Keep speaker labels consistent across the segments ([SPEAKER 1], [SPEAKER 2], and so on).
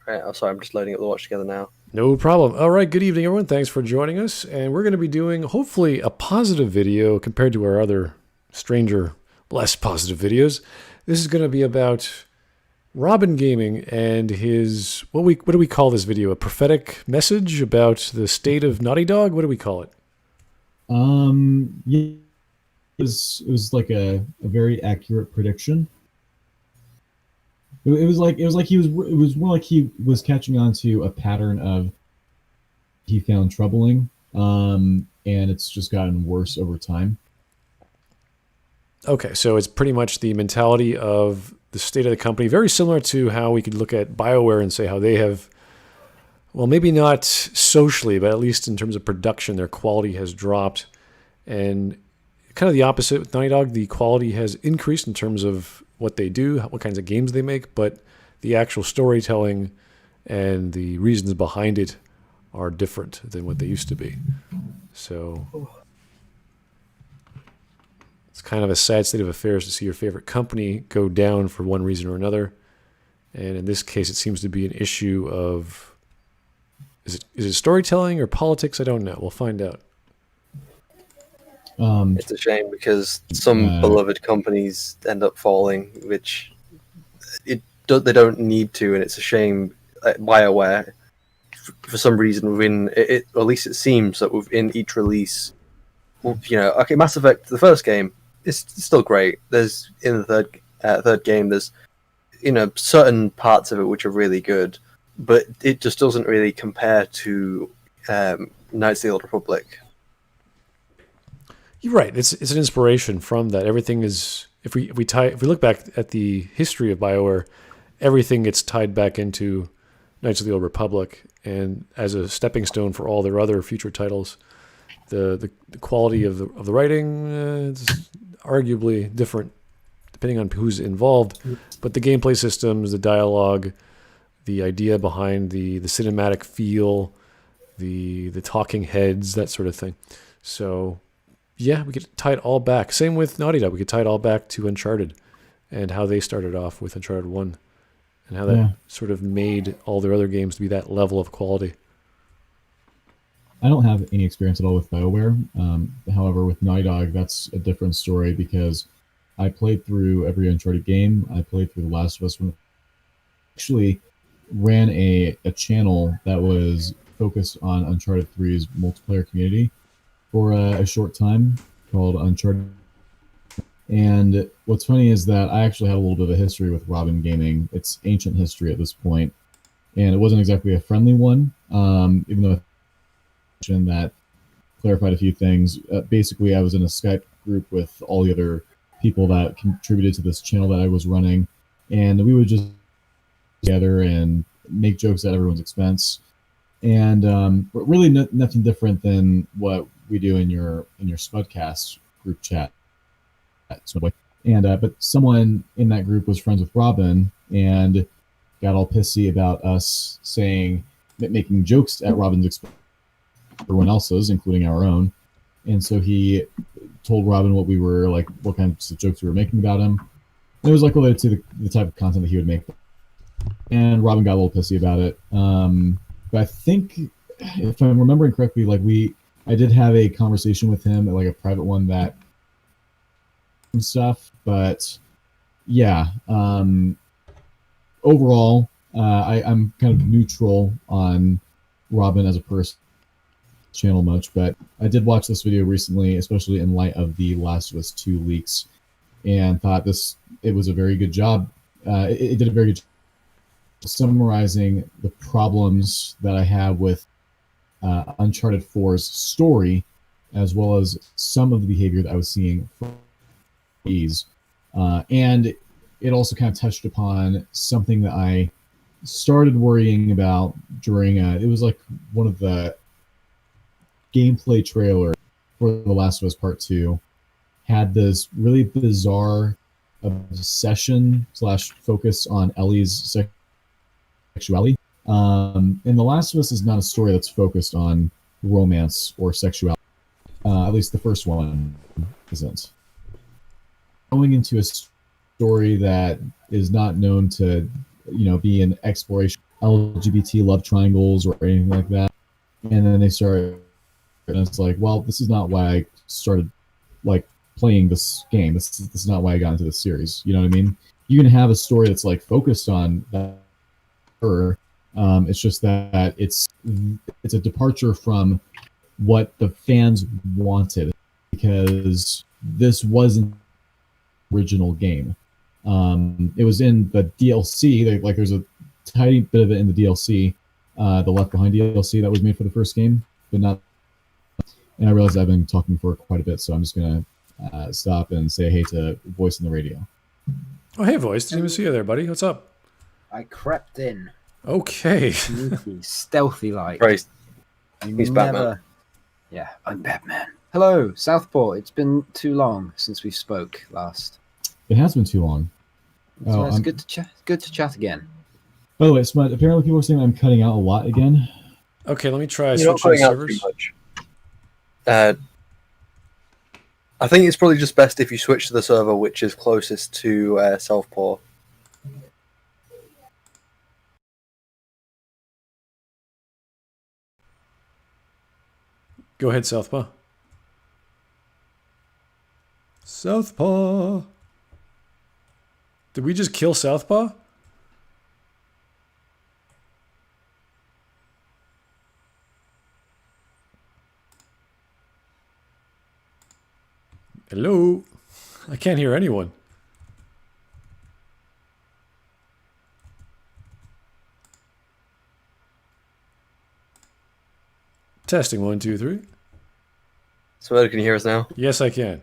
[SPEAKER 1] Right, oh, sorry, I'm just loading up the watch together now.
[SPEAKER 2] No problem. All right, good evening, everyone. Thanks for joining us. And we're going to be doing, hopefully, a positive video compared to our other stranger, less positive videos. This is going to be about RobingGaming and his, what do we call this video? A prophetic message about the state of Naughty Dog? What do we call it?
[SPEAKER 3] Yeah, it was like a very accurate prediction. It was like it was more like he was catching on to a pattern of he found troubling, and it's just gotten worse over time.
[SPEAKER 2] Okay, so it's pretty much the mentality of the state of the company, very similar to how we could look at BioWare and say how they have, well, maybe not socially, but at least in terms of production, their quality has dropped. And kind of the opposite with Naughty Dog, the quality has increased in terms of what they do, what kinds of games they make, but the actual storytelling and the reasons behind it are different than what they used to be. So it's kind of a sad state of affairs to see your favorite company go down for one reason or another. And in this case, it seems to be an issue of, is it storytelling or politics? I don't know. We'll find out.
[SPEAKER 1] It's a shame because some beloved companies end up falling, which they don't need to, and it's a shame. BioWare, for some reason, within it, or at least it seems that within each release, okay, Mass Effect, the first game, is still great. There's in the third game, there's certain parts of it which are really good, but it just doesn't really compare to Knights of the Old Republic.
[SPEAKER 2] You're right. It's an inspiration from that. Everything is, if we look back at the history of BioWare, everything gets tied back into Knights of the Old Republic, and as a stepping stone for all their other future titles. The quality of the writing is arguably different depending on who's involved, but the gameplay systems, the dialogue, the idea behind the cinematic feel, the talking heads, that sort of thing. So yeah, we could tie it all back. Same with Naughty Dog. We could tie it all back to Uncharted and how they started off with Uncharted 1 and how that sort of made all their other games to be that level of quality.
[SPEAKER 3] I don't have any experience at all with BioWare. However, with Naughty Dog, that's a different story because I played through every Uncharted game. I played through The Last of Us. Actually ran a channel that was focused on Uncharted 3's multiplayer community for a short time called Uncharted. And what's funny is that I actually had a little bit of a history with RobingGaming. It's ancient history at this point, and it wasn't exactly a friendly one, even though that clarified a few things. Basically, I was in a Skype group with all the other people that contributed to this channel that I was running, and we would just together and make jokes at everyone's expense. And really nothing different than what we do in your Smudcast group chat. And but someone in that group was friends with Robin and got all pissy about us making jokes at Robin's expense, everyone else's, including our own. And so he told Robin what we were like, what kinds of jokes we were making about him. And it was like related to the type of content that he would make. And Robin got a little pissy about it. But I think, if I'm remembering correctly, I did have a conversation with him, like a private one, that stuff. But yeah, overall, I'm kind of neutral on Robin as a person channel much, but I did watch this video recently, especially in light of the Last of Us 2 leaks, and thought it was a very good job. It did a very good job summarizing the problems that I have with Uncharted 4's story, as well as some of the behavior that I was seeing from these. And it also kind of touched upon something that I started worrying about during, it was like one of the gameplay trailer for The Last of Us Part 2 had this really bizarre obsession / focus on Ellie's sexuality. And The Last of Us is not a story that's focused on romance or sexuality. At least the first one isn't. Going into a story that is not known to, be an exploration. LGBT love triangles or anything like that. And then they start, and it's like, well, this is not why I started like playing this game. This is not why I got into this series. You know what I mean? You can have a story that's like focused on that. It's just that it's a departure from what the fans wanted, because this wasn't the original game. It was in the DLC. There's a tiny bit of it in the DLC, the Left Behind DLC that was made for the first game, but not. And I realize I've been talking for quite a bit, so I'm just gonna stop and say hey to Voice in the radio.
[SPEAKER 2] Oh, hey, Voice. Didn't even see you there, buddy. What's up?
[SPEAKER 4] I crept in.
[SPEAKER 2] Okay.
[SPEAKER 4] Sneaky, stealthy like.
[SPEAKER 1] Right. He's Batman.
[SPEAKER 4] Yeah, I'm Batman. Hello, Southpaw. It's been too long since we spoke last.
[SPEAKER 3] It has been too long.
[SPEAKER 4] So it's good to chat. Good to chat again.
[SPEAKER 3] By the way, Smud, apparently people are saying I'm cutting out a lot again.
[SPEAKER 2] Okay, let me try
[SPEAKER 1] You're not
[SPEAKER 2] switching
[SPEAKER 1] cutting out
[SPEAKER 2] servers.
[SPEAKER 1] too much. I think it's probably just best if you switch to the server which is closest to Southpaw.
[SPEAKER 2] Go ahead, Southpaw. Southpaw. Did we just kill Southpaw? Hello? I can't hear anyone. Testing 1, 2, 3.
[SPEAKER 1] So can you hear us now?
[SPEAKER 2] Yes, I can.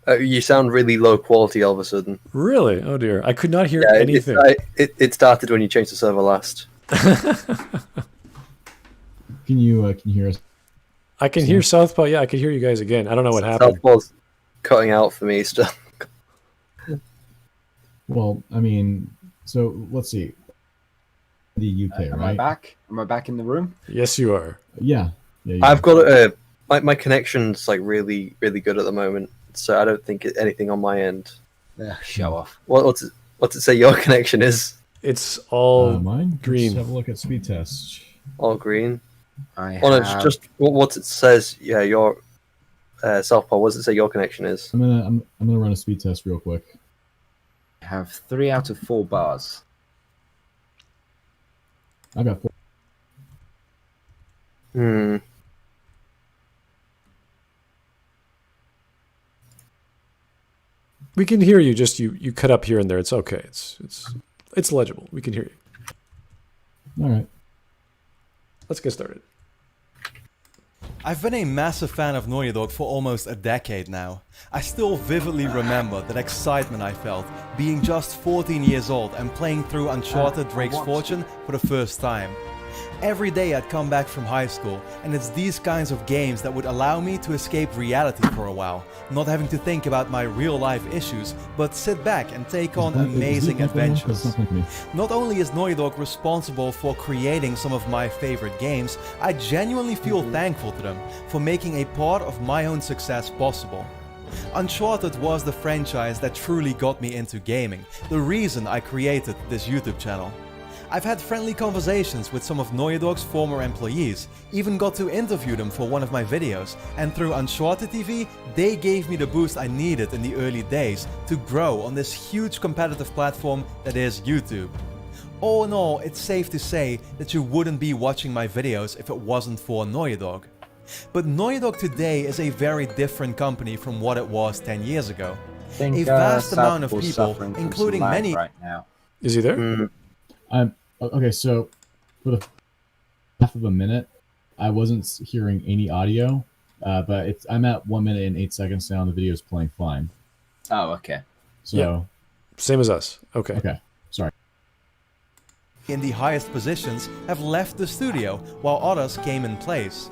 [SPEAKER 1] You sound really low quality all of a sudden.
[SPEAKER 2] Really? Oh dear. I could not hear
[SPEAKER 1] Yeah,
[SPEAKER 2] anything.
[SPEAKER 1] It started when you changed the server last.
[SPEAKER 3] Can you hear us?
[SPEAKER 2] I can hear Southpaw. Yeah, I can hear you guys again. I don't know what happened.
[SPEAKER 1] Southpaw's cutting out for me still.
[SPEAKER 3] Well, I mean, so let's see. The UK,
[SPEAKER 4] Am
[SPEAKER 3] right?
[SPEAKER 4] I back? Am I back in the room?
[SPEAKER 2] Yes, you are.
[SPEAKER 3] Yeah.
[SPEAKER 1] I've got my connection's like really good at the moment, so I don't think anything on my end.
[SPEAKER 4] Show off.
[SPEAKER 1] What's it say your connection is?
[SPEAKER 2] It's all
[SPEAKER 3] mine.
[SPEAKER 2] green.
[SPEAKER 3] Let's have a look at speed test.
[SPEAKER 1] All green.
[SPEAKER 4] I
[SPEAKER 1] Oh no,
[SPEAKER 4] have...
[SPEAKER 1] it's just what it says. Yeah, your Southpaw. What does it say your connection is?
[SPEAKER 3] I'm gonna run a speed test real quick.
[SPEAKER 4] I have 3 out of 4 bars.
[SPEAKER 3] I got 4.
[SPEAKER 2] We can hear you. Just you cut up here and there. It's okay. It's legible. We can hear you.
[SPEAKER 3] All right.
[SPEAKER 2] Let's get started.
[SPEAKER 5] I've been a massive fan of Naughty Dog for almost a decade now. I still vividly remember that excitement I felt being just 14 years old and playing through Uncharted Drake's Fortune for the first time. Every day I'd come back from high school, and it's these kinds of games that would allow me to escape reality for a while, not having to think about my real life issues, but sit back and take on amazing adventures. Not only is Naughty Dog responsible for creating some of my favorite games, I genuinely feel thankful to them for making a part of my own success possible. Uncharted was the franchise that truly got me into gaming, the reason I created this YouTube channel. I've had friendly conversations with some of Naughty Dog's former employees, even got to interview them for one of my videos, and through Uncharted TV, they gave me the boost I needed in the early days to grow on this huge competitive platform that is YouTube. All in all, it's safe to say that you wouldn't be watching my videos if it wasn't for Naughty Dog. But Naughty Dog today is a very different company from what it was 10 years ago. A vast amount of people, including many...
[SPEAKER 4] Right now.
[SPEAKER 2] Is he there?
[SPEAKER 3] Okay, so for the half of a minute, I wasn't hearing any audio, but I'm at 1 minute and 8 seconds now, and the video is playing fine.
[SPEAKER 4] Oh, okay.
[SPEAKER 3] So,
[SPEAKER 2] Yeah. Same as us. Okay.
[SPEAKER 3] Okay, sorry.
[SPEAKER 5] in the highest positions have left the studio, while others came in place.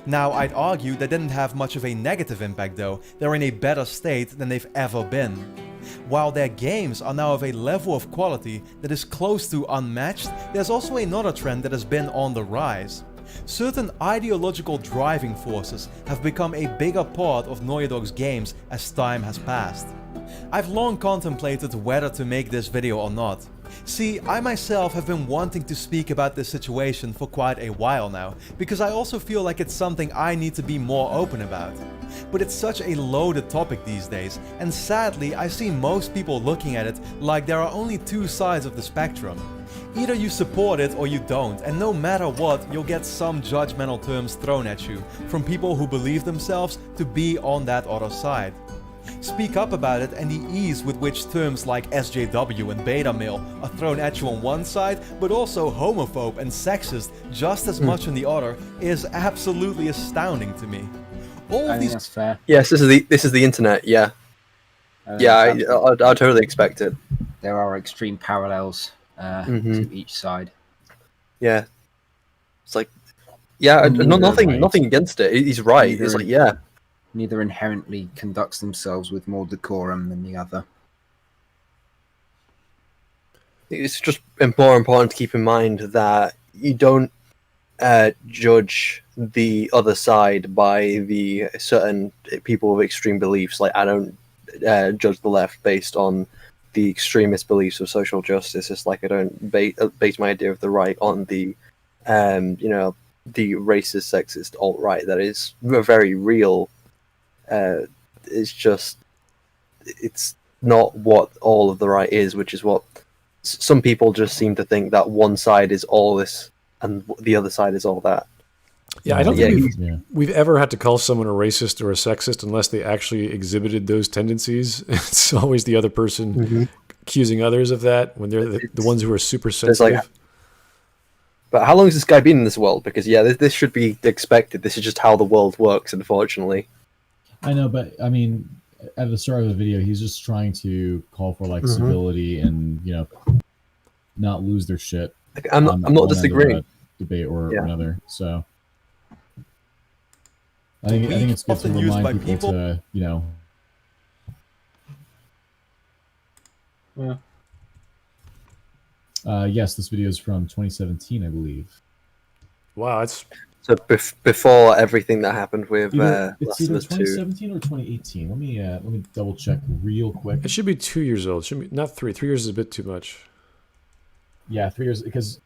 [SPEAKER 5] Now, I'd argue that didn't have much of a negative impact though. They're in a better state than they've ever been. While their games are now of a level of quality that is close to unmatched, there's also another trend that has been on the rise. Certain ideological driving forces have become a bigger part of Naughty Dog's games as time has passed. I've long contemplated whether to make this video or not. See, I myself have been wanting to speak about this situation for quite a while now, because I also feel like it's something I need to be more open about. But it's such a loaded topic these days, and sadly I see most people looking at it like there are only two sides of the spectrum. Either you support it or you don't, and no matter what, you'll get some judgmental terms thrown at you from people who believe themselves to be on that other side. Speak up about it, and the ease with which terms like SJW and beta male are thrown at you on one side, but also homophobe and sexist just as much on the other, is absolutely astounding to me. All
[SPEAKER 4] I
[SPEAKER 5] of
[SPEAKER 4] think
[SPEAKER 5] these
[SPEAKER 4] that's fair.
[SPEAKER 1] Yes, this is the internet. Yeah, I totally expect it.
[SPEAKER 4] There are extreme parallels to each side.
[SPEAKER 1] Yeah, it's like, yeah,
[SPEAKER 3] Neither
[SPEAKER 1] nothing
[SPEAKER 3] right.
[SPEAKER 1] against it. He's right.
[SPEAKER 4] Neither
[SPEAKER 1] It's like, yeah.
[SPEAKER 4] Neither inherently conducts themselves with more decorum than the other.
[SPEAKER 1] It's just more important to keep in mind that you don't judge the other side by the certain people with extreme beliefs. Like, I don't judge the left based on the extremist beliefs of social justice. It's like I don't base my idea of the right on the, the racist, sexist alt-right that is very real. It's just, it's not what all of the right is, which is what some people just seem to think, that one side is all this and the other side is all that.
[SPEAKER 2] Yeah, I don't think we've ever had to call someone a racist or a sexist unless they actually exhibited those tendencies. It's always the other person accusing others of that when they're the ones who are super sensitive.
[SPEAKER 1] Like, but how long has this guy been in this world? Because this should be expected. This is just how the world works, unfortunately.
[SPEAKER 3] I know, but I mean, at the start of the video, he's just trying to call for like civility and not lose their shit.
[SPEAKER 1] Like, I'm not disagreeing.
[SPEAKER 3] Debate or another. So I think it's good to
[SPEAKER 5] often used by
[SPEAKER 3] remind people to yes, this video is from 2017, I believe.
[SPEAKER 2] Wow, it's
[SPEAKER 1] so before everything that happened with
[SPEAKER 3] it's
[SPEAKER 1] Last of
[SPEAKER 3] either
[SPEAKER 1] Us
[SPEAKER 3] 2017 or 2018. Let me double check real quick.
[SPEAKER 2] it should be 2 years old. It should be not 3. 3 years is a bit too much.
[SPEAKER 3] Yeah, 3 years, because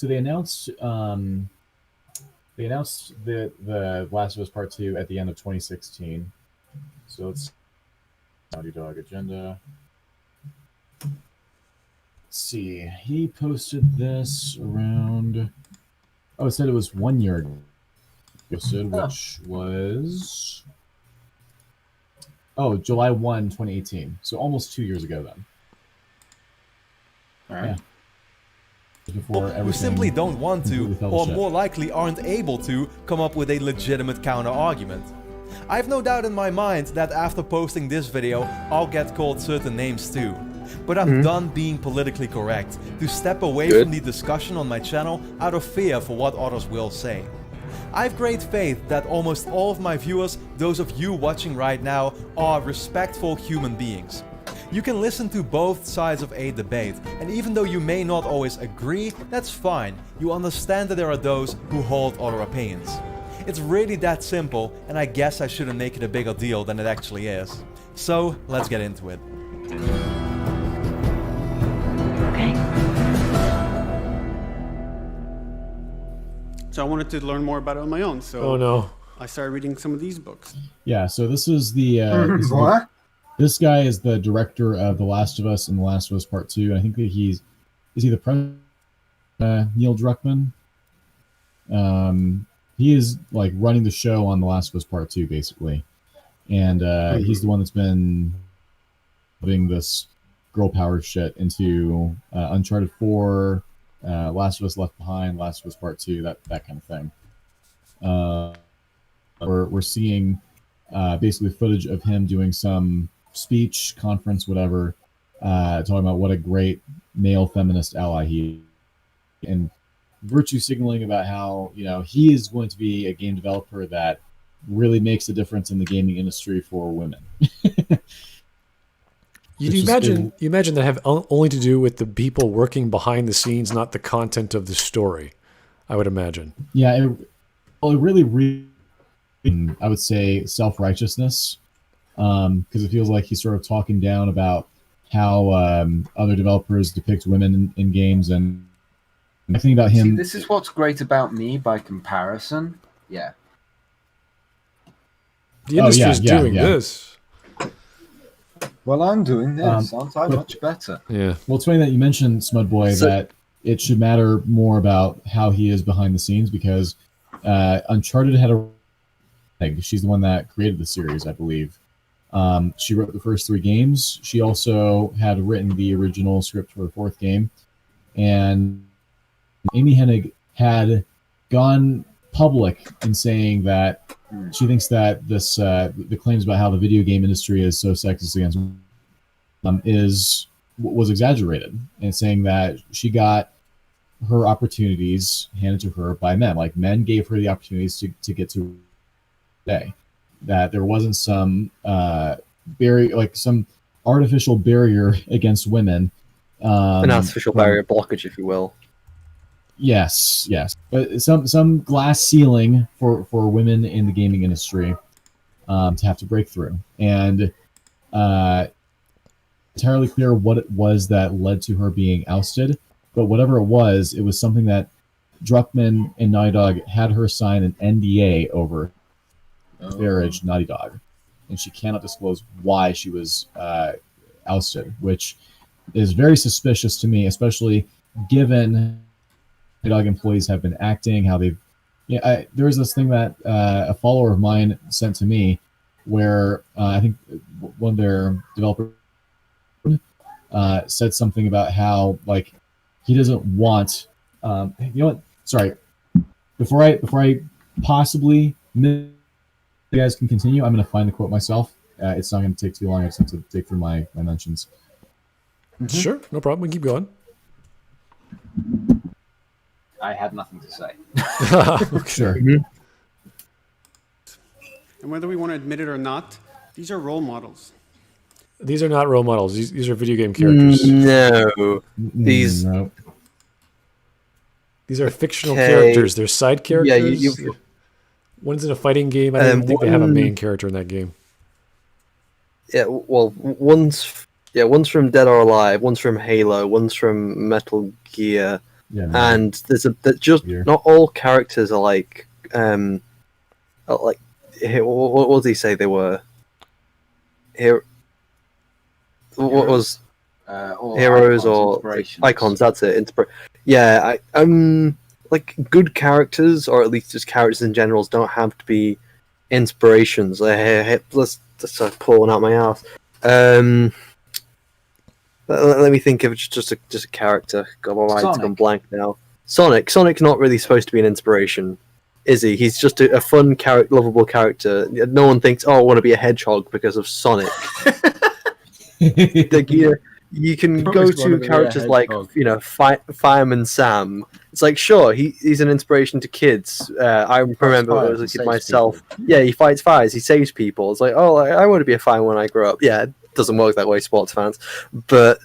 [SPEAKER 3] they announced the Last of Us Part 2 at the end of 2016. So let's Naughty Dog agenda. Let's see. He posted this around. Oh, it said it was 1 year ago. Posted, which was July 1, 2018. So almost 2 years ago then.
[SPEAKER 4] All right.
[SPEAKER 3] Before
[SPEAKER 5] who simply don't want to,
[SPEAKER 3] completely fell
[SPEAKER 5] or
[SPEAKER 3] to shit.
[SPEAKER 5] more likely aren't able to, come up with a legitimate counter-argument. I have no doubt in my mind that after posting this video, I'll get called certain names too. But I'm done being politically correct, to step away from the discussion on my channel out of fear for what others will say. I have great faith that almost all of my viewers, those of you watching right now, are respectful human beings. You can listen to both sides of a debate, and even though you may not always agree, that's fine. You understand that there are those who hold other opinions. It's really that simple, and I guess I shouldn't make it a bigger deal than it actually is. So, let's get into it.
[SPEAKER 6] Okay.
[SPEAKER 7] So I wanted to learn more about it on my own. So
[SPEAKER 2] Oh no.
[SPEAKER 7] I started reading some of these books.
[SPEAKER 3] Yeah, so this is the
[SPEAKER 4] What?
[SPEAKER 3] this guy is the director of The Last of Us and The Last of Us Part 2. I think that is he the president, Neil Druckman? He is like running the show on The Last of Us Part 2, basically. And he's the one that's been putting this girl power shit into Uncharted 4, Last of Us Left Behind, Last of Us Part 2, that kind of thing. We're seeing basically footage of him doing some speech, conference, whatever, talking about what a great male feminist ally he is, and virtue signaling about how he is going to be a game developer that really makes a difference in the gaming industry for women.
[SPEAKER 2] You imagine that have only to do with the people working behind the scenes, not the content of the story, I would imagine.
[SPEAKER 3] Yeah, it really, I would say, self-righteousness, because it feels like he's sort of talking down about how other developers depict women in games, and I think about him.
[SPEAKER 4] See, this is what's great about me by comparison. Yeah.
[SPEAKER 2] The industry is doing this.
[SPEAKER 4] Well, I'm doing this. Aren't I much better?
[SPEAKER 2] Yeah.
[SPEAKER 3] Well, it's funny that you mentioned Smudboy, that it should matter more about how he is behind the scenes, because Uncharted had a... She's the one that created the series, I believe. She wrote the first 3 games. She also had written the original script for the 4th game. And Amy Hennig had gone public in saying that she thinks that this the claims about how the video game industry is so sexist against was exaggerated, and saying that she got her opportunities handed to her by men. Like, men gave her the opportunities to get to today. That there wasn't some barrier, like some artificial barrier against women.
[SPEAKER 1] An artificial barrier blockage, if you will.
[SPEAKER 3] Yes, but some glass ceiling for women in the gaming industry to have to break through, and entirely clear what it was that led to her being ousted. But whatever it was something that Druckman and Naughty Dog had her sign an NDA over. Marriage, Naughty Dog, and she cannot disclose why she was ousted, which is very suspicious to me, especially given Dog employees have been acting, how they've... there was this thing that a follower of mine sent to me where I think one of their developers said something about how, like, he doesn't want... you know what? Sorry. Before I possibly... You guys can continue. I'm going to find the quote myself. It's not going to take too long. I just have to dig through my mentions.
[SPEAKER 2] Mm-hmm. Sure, no problem. We can keep going.
[SPEAKER 4] I had nothing to say.
[SPEAKER 3] Sure.
[SPEAKER 7] And whether we want to admit it or not, these are role models.
[SPEAKER 2] These are not role models. These are video game characters.
[SPEAKER 1] No. These
[SPEAKER 3] are
[SPEAKER 2] fictional characters. They're side characters.
[SPEAKER 1] Yeah,
[SPEAKER 2] one's in a fighting game. I don't even think they have a main character in that game.
[SPEAKER 1] Yeah, well, one's from Dead or Alive, one's from Halo, one's from Metal Gear, and not all characters are like what did he say they were? Here, what was heroes or icons? That's it. Like, good characters, or at least just characters in general, don't have to be inspirations. Let's pull one out my ass. Let me think of just a character. God, my mind's gone blank now. Sonic's not really supposed to be an inspiration, is he? He's just a fun, lovable character. No one thinks, oh, I want to be a hedgehog because of Sonic. You can go to characters like, Fireman Sam. It's like, sure, he's an inspiration to kids. I remember when I was a kid myself. People. Yeah, he fights fires, he saves people. It's like, oh, I want to be a fireman when I grow up. Yeah, it doesn't work that way, sports fans. But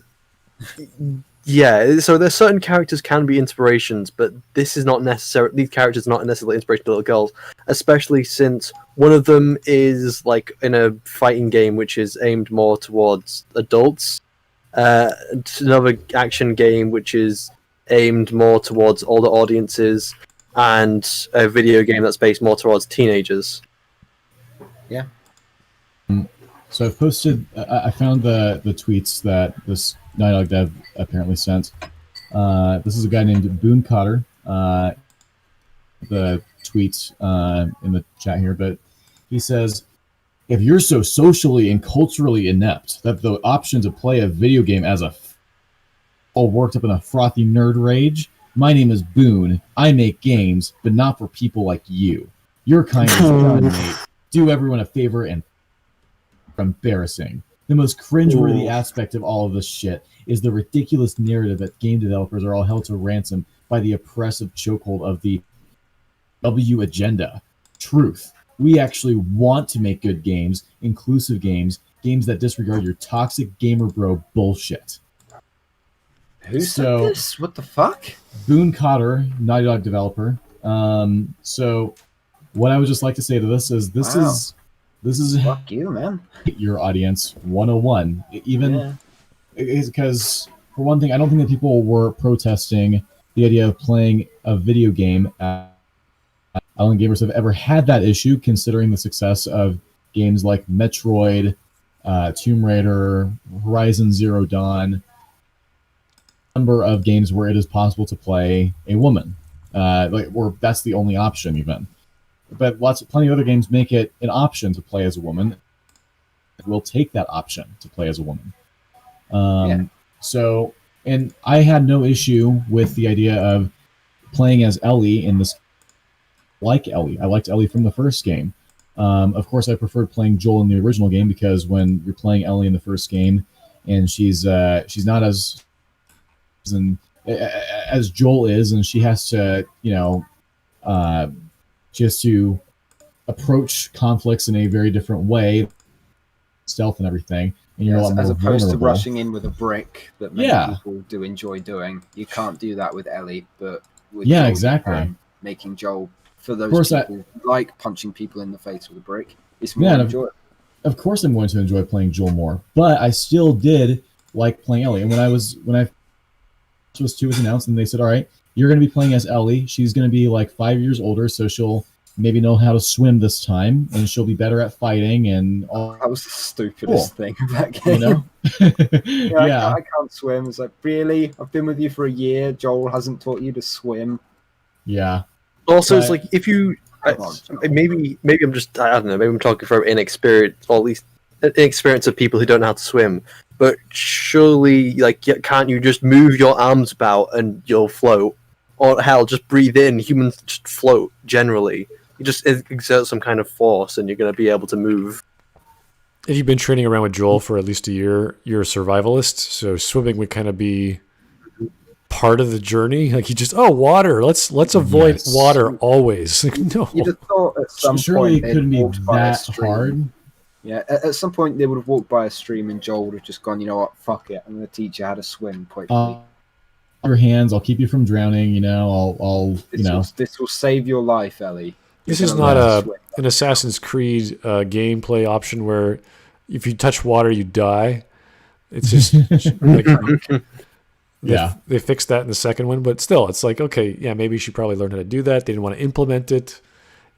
[SPEAKER 1] yeah, so there's certain characters can be inspirations, but this is not necessarily. These characters are not necessarily inspiration to little girls, especially since one of them is like in a fighting game which is aimed more towards adults. Another action game which is aimed more towards older audiences, and a video game that's based more towards teenagers.
[SPEAKER 4] Yeah.
[SPEAKER 3] So I've posted. I found the tweets that this Naughty Dog dev apparently sent. This is a guy named Boone Cotter. The tweet in the chat here, but he says, if you're so socially and culturally inept that the option to play a video game as all worked up in a frothy nerd rage, my name is Boone. I make games, but not for people like you. Your kind is done, mate. Do everyone a favor and embarrassing. The most cringeworthy aspect of all of this shit is the ridiculous narrative that game developers are all held to ransom by the oppressive chokehold of the W agenda. Truth. We actually want to make good games, inclusive games, games that disregard your toxic gamer bro bullshit.
[SPEAKER 4] Who said this? What the fuck?
[SPEAKER 3] Boone Cotter, Naughty Dog developer. So what I would just like to say to this is this is
[SPEAKER 4] fuck you, man.
[SPEAKER 3] Your audience 101. Even is because, for one thing, I don't think that people were protesting the idea of playing a video game. I don't think gamers have ever had that issue, considering the success of games like Metroid, Tomb Raider, Horizon Zero Dawn, number of games where it is possible to play a woman, or that's the only option even. But plenty of other games make it an option to play as a woman. We'll take that option to play as a woman. So, and I had no issue with the idea of playing as Ellie in this. Like Ellie, I liked Ellie from the first game. Of course, I preferred playing Joel in the original game because when you're playing Ellie in the first game, and she's not as Joel is, and she has to, she has to approach conflicts in a very different way, stealth and everything. And you're a lot more
[SPEAKER 4] as opposed
[SPEAKER 3] vulnerable.
[SPEAKER 4] to rushing in with a brick that many people do enjoy doing. You can't do that with Ellie, but with Joel,
[SPEAKER 3] exactly.
[SPEAKER 4] Making Joel, for those people who like punching people in the face with a brick, it's more enjoyable.
[SPEAKER 3] Of course, I'm going to enjoy playing Joel more, but I still did like playing Ellie. And when I was 2 was announced, and they said, "All right, you're going to be playing as Ellie. She's going to be like 5 years older, so she'll maybe know how to swim this time, and she'll be better at fighting." And all
[SPEAKER 4] that was the stupidest thing of that game. I can't swim. It's like, really? I've been with you for a year. Joel hasn't taught you to swim.
[SPEAKER 3] Yeah.
[SPEAKER 1] Also, it's like if you maybe I'm just, I don't know, maybe I'm talking from inexperience, or at least inexperience of people who don't know how to swim. But surely, like, can't you just move your arms about and you'll float? Or hell, just breathe in. Humans just float generally. You just exert some kind of force, and you're going to be able to move.
[SPEAKER 2] If you've been training around with Joel for at least a year, you're a survivalist. So swimming would kind of be part of the journey. Like, you just, water. Let's avoid water always. No.
[SPEAKER 4] You'd have thought at some
[SPEAKER 3] surely
[SPEAKER 4] point
[SPEAKER 3] it couldn't be that hard.
[SPEAKER 4] Yeah, at some point they would have walked by a stream and Joel would have just gone, you know what, fuck it, I'm going to teach you how to swim quickly.
[SPEAKER 3] Your hands, I'll keep you from drowning, I'll
[SPEAKER 4] This will save your life, Ellie.
[SPEAKER 2] This is not an Assassin's Creed gameplay option where if you touch water, you die. It's just like, they fixed that in the second one, but still, it's like, okay, yeah, maybe she probably learned how to do that. They didn't want to implement it.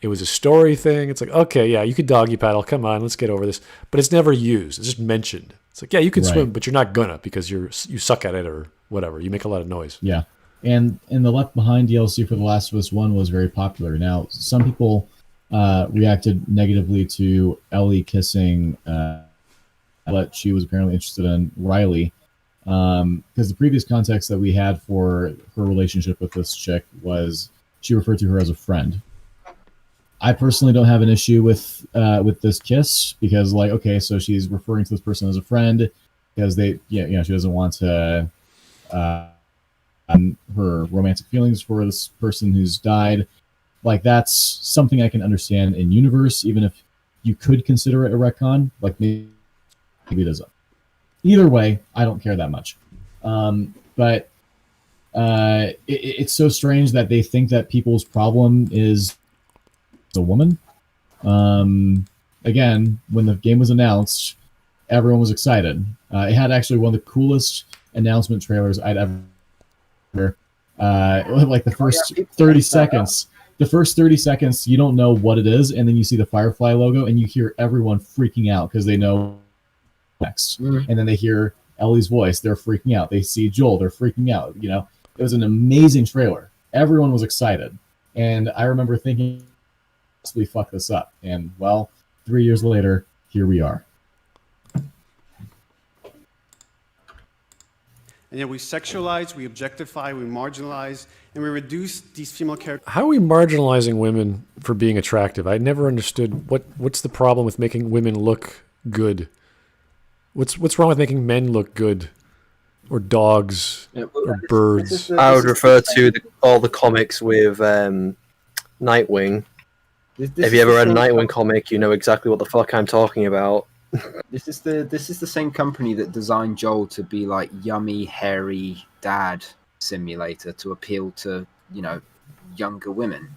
[SPEAKER 2] It was a story thing. It's like, okay, yeah, you could doggy paddle. Come on, let's get over this. But it's never used. It's just mentioned. It's like, yeah, you can swim, but you're not gonna because you suck at it or whatever. You make a lot of noise.
[SPEAKER 3] Yeah, and the Left Behind DLC for The Last of Us 1 was very popular. Now, some people reacted negatively to Ellie kissing, but she was apparently interested in Riley. Because the previous context that we had for her relationship with this chick was she referred to her as a friend. I personally don't have an issue with this kiss because, like, okay, so she's referring to this person as a friend because she doesn't want to her romantic feelings for this person who's died. Like, that's something I can understand in universe, even if you could consider it a retcon. Like, maybe it isn't. Either way, I don't care that much. But it's so strange that they think that people's problem is a woman. Again, when the game was announced, everyone was excited. It had actually one of the coolest announcement trailers I'd ever. Like the first 30 seconds. The first 30 seconds, you don't know what it is, and then you see the Firefly logo, and you hear everyone freaking out because they know next. And then they hear Ellie's voice, they're freaking out. They see Joel, they're freaking out. It was an amazing trailer. Everyone was excited, and I remember thinking, possibly fuck this up. And well, 3 years later, here we are.
[SPEAKER 7] And yet we sexualize, we objectify, we marginalize, and we reduce these female characters.
[SPEAKER 2] How are we marginalizing women for being attractive? I never understood what's the problem with making women look good. What's wrong with making men look good, or dogs, or birds?
[SPEAKER 1] I would refer to all the comics with Nightwing. If you ever read a Nightwing comic, you know exactly what the fuck I'm talking about.
[SPEAKER 4] This is the same company that designed Joel to be like yummy, hairy dad simulator to appeal to younger women.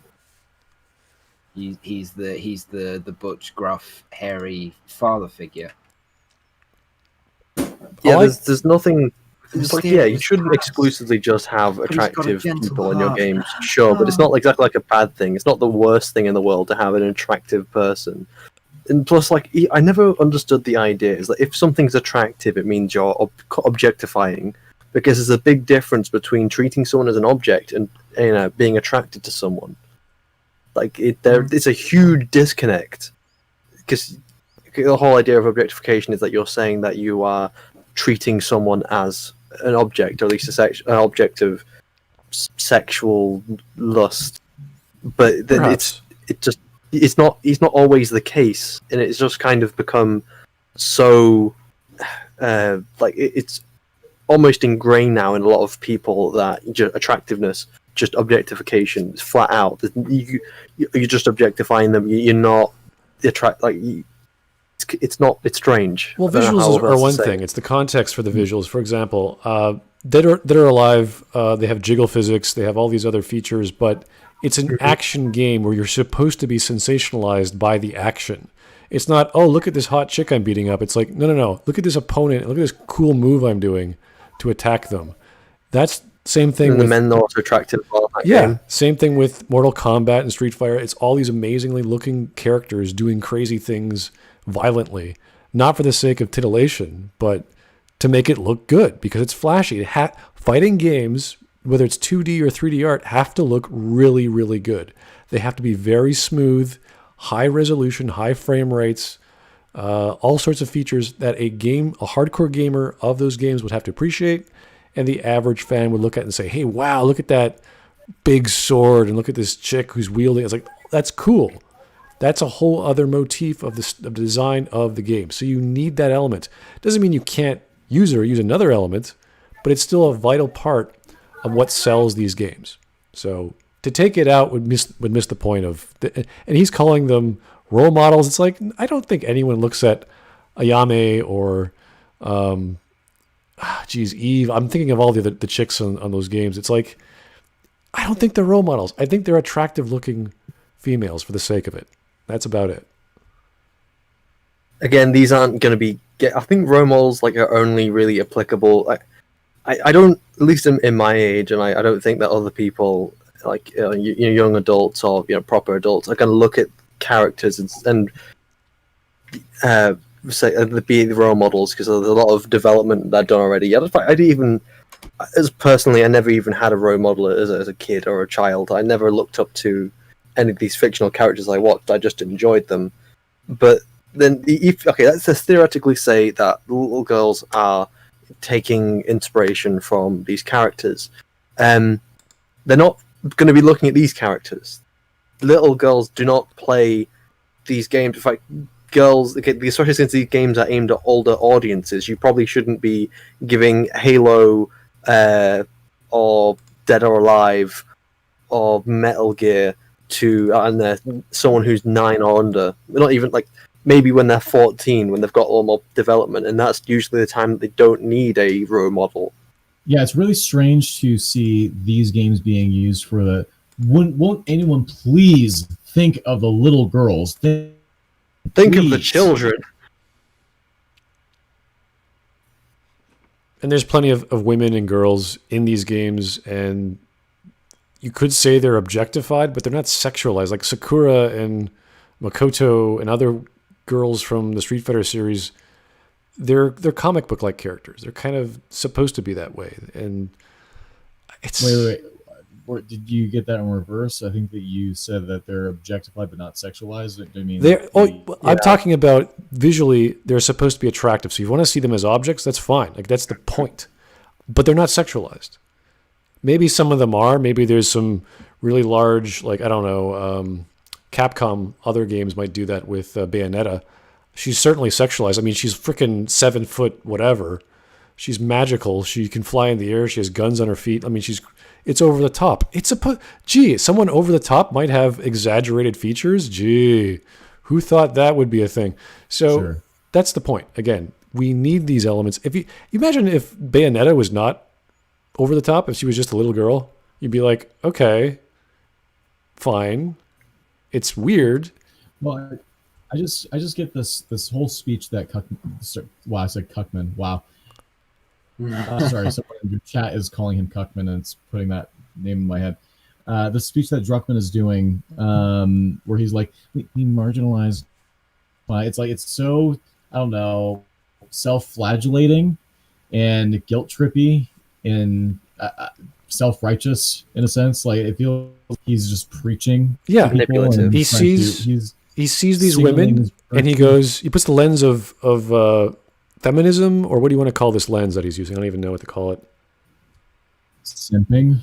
[SPEAKER 4] He's the butch, gruff, hairy father figure.
[SPEAKER 1] Yeah,
[SPEAKER 2] like-
[SPEAKER 1] there's nothing. It's like, yeah, you
[SPEAKER 4] Mysterious
[SPEAKER 1] shouldn't
[SPEAKER 4] past.
[SPEAKER 1] exclusively just have
[SPEAKER 4] he's got a
[SPEAKER 1] attractive
[SPEAKER 4] gentle
[SPEAKER 1] people in your
[SPEAKER 4] heart.
[SPEAKER 1] games, sure, but it's not exactly like a bad thing. It's not the worst thing in the world to have an attractive person. And plus, like, I never understood the idea is that if something's attractive, it means you're objectifying, because there's a big difference between treating someone as an object and being attracted to someone. Like, it's a huge disconnect, because the whole idea of objectification is that you're saying that you are treating someone as an object, or at least an object of sexual lust. But then
[SPEAKER 2] Perhaps.
[SPEAKER 1] it's not always the case, and it's just kind of become so like it's almost ingrained now in a lot of people that attractiveness, just objectification, flat out. You're just objectifying them. You're not it's strange.
[SPEAKER 2] Well,
[SPEAKER 1] I don't know how
[SPEAKER 2] visuals
[SPEAKER 1] else
[SPEAKER 2] are
[SPEAKER 1] to
[SPEAKER 2] one
[SPEAKER 1] say
[SPEAKER 2] thing.
[SPEAKER 1] it.
[SPEAKER 2] It's the context for the visuals. For example, Dead or Alive, they have jiggle physics. They have all these other features, but it's an action game where you're supposed to be sensationalized by the action. It's not, oh, look at this hot chick I'm beating up. It's like, no. Look at this opponent. Look at this cool move I'm doing to attack them. That's same thing
[SPEAKER 1] And
[SPEAKER 2] with
[SPEAKER 1] the men are also attractive.
[SPEAKER 2] yeah, same thing with Mortal Kombat and Street Fighter. It's all these amazingly looking characters doing crazy things violently, not for the sake of titillation, but to make it look good because it's flashy. Fighting games, whether it's 2D or 3D art, have to look really, really good. They have to be very smooth, high resolution, high frame rates, all sorts of features that a hardcore gamer of those games would have to appreciate, and the average fan would look at and say, hey, wow, look at that big sword, and look at this chick who's wielding. It's like, that's cool. That's a whole other motif of the design of the game. So you need that element. Doesn't mean you can't use it or use another element, but it's still a vital part of what sells these games. So to take it out would miss the point of... and he's calling them role models. It's like, I don't think anyone looks at Ayame or... Eve. I'm thinking of all the chicks on those games. It's like, I don't think they're role models. I think they're attractive looking females for the sake of it. That's about it.
[SPEAKER 1] Again, these aren't going to be. I think role models are only really applicable. I don't, at least in my age, and I don't think that other people young adults or proper adults are going to look at characters and say be the role models because there's a lot of development that I've done already. I never even had a role model as a kid or a child. I never looked up to any of these fictional characters I watched. I just enjoyed them. But then, let's theoretically say that little girls are taking inspiration from these characters. They're not going to be looking at these characters. Little girls do not play these games. In fact, girls, especially since these games are aimed at older audiences, you probably shouldn't be giving Halo or Dead or Alive or Metal Gear to someone who's 9 or under. Not even maybe when they're 14, when they've got a little more development, and that's usually the time that they don't need a role model.
[SPEAKER 3] Yeah, it's really strange to see these games being used for the. Won't anyone please think of the little girls?
[SPEAKER 1] Think of the children.
[SPEAKER 2] And there's plenty of women and girls in these games, and you could say they're objectified, but they're not sexualized. Like Sakura and Makoto and other girls from the Street Fighter series, they're comic book-like characters. They're kind of supposed to be that way. And it's...
[SPEAKER 3] Wait. Did you get that in reverse? I think that you said that they're objectified but not sexualized. I mean,
[SPEAKER 2] I'm talking about visually, they're supposed to be attractive. So if you want to see them as objects, that's fine. That's the point. But they're not sexualized. Maybe some of them are. Maybe there's some really large, Capcom, other games might do that with Bayonetta. She's certainly sexualized. I mean, she's freaking 7 foot whatever. She's magical. She can fly in the air. She has guns on her feet. I mean, it's over the top. Someone over the top might have exaggerated features. Gee, who thought that would be a thing? So
[SPEAKER 3] Sure.
[SPEAKER 2] That's the point. Again, we need these elements. If you imagine if Bayonetta was not over the top, if she was just a little girl, you'd be like, okay, fine. It's weird.
[SPEAKER 3] Well, I just get this whole speech that I said Cuckman. Wow. Sorry, someone in your chat is calling him Cuckman, and it's putting that name in my head. The speech that Druckman is doing, where he's like, we marginalized. It's like, it's so, I don't know, self-flagellating and guilt-trippy and self-righteous in a sense. Like, it feels like he's just preaching.
[SPEAKER 2] Yeah,
[SPEAKER 1] manipulative.
[SPEAKER 2] He sees these women, and he puts the lens of feminism, or what do you want to call this lens that he's using? I don't even know what to call it.
[SPEAKER 3] Simping?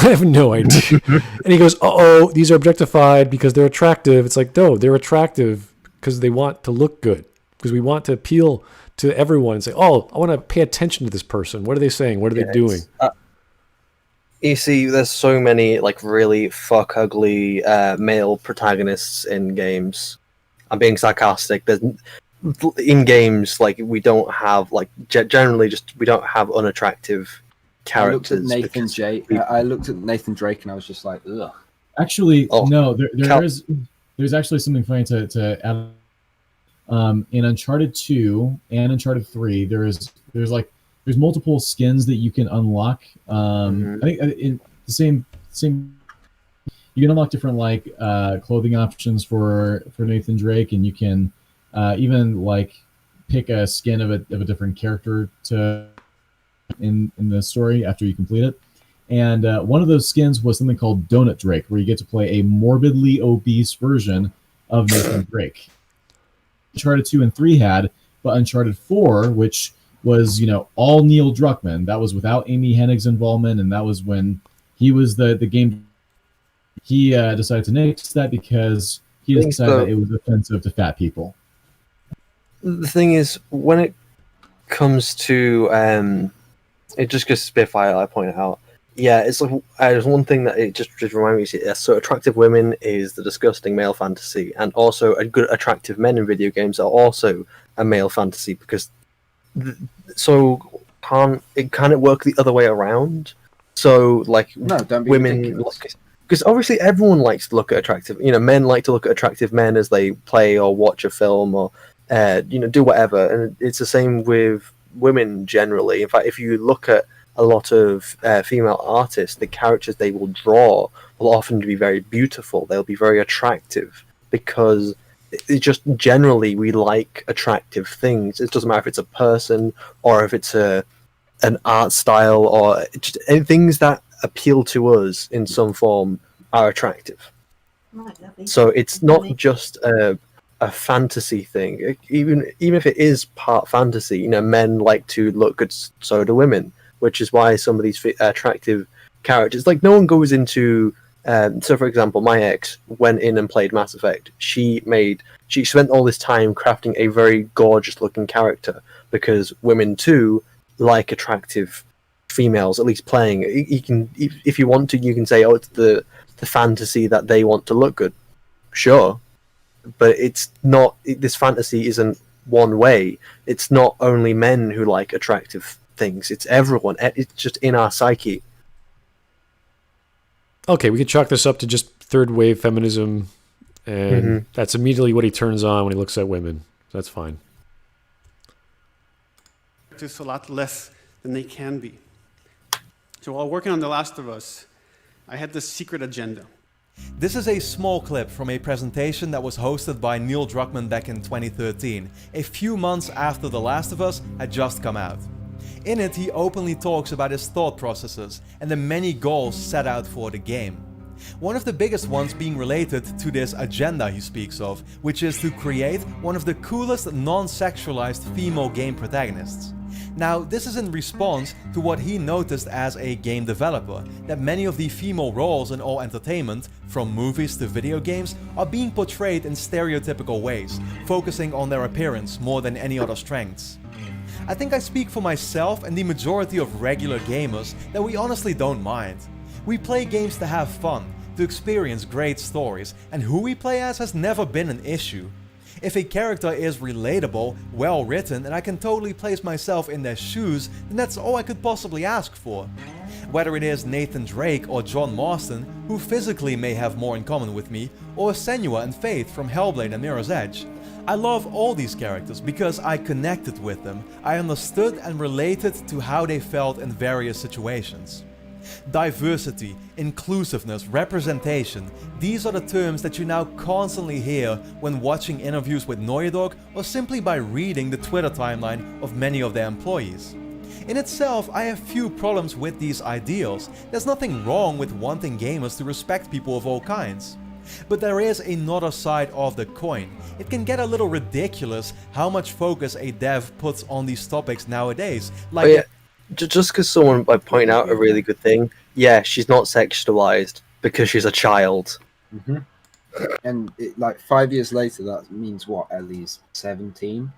[SPEAKER 2] I have no idea. And he goes, "Uh-oh, these are objectified because they're attractive." It's like, no, they're attractive because they want to look good, because we want to appeal to everyone and say, "Oh, I want to pay attention to this person. What are they saying? What are they doing?"
[SPEAKER 1] You see, there's so many like really fuck ugly male protagonists in games. I'm being sarcastic. There's in games like we don't have like generally just we don't have unattractive characters.
[SPEAKER 4] I looked at Nathan Drake and I was just like, ugh.
[SPEAKER 3] Actually, no. There's actually something funny to add. In Uncharted 2 and Uncharted 3, there's multiple skins that you can unlock. I think in the same you can unlock different like clothing options for Nathan Drake, and you can even like pick a skin of a different character to in the story after you complete it. And one of those skins was something called Donut Drake, where you get to play a morbidly obese version of Nathan Drake. Uncharted 2 and 3 had, but Uncharted 4, which was, all Neil Druckman, that was without Amy Hennig's involvement, and that was when he was the game. He decided to nix that because he decided that it was offensive to fat people.
[SPEAKER 1] The thing is, when it comes to it just goes Spitfire, I point out. Yeah, it's like there's one thing that it just reminds me. So attractive women is the disgusting male fantasy, and also a good attractive men in video games are also a male fantasy, because can it work the other way around? So like
[SPEAKER 4] no, don't be
[SPEAKER 1] women, because obviously everyone likes to look at attractive. Men like to look at attractive men as they play or watch a film or do whatever, and it's the same with women generally. In fact, if you look at a lot of female artists, the characters they will draw will often be very beautiful. They'll be very attractive because it just generally we like attractive things. It doesn't matter if it's a person or if it's an art style or just things that appeal to us in some form are attractive. So it's not just a fantasy thing. Even if it is part fantasy, men like to look good, so do women, which is why some of these attractive characters, like no one goes into so for example, my ex went in and played Mass Effect. She spent all this time crafting a very gorgeous looking character, because women too like attractive females, at least playing. You can, if you want to, you can say, oh, it's the fantasy that they want to look good. Sure. But it's not. This fantasy isn't one way. It's not only men who like attractive things. It's everyone. It's just in our psyche.
[SPEAKER 2] Okay, we could chalk this up to just third wave feminism, and that's immediately what he turns on when he looks at women. That's fine.
[SPEAKER 7] It's a lot less than they can be. So while working on The Last of Us, I had this secret agenda.
[SPEAKER 5] This is a small clip from a presentation that was hosted by Neil Druckman back in 2013, a few months after The Last of Us had just come out. In it, he openly talks about his thought processes and the many goals set out for the game. One of the biggest ones being related to this agenda he speaks of, which is to create one of the coolest non-sexualized female game protagonists. Now, this is in response to what he noticed as a game developer, that many of the female roles in all entertainment, from movies to video games, are being portrayed in stereotypical ways, focusing on their appearance more than any other strengths. I think I speak for myself and the majority of regular gamers that we honestly don't mind. We play games to have fun, to experience great stories, and who we play as has never been an issue. If a character is relatable, well written, and I can totally place myself in their shoes, then that's all I could possibly ask for. whether it is Nathan Drake or John Marston, who physically may have more in common with me, or Senua and Faith from Hellblade and Mirror's Edge. I love all these characters because I connected with them, I understood and related to how they felt in various situations. Diversity, inclusiveness, representation, these are the terms that you now constantly hear when watching interviews with Noiadog or simply by reading the Twitter timeline of many of their employees. In itself, I have few problems with these ideals. There's nothing wrong with wanting gamers to respect people of all kinds. But there is another side of the coin. It can get a little ridiculous how much focus a dev puts on these topics nowadays. Like,
[SPEAKER 1] oh, yeah. Just because someone might point out a really good thing, yeah, she's not sexualized because she's a child.
[SPEAKER 4] Mm-hmm. And like 5 years later, that means what? Ellie's 17.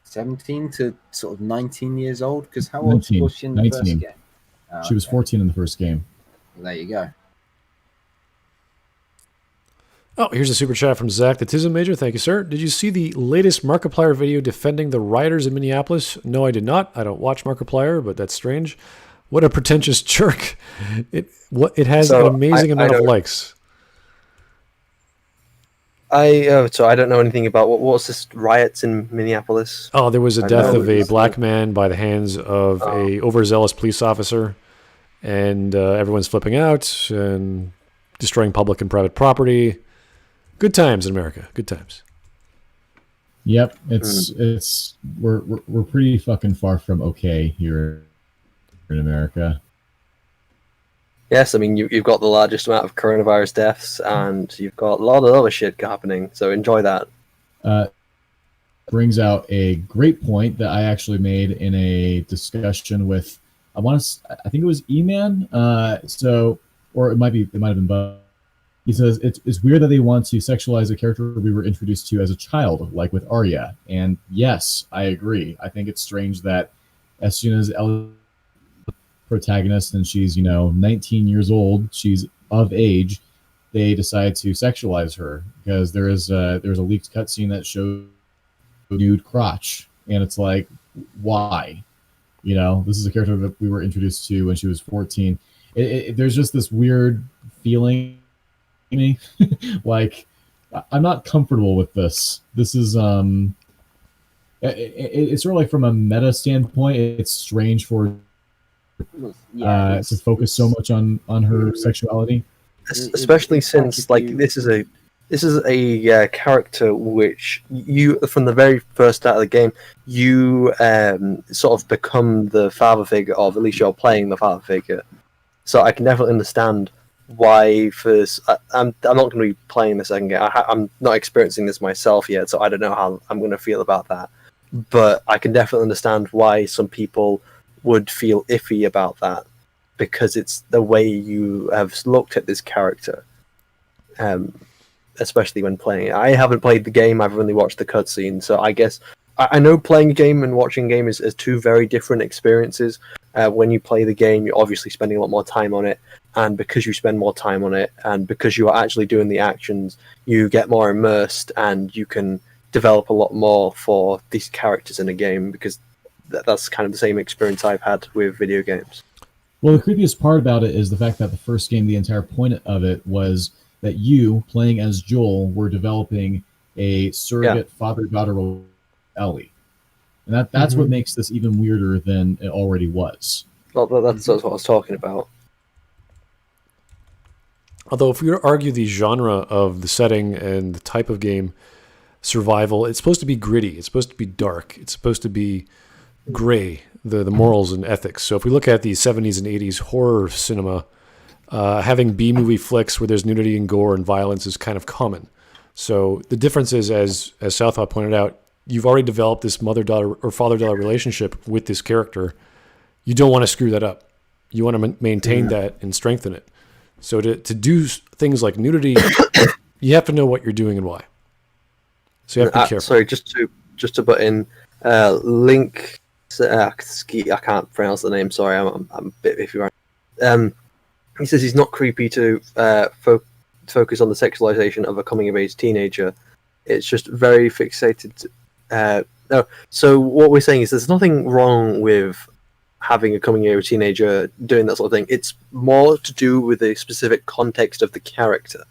[SPEAKER 4] 17 to sort of 19 years old. Because how old was she in the first game? Oh,
[SPEAKER 3] she was 14 in the first game.
[SPEAKER 4] Well, there you go.
[SPEAKER 2] Oh, here's a super chat from Zach, the Tism Major. Thank you, sir. Did you see the latest Markiplier video defending the rioters in Minneapolis? No, I did not. I don't watch Markiplier, but that's strange. What a pretentious jerk. It has an amazing amount of likes.
[SPEAKER 1] So I don't know anything about what was this riots in Minneapolis.
[SPEAKER 2] Oh, there was a death of a black man by the hands of a overzealous police officer, and everyone's flipping out and destroying public and private property. Good times in America. Good times.
[SPEAKER 3] Yep, we're pretty fucking far from okay here in America.
[SPEAKER 1] Yes, I mean you've got the largest amount of coronavirus deaths, and you've got a lot of other shit happening. So enjoy that.
[SPEAKER 3] Brings out a great point that I actually made in a discussion with I think it was E-Man. Or it might have been Bud. He says it's weird that they want to sexualize a character we were introduced to as a child, like with Arya. And yes, I agree. I think it's strange that as soon as Ellie's protagonist and she's 19 years old, she's of age, they decide to sexualize her because there's a leaked cutscene that shows nude crotch, and it's like, why? This is a character that we were introduced to when she was 14. There's just this weird feeling in me like I'm not comfortable with this. This is it's sort of like from a meta standpoint, it's strange for to focus so much on her sexuality,
[SPEAKER 1] especially since this is a character which you from the very first start of the game you sort of become the father figure of, at least you're playing the father figure. So I can definitely understand why I'm not going to be playing the second game. I'm not experiencing this myself yet, so I don't know how I'm going to feel about that. But I can definitely understand why some people would feel iffy about that, because it's the way you have looked at this character, especially when playing it. I haven't played the game, I've only watched the cutscene, so I guess I know playing a game and watching a game is two very different experiences. When you play the game, you're obviously spending a lot more time on it, and because you spend more time on it, and because you are actually doing the actions, you get more immersed, and you can develop a lot more for these characters in a game, because that's kind of the same experience I've had with video games.
[SPEAKER 3] Well, the creepiest part about it is the fact that the first game, the entire point of it was that you, playing as Joel, were developing a surrogate father-daughter role with Ellie. And that's what makes this even weirder than it already was.
[SPEAKER 1] Well, that's what I was talking about.
[SPEAKER 2] Although if we were to argue the genre of the setting and the type of game, survival, it's supposed to be gritty. It's supposed to be dark. It's supposed to be gray, the morals and ethics. So if we look at the 70s and 80s horror cinema, having B-movie flicks where there's nudity and gore and violence is kind of common. So the difference is, as Southpaw pointed out, you've already developed this mother-daughter or father-daughter relationship with this character. You don't want to screw that up. You want to maintain that and strengthen it. So to do things like nudity, you have to know what you're doing and why. So you have to be careful.
[SPEAKER 1] Sorry, just to butt in, Link. I can't pronounce the name. Sorry, I'm a bit iffy. He says he's not creepy to focus on the sexualization of a coming-of-age teenager. It's just very fixated No. So what we're saying is there's nothing wrong with having a coming-of-age teenager doing that sort of thing. It's more to do with the specific context of the character,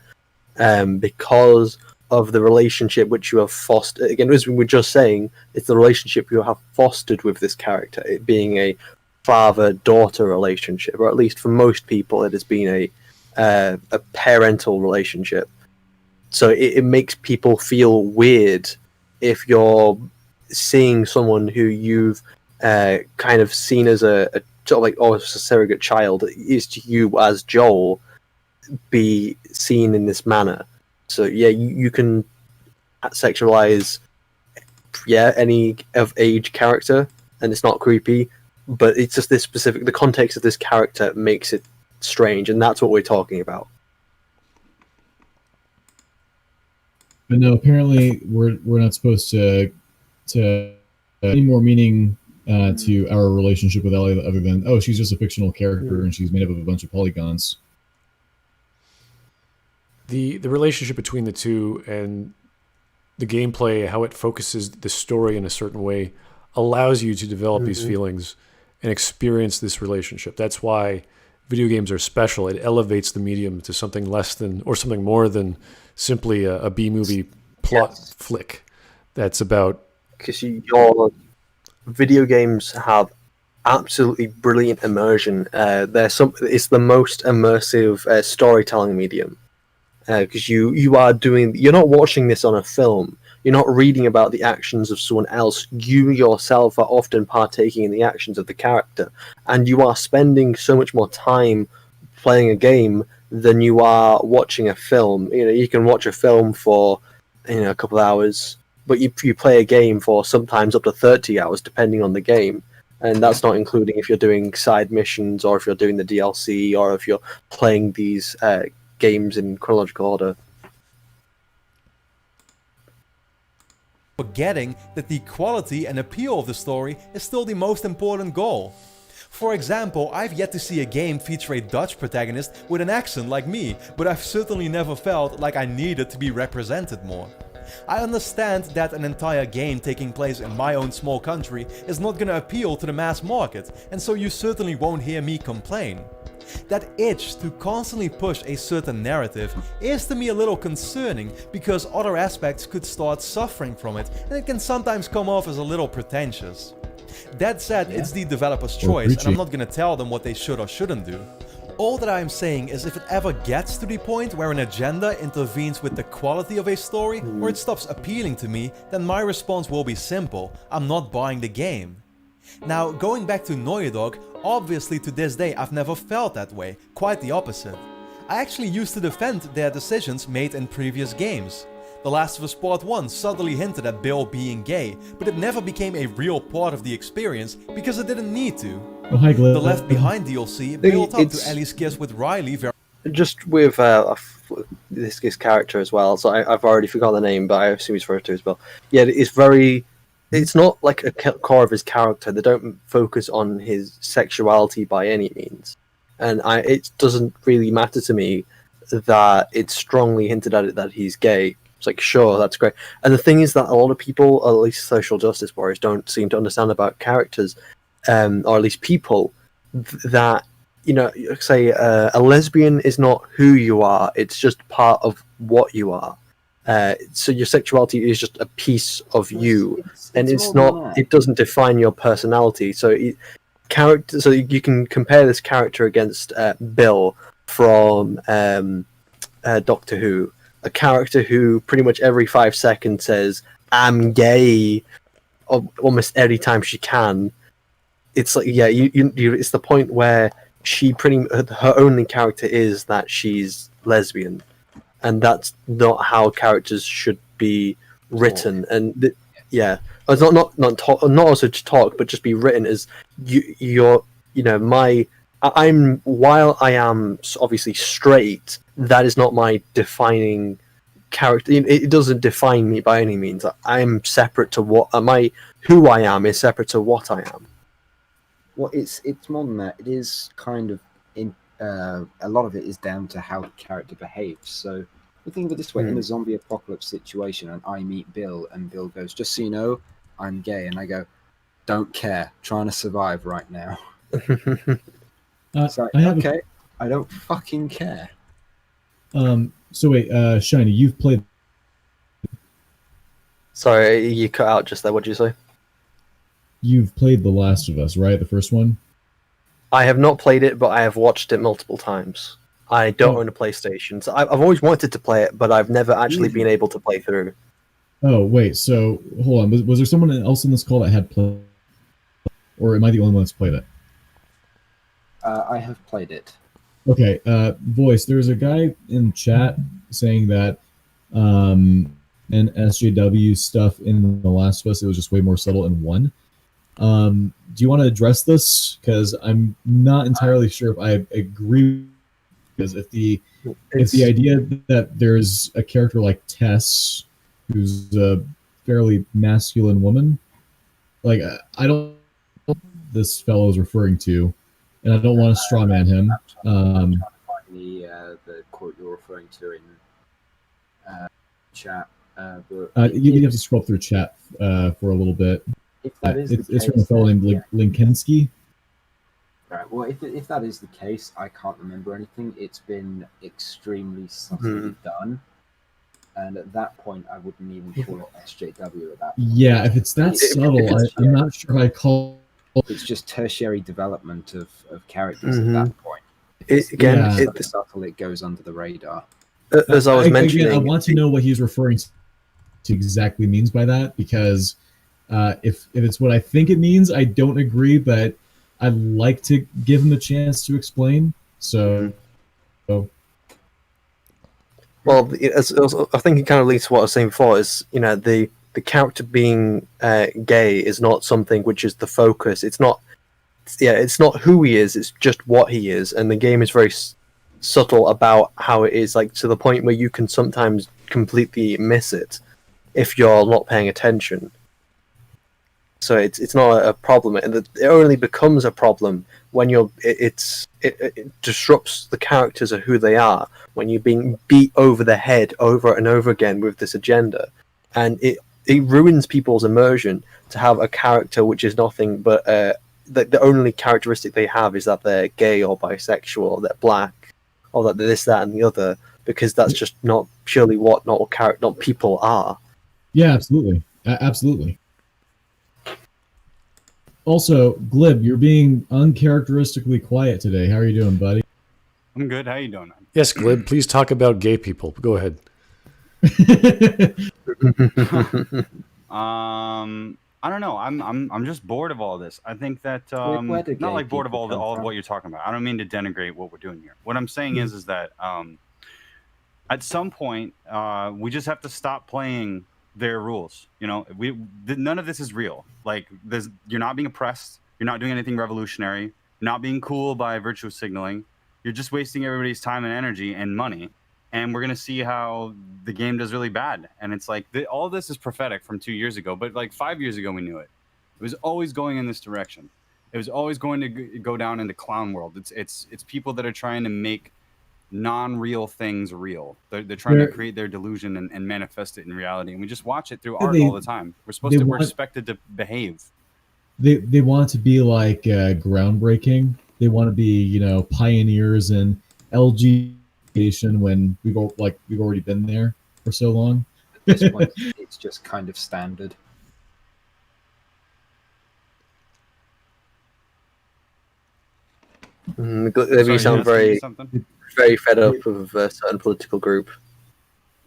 [SPEAKER 1] because of the relationship which you have fostered. Again, as we were just saying, it's the relationship you have fostered with this character. It being a father-daughter relationship, or at least for most people, it has been a parental relationship. So it makes people feel weird if you're seeing someone who you've kind of seen as a sort of like, oh, it's a surrogate child, is to you as Joel, be seen in this manner. So yeah, you can sexualize any of age character, and it's not creepy, but it's just the context of this character makes it strange, and that's what we're talking about.
[SPEAKER 3] But no, apparently we're not supposed to any more meaning to our relationship with Ellie other than, oh, she's just a fictional character and she's made up of a bunch of polygons.
[SPEAKER 2] The relationship between the two and the gameplay, how it focuses the story in a certain way, allows you to develop these feelings and experience this relationship. That's why video games are special. It elevates the medium to something less than, or something more than, simply a B-movie plot flick that's about...
[SPEAKER 1] Because your video games have absolutely brilliant immersion. It's the most immersive storytelling medium. Because you're not watching this on a film. You're not reading about the actions of someone else. You yourself are often partaking in the actions of the character, and you are spending so much more time playing a game than you are watching a film. You can watch a film for a couple of hours, but you play a game for sometimes up to 30 hours, depending on the game. And that's not including if you're doing side missions, or if you're doing the DLC, or if you're playing these games in chronological order.
[SPEAKER 5] Forgetting that the quality and appeal of the story is still the most important goal. For example, I've yet to see a game feature a Dutch protagonist with an accent like me, but I've certainly never felt like I needed to be represented more. I understand that an entire game taking place in my own small country is not gonna appeal to the mass market, and so you certainly won't hear me complain. That itch to constantly push a certain narrative is to me a little concerning, because other aspects could start suffering from it, and it can sometimes come off as a little pretentious. That said, it's the developer's choice, and I'm not gonna tell them what they should or shouldn't do. All that I'm saying is, if it ever gets to the point where an agenda intervenes with the quality of a story, or it stops appealing to me, then my response will be simple: I'm not buying the game. Now, going back to Naughty Dog, obviously to this day I've never felt that way, quite the opposite. I actually used to defend their decisions made in previous games. The Last of Us Part 1 subtly hinted at Bill being gay, but it never became a real part of the experience because it didn't need to.
[SPEAKER 3] Oh, hi, Glib.
[SPEAKER 5] The Left Behind DLC built up to Ellie's kiss with Riley very...
[SPEAKER 1] Just with this character as well, so I've already forgotten the name, but I assume he's referred to as well. Yeah, it's not like a core of his character. They don't focus on his sexuality by any means. And it doesn't really matter to me that it's strongly hinted at it that he's gay. It's like, sure, that's great. And the thing is that a lot of people, or at least social justice warriors, don't seem to understand about characters, or at least people, that, say a lesbian is not who you are, it's just part of what you are. So your sexuality is just a piece of you, and it doesn't define your personality. So you can compare this character against Bill from Doctor Who, a character who pretty much every 5 seconds says, "I'm gay," almost every time she can. It's like, yeah, it's the point where her only character is that she's lesbian, and that's not how characters should be written. And it's not also to talk, but just be written as while I am obviously straight, that is not my defining character. It doesn't define me by any means. I am separate to who I am is separate to what I am.
[SPEAKER 4] Well, it's more than that. It is kind of a lot of it is down to how the character behaves. So we think of it this way: in a zombie apocalypse situation, and I meet Bill, and Bill goes, "Just so you know, I'm gay, and I go, don't care, trying to survive right now. It's like, okay, I don't fucking care.
[SPEAKER 3] So wait, Shiny, you've played.
[SPEAKER 1] Sorry, you cut out just there. What did you say?
[SPEAKER 3] You've played The Last of Us, right? The first one.
[SPEAKER 1] I have not played it, but I have watched it multiple times. I don't own a PlayStation, so I've always wanted to play it, but I've never actually been able to play through.
[SPEAKER 3] Oh wait, so hold on. Was there someone else in this call that had played, or am I the only one that's played it?
[SPEAKER 4] I have played it.
[SPEAKER 3] Okay, voice. There's a guy in chat saying that and SJW stuff in The Last of Us, it was just way more subtle in 1. Do you want to address this? Because I'm not entirely sure if I agree. Because if the idea that there's a character like Tess, who's a fairly masculine woman, like I don't know what this fellow is referring to, and I don't want to strawman him.
[SPEAKER 4] I'm trying to find the quote you're referring to in chat.
[SPEAKER 3] You have to scroll through chat for a little bit.
[SPEAKER 4] If that is
[SPEAKER 3] it's from a fellow named Linkensky.
[SPEAKER 4] Right. Well, if that is the case, I can't remember anything. It's been extremely subtly done, and at that point, I wouldn't even call it SJW. At that point.
[SPEAKER 3] Yeah, if it's that subtle, I'm not sure I call.
[SPEAKER 4] It's just tertiary development of characters at that point.
[SPEAKER 1] It's
[SPEAKER 4] so subtle, it goes under the radar.
[SPEAKER 1] As I was mentioning,
[SPEAKER 3] I want to know what he's referring to exactly means by that, because if it's what I think it means, I don't agree, but I'd like to give him a chance to explain. So,
[SPEAKER 1] well, I think it kind of leads to what I was saying before. Is the character being gay is not something which is the focus. It's not who he is. It's just what he is, and the game is very subtle about how it is, like to the point where you can sometimes completely miss it if you're not paying attention. So it's not a problem, and it only becomes a problem when it disrupts the characters of who they are, when you're being beat over the head over and over again with this agenda, and it ruins people's immersion to have a character which is nothing but the only characteristic they have is that they're gay or bisexual or they're black or that they're this, that, and the other, because that's just not purely what not people are.
[SPEAKER 3] Yeah, absolutely, absolutely. Also, Glib, you're being uncharacteristically quiet today. How are you doing, buddy?
[SPEAKER 6] I'm good. How you doing?
[SPEAKER 2] Yes, Glib, please talk about gay people. Go ahead.
[SPEAKER 6] I don't know. I'm just bored of all this. I think that not like bored of all of what you're talking about. I don't mean to denigrate what we're doing here. What I'm saying is that at some point we just have to stop playing their rules. None of this is real. Like you're not being oppressed. You're not doing anything revolutionary. You're not being cool by virtue of signaling. You're just wasting everybody's time and energy and money. And we're gonna see how the game does really bad. And it's like all this is prophetic from 2 years ago, but like 5 years ago we knew it. It was always going in this direction. It was always going to go down into clown world. It's people that are trying to make non-real things real. They're trying to create their delusion and manifest it in reality. And we just watch it through art all the time. We're expected to behave.
[SPEAKER 3] They want to be like groundbreaking. They want to be pioneers in LG when we've already been there for so long.
[SPEAKER 4] At this point, it's just kind of standard.
[SPEAKER 1] You sound very fed up of a certain political group.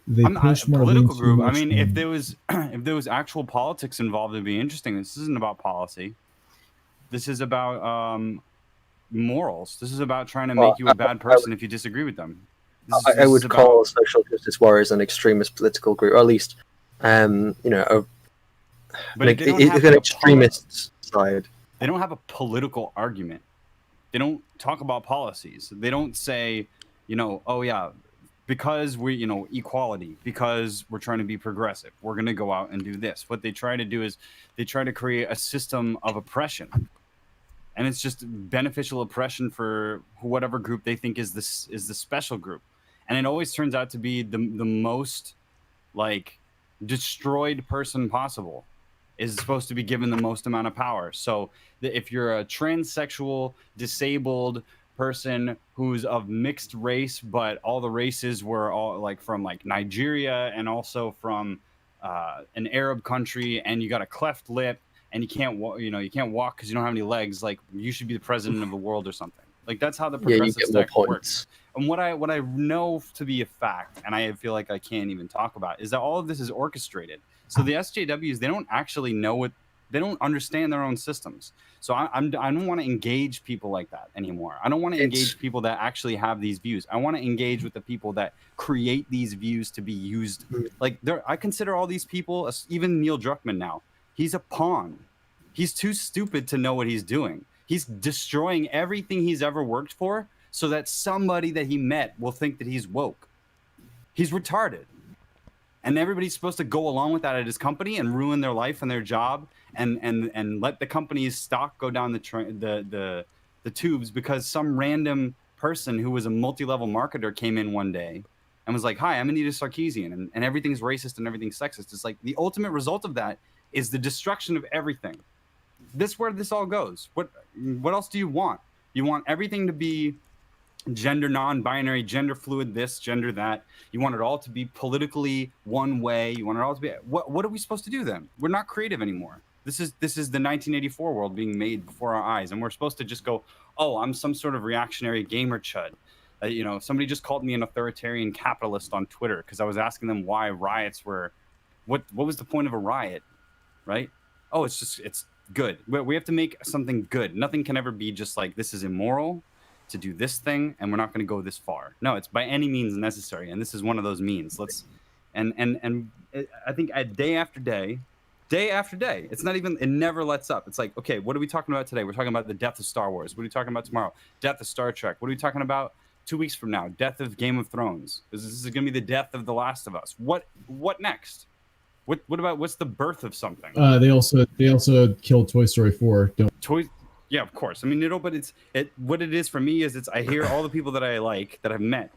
[SPEAKER 6] Political group. I mean, if there was actual politics involved, it'd be interesting. This isn't about policy. This is about morals. This is about trying to make you a bad person if you disagree with them.
[SPEAKER 1] I would call social justice warriors an extremist political group, or at least, it's an extremist side.
[SPEAKER 6] They don't have a political argument. They don't talk about policies. They don't say, oh yeah, because we, equality, because we're trying to be progressive, we're going to go out and do this. What they try to do is they try to create a system of oppression. And it's just beneficial oppression for whatever group they think is the special group. And it always turns out to be the most destroyed person possible. is supposed to be given the most amount of power. So if you're a transsexual, disabled person who's of mixed race, but all the races were all like from like Nigeria and also from an Arab country, and you got a cleft lip and you can't walk because you don't have any legs, like you should be the president of the world or something. Like that's how the progressive stack works. And what I know to be a fact, and I feel like I can't even talk about, is that all of this is orchestrated. So the SJWs, they don't actually know they don't understand their own systems. So I don't want to engage people like that anymore. I don't want to engage people that actually have these views. I want to engage with the people that create these views to be used. Like I consider all these people, even Neil Druckman now, he's a pawn. He's too stupid to know what he's doing. He's destroying everything he's ever worked for so that somebody that he met will think that he's woke. He's retarded. And everybody's supposed to go along with that at his company and ruin their life and their job and let the company's stock go down the tubes because some random person who was a multi-level marketer came in one day and was like, "Hi, I'm Anita Sarkeesian, and everything's racist and everything's sexist." It's like the ultimate result of that is the destruction of everything. This where this all goes. What else do you want? You want everything to be gender non-binary, gender fluid, this, gender that. You want it all to be politically one way. You want it all to be what are we supposed to do then? We're not creative anymore. This is the 1984 world being made before our eyes, and we're supposed to just go, "Oh, I'm some sort of reactionary gamer chud." Somebody just called me an authoritarian capitalist on Twitter because I was asking them why riots were. What was the point of a riot, right? Oh, it's good. We have to make something good. Nothing can ever be just like, this is immoral to do this thing and we're not going to go this far. No, it's by any means necessary, and this is one of those means. I think day after day, it's not even, it never lets up. It's like, okay, what are we talking about today? We're talking about the death of Star Wars. What are we talking about tomorrow? Death of Star Trek. What are we talking about 2 weeks from now? Death of Game of Thrones. This is going to be the death of The Last of Us. What next? What about what's the birth of something?
[SPEAKER 3] They also killed Toy Story 4.
[SPEAKER 6] Yeah, of course. I mean, but what it is for me is I hear all the people that I like, that I've met,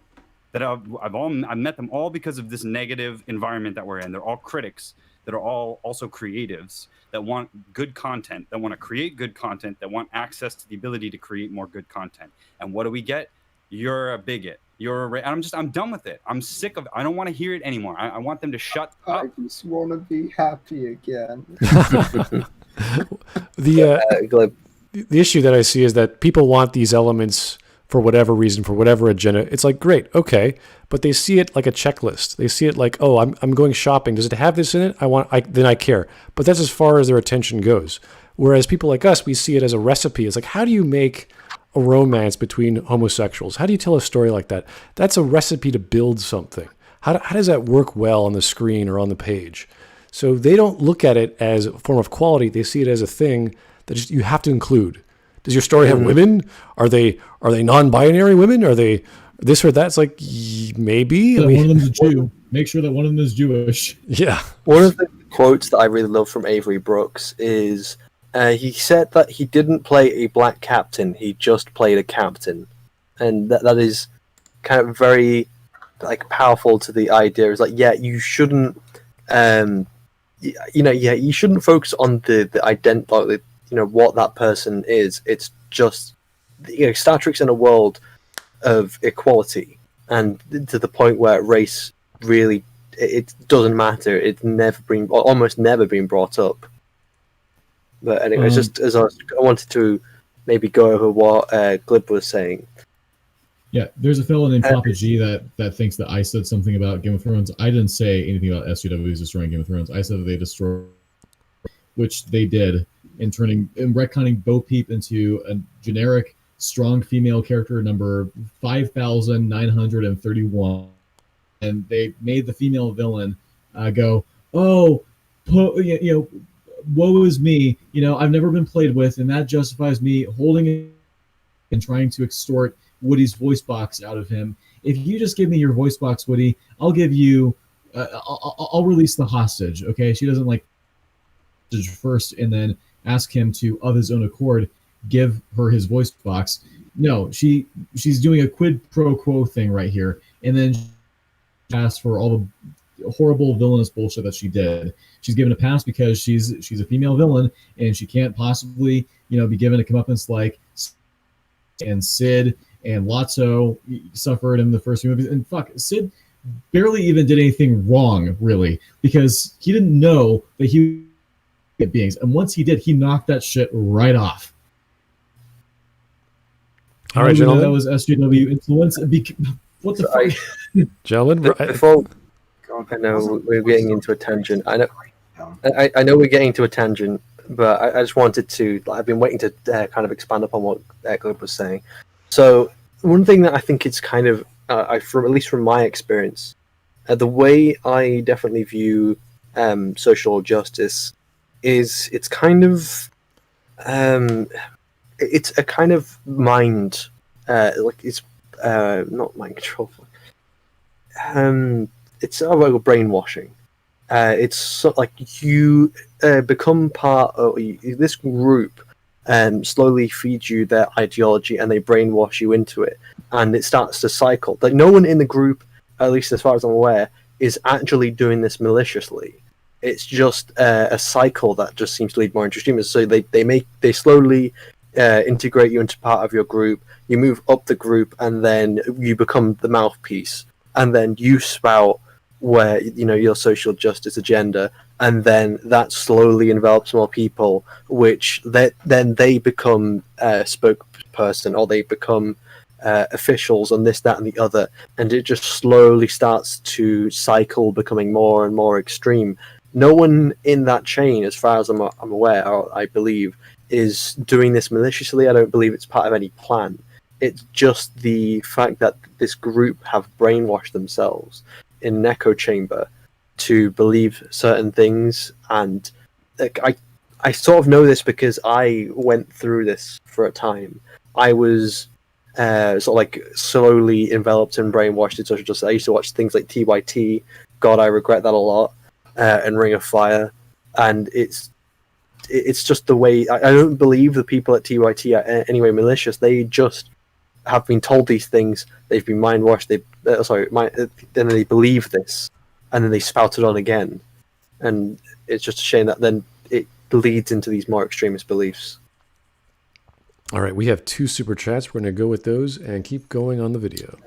[SPEAKER 6] that I've met them all because of this negative environment that we're in. They're all critics that are all also creatives that want good content, that want to create good content, that want access to the ability to create more good content. And what do we get? You're a bigot. I'm done with it. I'm sick of it. I don't want to hear it anymore. I want them to shut up.
[SPEAKER 4] I just want to be happy again.
[SPEAKER 2] The issue that I see is that people want these elements for whatever reason, for whatever agenda. It's like, great, okay, but they see it like a checklist. They see it like, oh, I'm going shopping. Does it have this in it? Then I care. But that's as far as their attention goes. Whereas people like us, we see it as a recipe. It's like, how do you make a romance between homosexuals? How do you tell a story like that? That's a recipe to build something. How does that work well on the screen or on the page? So they don't look at it as a form of quality. They see it as a thing that you have to include. Does your story have women? Are they non-binary women? Are they this or that? It's like, maybe.
[SPEAKER 3] One of them's a Jew. Make sure that one of them is Jewish.
[SPEAKER 2] Yeah.
[SPEAKER 1] One of the quotes that I really love from Avery Brooks is he said that he didn't play a black captain. He just played a captain. And that is kind of very powerful to the idea. Is like, yeah, you shouldn't you shouldn't focus on the identity, what that person is. It's just, Star Trek's in a world of equality, and to the point where race really, it doesn't matter. It's almost never been brought up. But anyway, it's just as I wanted to maybe go over what Glib was saying.
[SPEAKER 3] Yeah, there's a fellow named Papa G that thinks that I said something about Game of Thrones. I didn't say anything about SJWs destroying Game of Thrones. I said that they destroyed, which they did, in retconning Bo Peep into a generic strong female character number 5,931, and they made the female villain go, "Oh, woe is me. I've never been played with, and that justifies me holding it and trying to extort Woody's voice box out of him. If you just give me your voice box, Woody, I'll give you, I'll release the hostage." Okay, she doesn't like first, and then ask him to, of his own accord, give her his voice box. No, she's doing a quid pro quo thing right here, and then she asks for all the horrible villainous bullshit that she did. She's given a pass because she's a female villain, and she can't possibly, be given a comeuppance like and Sid and Lotso suffered in the first few movies. And fuck, Sid barely even did anything wrong, really, because he didn't know that he would beings. And once he did, he knocked that shit right off.
[SPEAKER 2] All right, gentlemen.
[SPEAKER 3] That was SJW influence. What the fuck?
[SPEAKER 2] Gentlemen,
[SPEAKER 1] before I know we're getting into a tangent. I know we're getting to a tangent, but I just wanted to. I've been waiting to kind of expand upon what Glib was saying. So one thing that I think it's kind of, at least from my experience, the way I definitely view social justice is it's kind of it's a kind of mind it's not mind control. It's about brainwashing. It's so, like you become part of this group, slowly feeds you their ideology, and they brainwash you into it, and it starts to cycle. Like no one in the group, at least as far as I'm aware, is actually doing this maliciously. It's just a cycle that just seems to lead more into extremism. So they slowly integrate you into part of your group. You move up the group, and then you become the mouthpiece, and then you spout where your social justice agenda, and then that slowly envelops more people, which then they become a spokesperson, or they become officials on this, that, and the other, and it just slowly starts to cycle, becoming more and more extreme. No one in that chain, as far as I'm aware, or I believe, is doing this maliciously. I don't believe it's part of any plan. It's just the fact that this group have brainwashed themselves in an echo chamber to believe certain things. And I sort of know this because I went through this for a time. I was sort of like slowly enveloped and brainwashed in social justice. I used to watch things like TYT. God, I regret that a lot. And Ring of Fire. And it's just the way. I don't believe the people at TYT are anyway malicious. They just have been told these things. They've been mind washed. Then they believe this, and then they spout it on again. And it's just a shame that then it leads into these more extremist beliefs.
[SPEAKER 2] All right, we have 2 super chats. We're going to go with those and keep going on the video.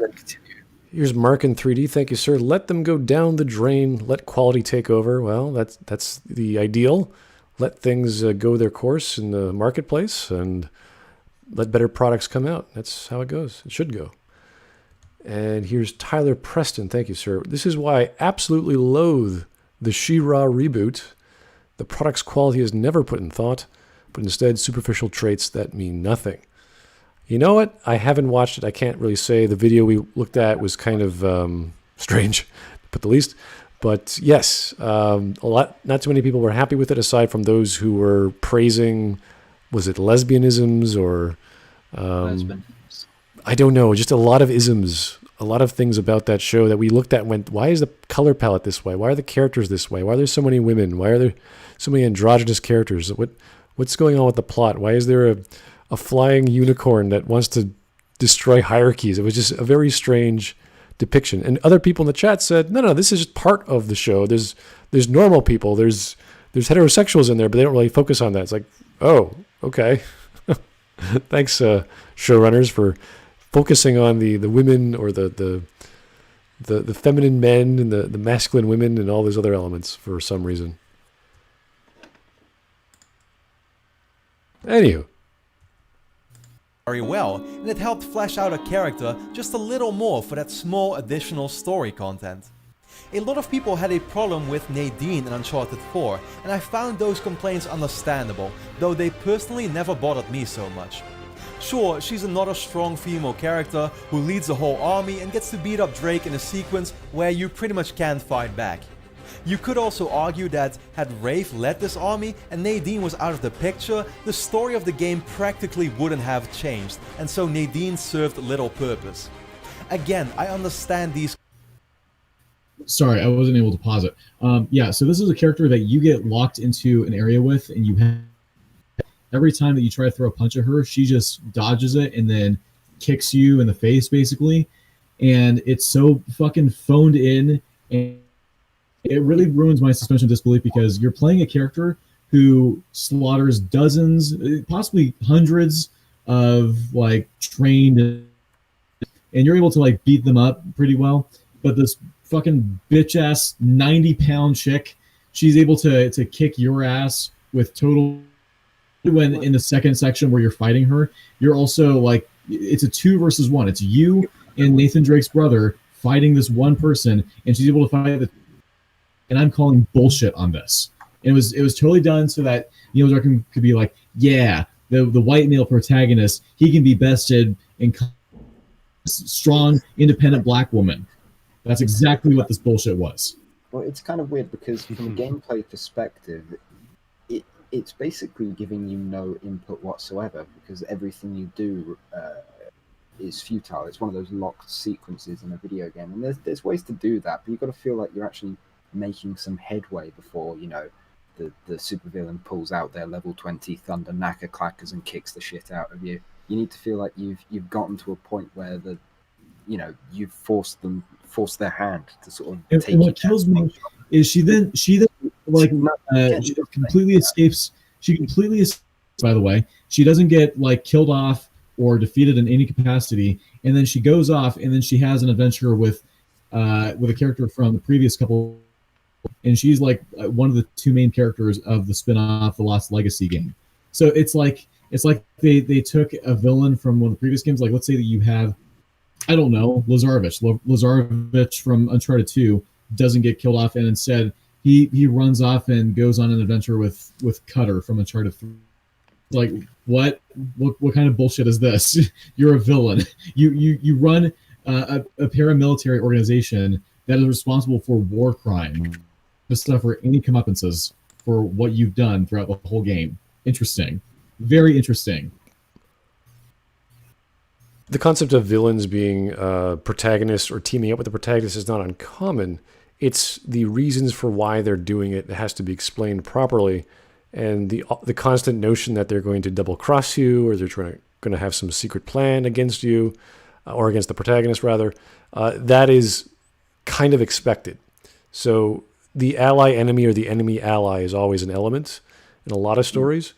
[SPEAKER 2] Here's Mark in 3D. Thank you, sir. Let them go down the drain. Let quality take over. Well, that's the ideal. Let things go their course in the marketplace and let better products come out. That's how it goes. It should go. And here's Tyler Preston. Thank you, sir. This is why I absolutely loathe the She-Ra reboot. The product's quality is never put in thought, but instead superficial traits that mean nothing. You know what? I haven't watched it. I can't really say. The video we looked at was kind of strange, to put the least. But yes, not too many people were happy with it, aside from those who were praising, was it lesbianisms or... I don't know, just a lot of isms, a lot of things about that show that we looked at and went, why is the color palette this way? Why are the characters this way? Why are there so many women? Why are there so many androgynous characters? What's going on with the plot? Why is there a flying unicorn that wants to destroy hierarchies? It was just a very strange depiction. And other people in the chat said, no, this is just part of the show. There's normal people. There's heterosexuals in there, but they don't really focus on that. It's like, oh, okay. Thanks, showrunners, for focusing on the women, or the feminine men and the masculine women and all those other elements for some reason. Anywho.
[SPEAKER 5] Very well, and it helped flesh out a character just a little more for that small additional story content. A lot of people had a problem with Nadine in Uncharted 4, and I found those complaints understandable, though they personally never bothered me so much. Sure, she's another strong female character who leads a whole army and gets to beat up Drake in a sequence where you pretty much can't fight back. You could also argue that had Rafe led this army and Nadine was out of the picture, the story of the game practically wouldn't have changed, and so Nadine served little purpose. Again, I understand these...
[SPEAKER 3] Sorry, I wasn't able to pause it. Yeah, so this is a character that you get locked into an area with, and you have... Every time that you try to throw a punch at her, she just dodges it and then kicks you in the face, basically. And it's so fucking phoned in, and it really ruins my suspension of disbelief because you're playing a character who slaughters dozens, possibly hundreds of like trained, and you're able to like beat them up pretty well. But this fucking bitch ass 90-pound chick, she's able to kick your ass with total. When in the second section where you're fighting her, you're also like, it's a 2 versus 1. It's you and Nathan Drake's brother fighting this one person, and she's able to fight the. And I'm calling bullshit on this. And it was totally done so that Neil Druckman could be like, yeah, the white male protagonist, he can be bested and strong, independent black woman. That's exactly what this bullshit was.
[SPEAKER 4] Well, it's kind of weird because from a gameplay perspective, it's basically giving you no input whatsoever because everything you do is futile. It's one of those locked sequences in a video game, and there's ways to do that, but you've got to feel like you're actually making some headway before, you know, the supervillain pulls out their level 20 thunder knacker clackers and kicks the shit out of you. You need to feel like you've gotten to a point where you've forced their hand to sort of take.
[SPEAKER 3] And what kills me is she then like she completely escapes. She completely escapes. By the way, she doesn't get like killed off or defeated in any capacity, and then she goes off, and then she has an adventure with a character from the previous couple. And she's like one of the 2 main characters of the spin-off, the Lost Legacy game. So it's like they took a villain from one of the previous games. Like, let's say that you have, I don't know, Lazarevich from Uncharted 2 doesn't get killed off, and instead he runs off and goes on an adventure with Cutter from Uncharted 3. Like, what kind of bullshit is this? You're a villain. You run a paramilitary organization that is responsible for war crime. To suffer any comeuppances for what you've done throughout the whole game. Interesting. Very interesting.
[SPEAKER 2] The concept of villains being protagonists or teaming up with the protagonist is not uncommon. It's the reasons for why they're doing it that has to be explained properly. And the constant notion that they're going to double cross you or they're going to have some secret plan against you or against the protagonist rather, that is kind of expected. So the ally enemy or the enemy ally is always an element in a lot of stories.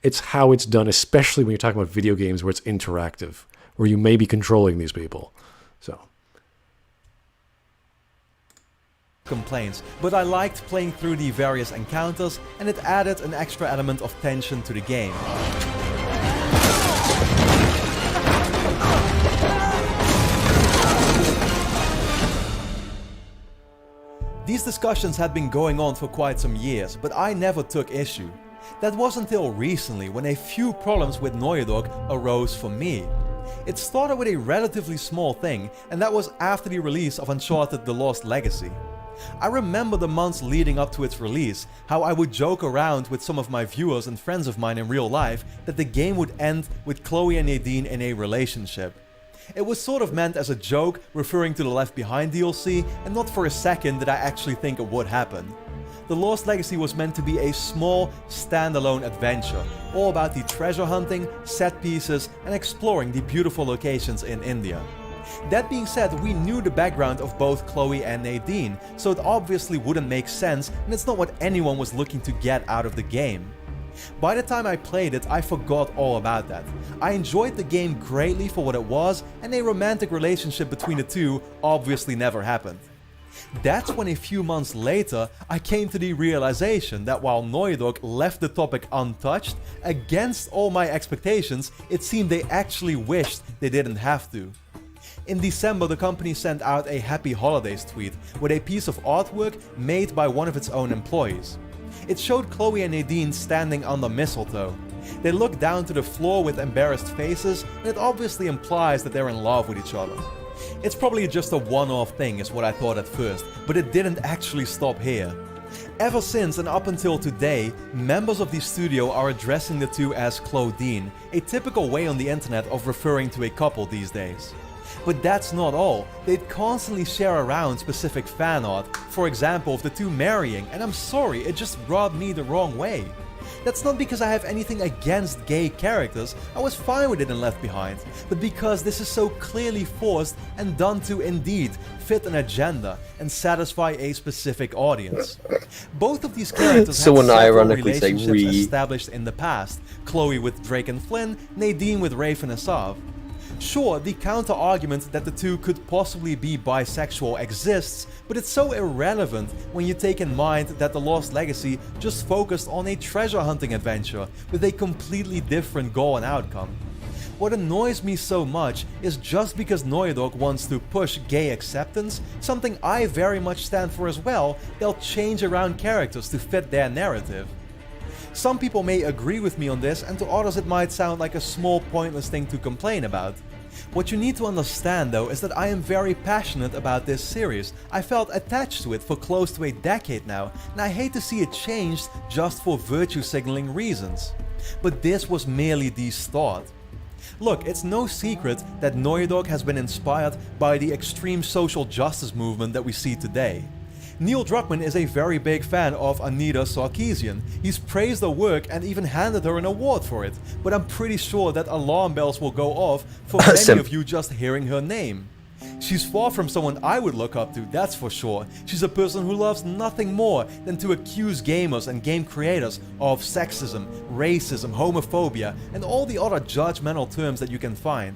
[SPEAKER 2] It's how it's done, especially when you're talking about video games where it's interactive, where you may be controlling these people. So
[SPEAKER 5] complaints, but I liked playing through the various encounters and it added an extra element of tension to the game. These discussions had been going on for quite some years, but I never took issue. That was until recently when a few problems with Naughty Dog arose for me. It started with a relatively small thing, and that was after the release of Uncharted The Lost Legacy. I remember the months leading up to its release, how I would joke around with some of my viewers and friends of mine in real life that the game would end with Chloe and Nadine in a relationship. It was sort of meant as a joke, referring to the Left Behind DLC, and not for a second did I actually think it would happen. The Lost Legacy was meant to be a small, standalone adventure, all about the treasure hunting, set pieces, and exploring the beautiful locations in India. That being said, we knew the background of both Chloe and Nadine, so it obviously wouldn't make sense, and it's not what anyone was looking to get out of the game. By the time I played it, I forgot all about that. I enjoyed the game greatly for what it was, and a romantic relationship between the two obviously never happened. That's when a few months later, I came to the realization that while Naughty Dog left the topic untouched, against all my expectations, it seemed they actually wished they didn't have to. In December, the company sent out a Happy Holidays tweet with a piece of artwork made by one of its own employees. It showed Chloe and Nadine standing under mistletoe. They look down to the floor with embarrassed faces, and it obviously implies that they're in love with each other. It's probably just a one-off thing is what I thought at first, but it didn't actually stop here. Ever since and up until today, members of the studio are addressing the two as Claudine, a typical way on the internet of referring to a couple these days. But that's not all. They'd constantly share around specific fan art, for example of the two marrying, and I'm sorry, it just rubbed me the wrong way. That's not because I have anything against gay characters, I was fine with it in Left Behind, but because this is so clearly forced and done to indeed fit an agenda and satisfy a specific audience. Both of these characters had
[SPEAKER 1] Someone
[SPEAKER 5] several
[SPEAKER 1] ironically say
[SPEAKER 5] relationships
[SPEAKER 1] we.
[SPEAKER 5] established in the past, Chloe with Drake and Flynn, Nadine with Rafe and Asav. Sure, the counter-argument that the two could possibly be bisexual exists, but it's so irrelevant when you take in mind that The Lost Legacy just focused on a treasure hunting adventure with a completely different goal and outcome. What annoys me so much is just because Noyadok wants to push gay acceptance, something I very much stand for as well, they'll change around characters to fit their narrative. Some people may agree with me on this, and to others it might sound like a small pointless thing to complain about. What you need to understand though is that I am very passionate about this series. I felt attached to it for close to a decade now, and I hate to see it changed just for virtue signaling reasons. But this was merely the start. Look, it's no secret that Noyadok has been inspired by the extreme social justice movement that we see today. Neil Druckman is a very big fan of Anita Sarkeesian. He's praised her work and even handed her an award for it, but I'm pretty sure that alarm bells will go off for many of you just hearing her name. She's far from someone I would look up to, that's for sure. She's a person who loves nothing more than to accuse gamers and game creators of sexism, racism, homophobia, and all the other judgmental terms that you can find.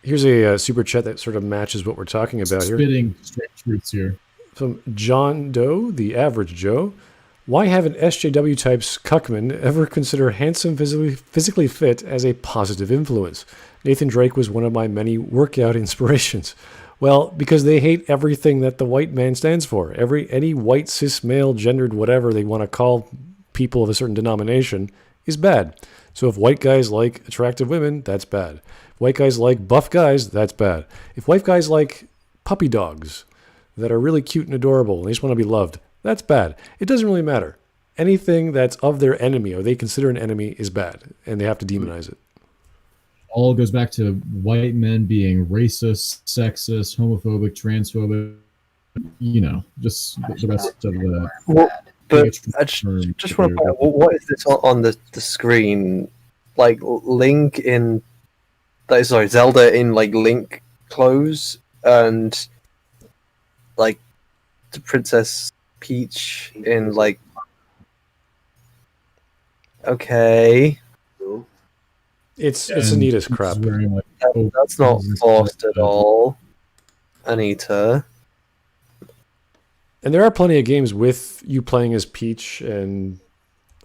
[SPEAKER 2] Here's a super chat that sort of matches what we're talking about here.
[SPEAKER 3] Spitting straight truths here.
[SPEAKER 2] From John Doe, the average Joe. Why haven't SJW types cuckmen ever consider handsome, physically fit as a positive influence? Nathan Drake was one of my many workout inspirations. Well, because they hate everything that the white man stands for. Any white, cis, male, gendered, whatever they want to call people of a certain denomination is bad. So if white guys like attractive women, that's bad. If white guys like buff guys, that's bad. If white guys like puppy dogs that are really cute and adorable and they just want to be loved, that's bad. It doesn't really matter. Anything that's of their enemy or they consider an enemy is bad, and they have to demonize it.
[SPEAKER 3] All goes back to white men being racist, sexist, homophobic, transphobic, just the rest of the...
[SPEAKER 1] Well, but I just want to point out, what is this on the screen? Like, Zelda in, like, Link clothes, and, like, the Princess Peach in, like... Okay...
[SPEAKER 2] It's Anita's crap.
[SPEAKER 1] That's not forced at all, Anita.
[SPEAKER 2] And there are plenty of games with you playing as Peach and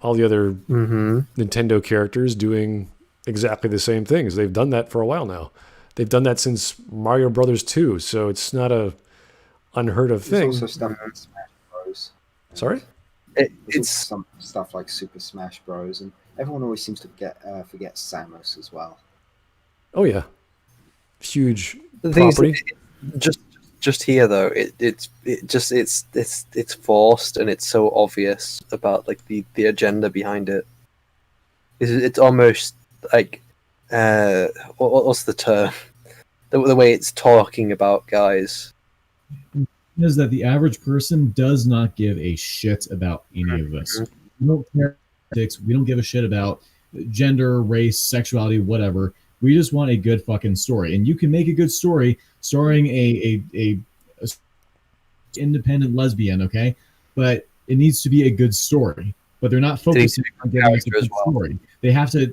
[SPEAKER 2] all the other Nintendo characters doing exactly the same things. They've done that for a while now. They've done that since Mario Brothers 2, so it's not a unheard of thing.
[SPEAKER 4] There's also stuff like Smash Bros.
[SPEAKER 2] Sorry?
[SPEAKER 4] It's some stuff like Super Smash Bros. And everyone always seems to forget Samus as well.
[SPEAKER 2] Oh yeah, huge
[SPEAKER 1] the thing
[SPEAKER 2] property.
[SPEAKER 1] Is, just here though, it's forced and it's so obvious about like the agenda behind it. It's almost like what's the term? The way it's talking about guys.
[SPEAKER 3] Is that the average person does not give a shit about any of this. We don't care. We don't give a shit about gender, race, sexuality, whatever. We just want a good fucking story. And you can make a good story starring a independent lesbian, okay? But it needs to be a good story. But they're not focusing on getting us a good story. They have to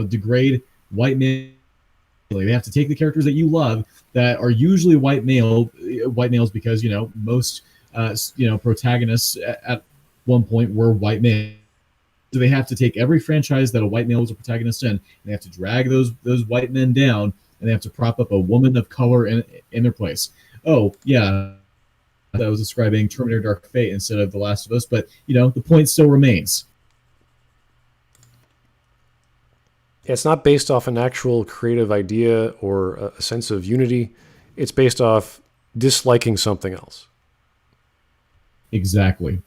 [SPEAKER 3] degrade white men. They have to take the characters that you love that are usually white males because most protagonists at one point were white men. So they have to take every franchise that a white male was a protagonist in, and they have to drag those white men down, and they have to prop up a woman of color in their place. Oh yeah, I was describing Terminator: Dark Fate instead of The Last of Us, but the point still remains.
[SPEAKER 2] It's not based off an actual creative idea or a sense of unity. It's based off disliking something else.
[SPEAKER 3] Exactly.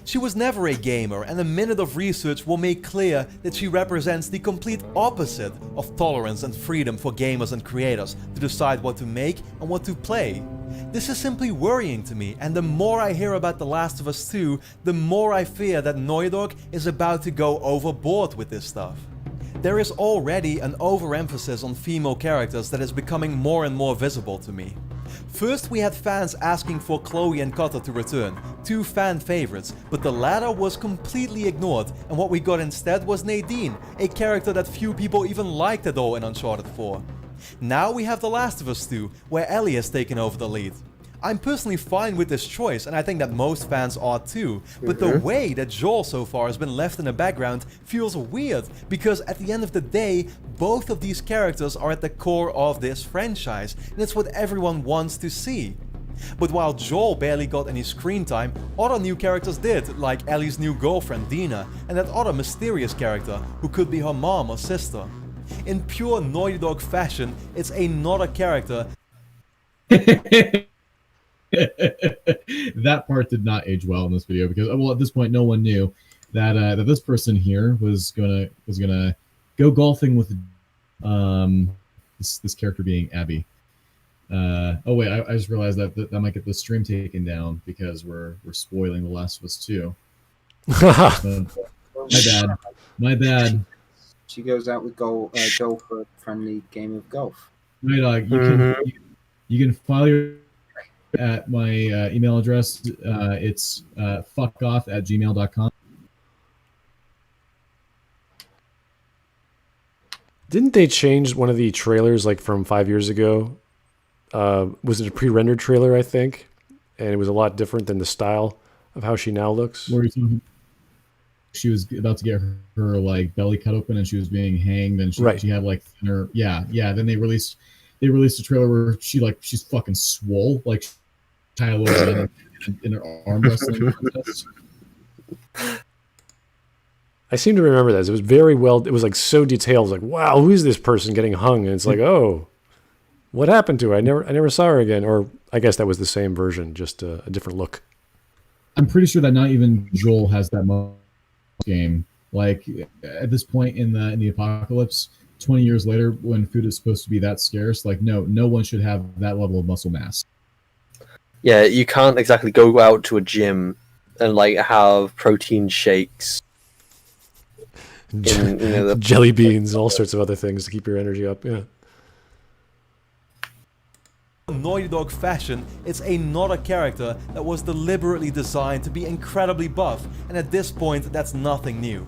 [SPEAKER 5] She was never a gamer, and a minute of research will make clear that she represents the complete opposite of tolerance and freedom for gamers and creators to decide what to make and what to play. This is simply worrying to me, and the more I hear about The Last of Us 2, the more I fear that Naughty Dog is about to go overboard with this stuff. There is already an overemphasis on female characters that is becoming more and more visible to me. First, we had fans asking for Chloe and Cutter to return, two fan favorites, but the latter was completely ignored, and what we got instead was Nadine, a character that few people even liked at all in Uncharted 4. Now we have The Last of Us 2, where Ellie has taken over the lead. I'm personally fine with this choice, and I think that most fans are too, but the way that Joel so far has been left in the background feels weird, because at the end of the day, both of these characters are at the core of this franchise, and it's what everyone wants to see. But while Joel barely got any screen time, other new characters did, like Ellie's new girlfriend Dina, and that other mysterious character, who could be her mom or sister. In pure Naughty Dog fashion, it's another character.
[SPEAKER 3] That part did not age well in this video because, well, at this point, no one knew that that this person here was gonna go golfing with this character being Abby. Oh wait, I just realized that might get the stream taken down because we're spoiling The Last of Us 2. My bad.
[SPEAKER 4] She goes out with Joel for a friendly game of golf.
[SPEAKER 3] My dog, you can file your at my email address. It's fuckoff@gmail.com.
[SPEAKER 2] Didn't they change one of the trailers like from 5 years ago? Was it a pre-rendered trailer, I think? And it was a lot different than the style of how she now looks.
[SPEAKER 3] Where she was about to get her like belly cut open and she was being hanged and she had like thinner. Yeah. Then they released a trailer where she's fucking swole, like Tyler in her arm wrestling contest.
[SPEAKER 2] I seem to remember that. It was very well. It was like so detailed. It was like, wow, who is this person getting hung? And it's like, oh, what happened to her? I never saw her again. Or I guess that was the same version, just a different look.
[SPEAKER 3] I'm pretty sure that not even Joel has that much game. Like at this point in the apocalypse, 20 years later, when food is supposed to be that scarce, like no one should have that level of muscle mass.
[SPEAKER 1] Yeah, you can't exactly go out to a gym and like have protein shakes.
[SPEAKER 2] Jelly beans, all sorts of other things to keep your energy up. Yeah.
[SPEAKER 5] Naughty Dog fashion, it's another character that was deliberately designed to be incredibly buff, and at this point that's nothing new.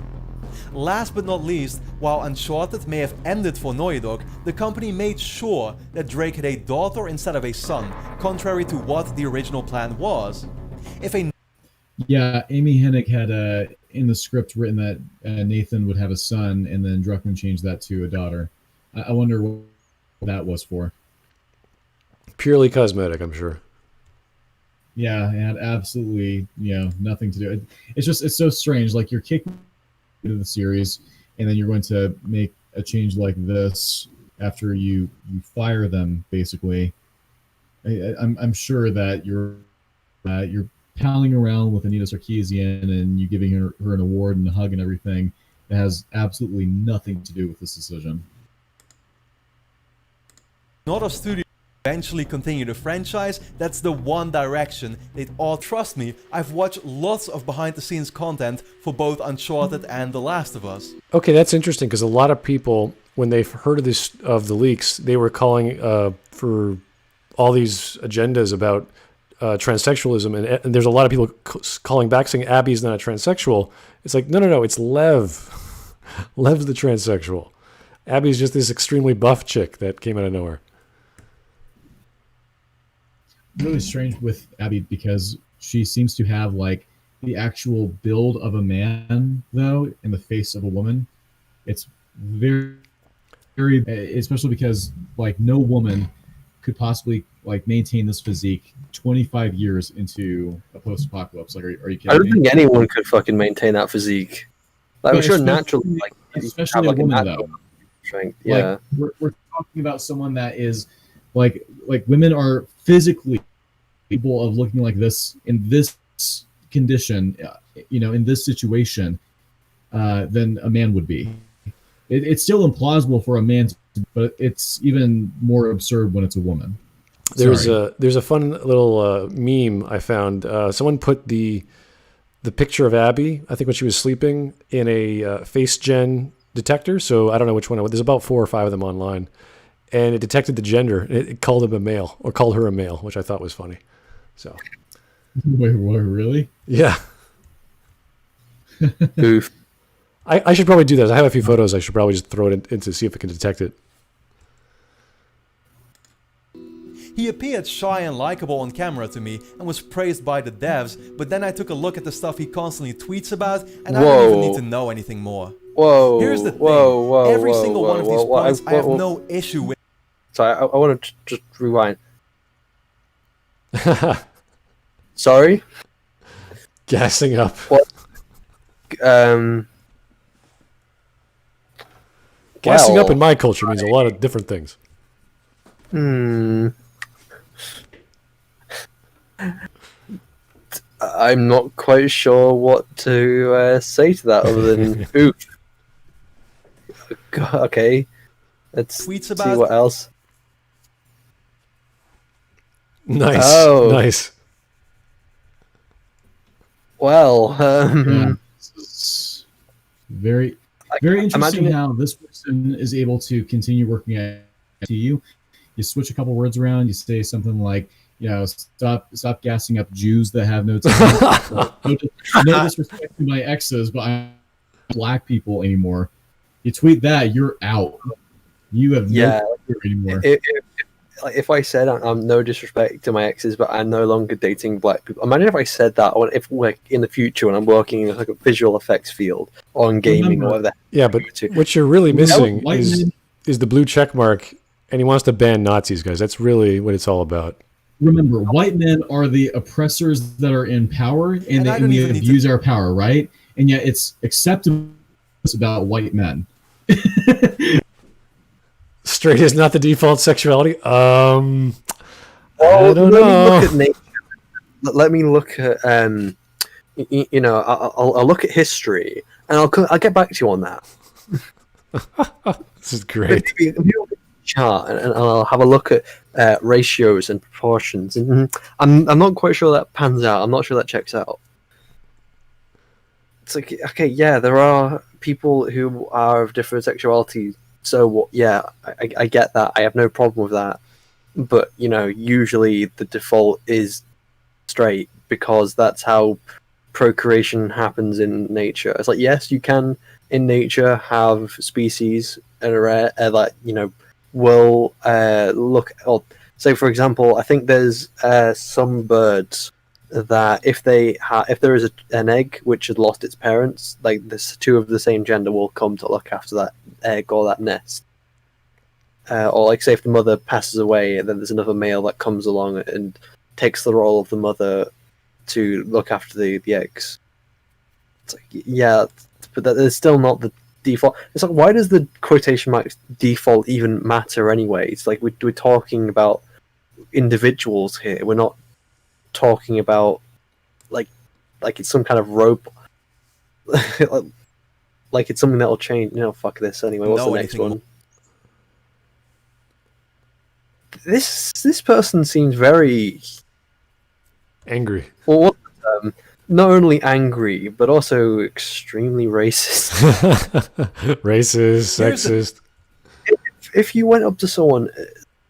[SPEAKER 5] Last but not least, while Uncharted may have ended for Naughty Dog, the company made sure that Drake had a daughter instead of a son, contrary to what the original plan was.
[SPEAKER 3] Amy Hennig had in the script written that Nathan would have a son, and then Druckman changed that to a daughter. I wonder what that was for.
[SPEAKER 2] Purely cosmetic, I'm sure.
[SPEAKER 3] Yeah, it had absolutely nothing to do. It's so strange. Like you're kicking into the series, and then you're going to make a change like this after you fire them. Basically, I'm sure that you're palling around with Anita Sarkeesian and you giving her an award and a hug and everything that has absolutely nothing to do with this decision.
[SPEAKER 5] Not a studio eventually continue the franchise, that's the one direction they'd all. Trust me, I've watched lots of behind the scenes content for both Uncharted and The Last of Us.
[SPEAKER 2] Okay, that's interesting because a lot of people, when they've heard of the leaks, they were calling for all these agendas about transsexualism, and there's a lot of people calling back saying Abby's not a transsexual. It's like, no, it's Lev. Lev's the transsexual. Abby's just this extremely buff chick that came out of nowhere.
[SPEAKER 3] Really strange with Abby because she seems to have like the actual build of a man, though, in the face of a woman. It's very, very, especially because like no woman could possibly like maintain this physique 25 years into a post-apocalypse. Like, are you kidding
[SPEAKER 1] me? I don't think
[SPEAKER 3] me?
[SPEAKER 1] anyone could fucking maintain that physique. Like, I'm sure naturally, like,
[SPEAKER 3] especially a woman, though.
[SPEAKER 1] Strength. Yeah,
[SPEAKER 3] like, we're talking about someone that is like women are physically capable of looking like this in this condition in this situation than a man would be. It's still implausible for a man, but it's even more absurd when it's a woman.
[SPEAKER 2] There's a fun little meme I found. Someone put the picture of Abby, I think when she was sleeping, in a face gen detector. So I don't know which one. There's about 4 or 5 of them online, and it detected the gender. It called him a male, or called her a male, which I thought was funny. So.
[SPEAKER 3] Wait, what? Really?
[SPEAKER 2] Yeah.
[SPEAKER 1] Oof.
[SPEAKER 2] I should probably do that. I have a few photos. I should probably just throw it in to see if it can detect it.
[SPEAKER 5] He appeared shy and likable on camera to me and was praised by the devs, but then I took a look at the stuff he constantly tweets about, and I don't even need to know anything more.
[SPEAKER 1] Whoa.
[SPEAKER 5] Here's the thing. Every single one of these points I have no issue with.
[SPEAKER 1] Sorry, I want to just rewind. Sorry?
[SPEAKER 2] Gassing up.
[SPEAKER 1] What?
[SPEAKER 2] Gassing up in my culture means a lot of different things.
[SPEAKER 1] I'm not quite sure what to say to that other than oof. Okay, let's see what else.
[SPEAKER 2] Nice.
[SPEAKER 1] Oh.
[SPEAKER 2] Nice.
[SPEAKER 1] Well,
[SPEAKER 3] It's very interesting how this person is able to continue working at you. You switch a couple words around. You say something like, stop gassing up Jews that have no talent. No disrespect to my exes, but I'm not black people anymore. You tweet that, you're out. You have no career anymore.
[SPEAKER 1] If I said I'm no disrespect to my exes, but I'm no longer dating black people. Imagine if I said that, if like in the future when I'm working in like a visual effects field or in gaming or whatever.
[SPEAKER 2] Yeah, but what you're really missing is the blue check mark, and he wants to ban Nazis, guys. That's really what it's all about.
[SPEAKER 3] Remember, white men are the oppressors that are in power, and they abuse our power, right? And yet it's acceptable about white men.
[SPEAKER 2] Straight is not the default sexuality. I don't know.
[SPEAKER 1] Let me look at I'll look at history, and I'll get back to you on that.
[SPEAKER 2] This is great.
[SPEAKER 1] Chart, and I'll have a look at ratios and proportions, and I'm not quite sure that pans out. I'm not sure that checks out. It's like, okay, yeah, there are people who are of different sexuality. So yeah, I get that. I have no problem with that. But usually the default is straight because that's how procreation happens in nature. It's like, yes, you can in nature have species that will look. Or say, for example, I think there's some birds that if there is an egg which had lost its parents, like the two of the same gender will come to look after that egg or that nest. Or like say if the mother passes away, and then there's another male that comes along and takes the role of the mother to look after the eggs. It's like, yeah, but that is still not the default. It's like, why does the quotation marks default even matter anyway? It's like we're talking about individuals here. We're not talking about like it's some kind of rope. Like it's something that'll change. Fuck this anyway. What's the next one? This person seems very
[SPEAKER 2] angry.
[SPEAKER 1] Well, not only angry but also extremely racist.
[SPEAKER 2] Racist, sexist.
[SPEAKER 1] If you went up to someone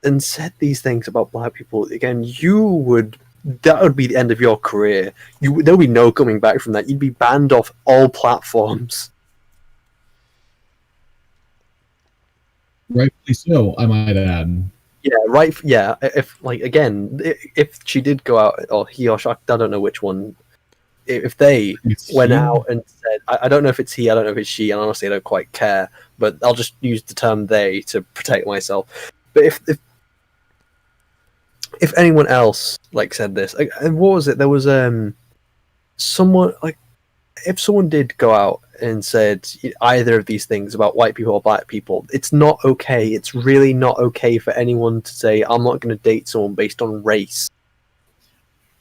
[SPEAKER 1] and said these things about black people again, that would be the end of your career. There'll be no coming back from that. You'd be banned off all platforms.
[SPEAKER 3] Rightfully so, I might add.
[SPEAKER 1] Yeah, right. Yeah, if she did go out, or he or she, I don't know which one. If they went out and said, I don't know if it's he, I don't know if it's she, and honestly, I don't quite care. But I'll just use the term "they" to protect myself. But if anyone else said this, and what was it? There was someone if someone did go out and said either of these things about white people or black people, it's not okay. It's really not okay for anyone to say, I'm not going to date someone based on race.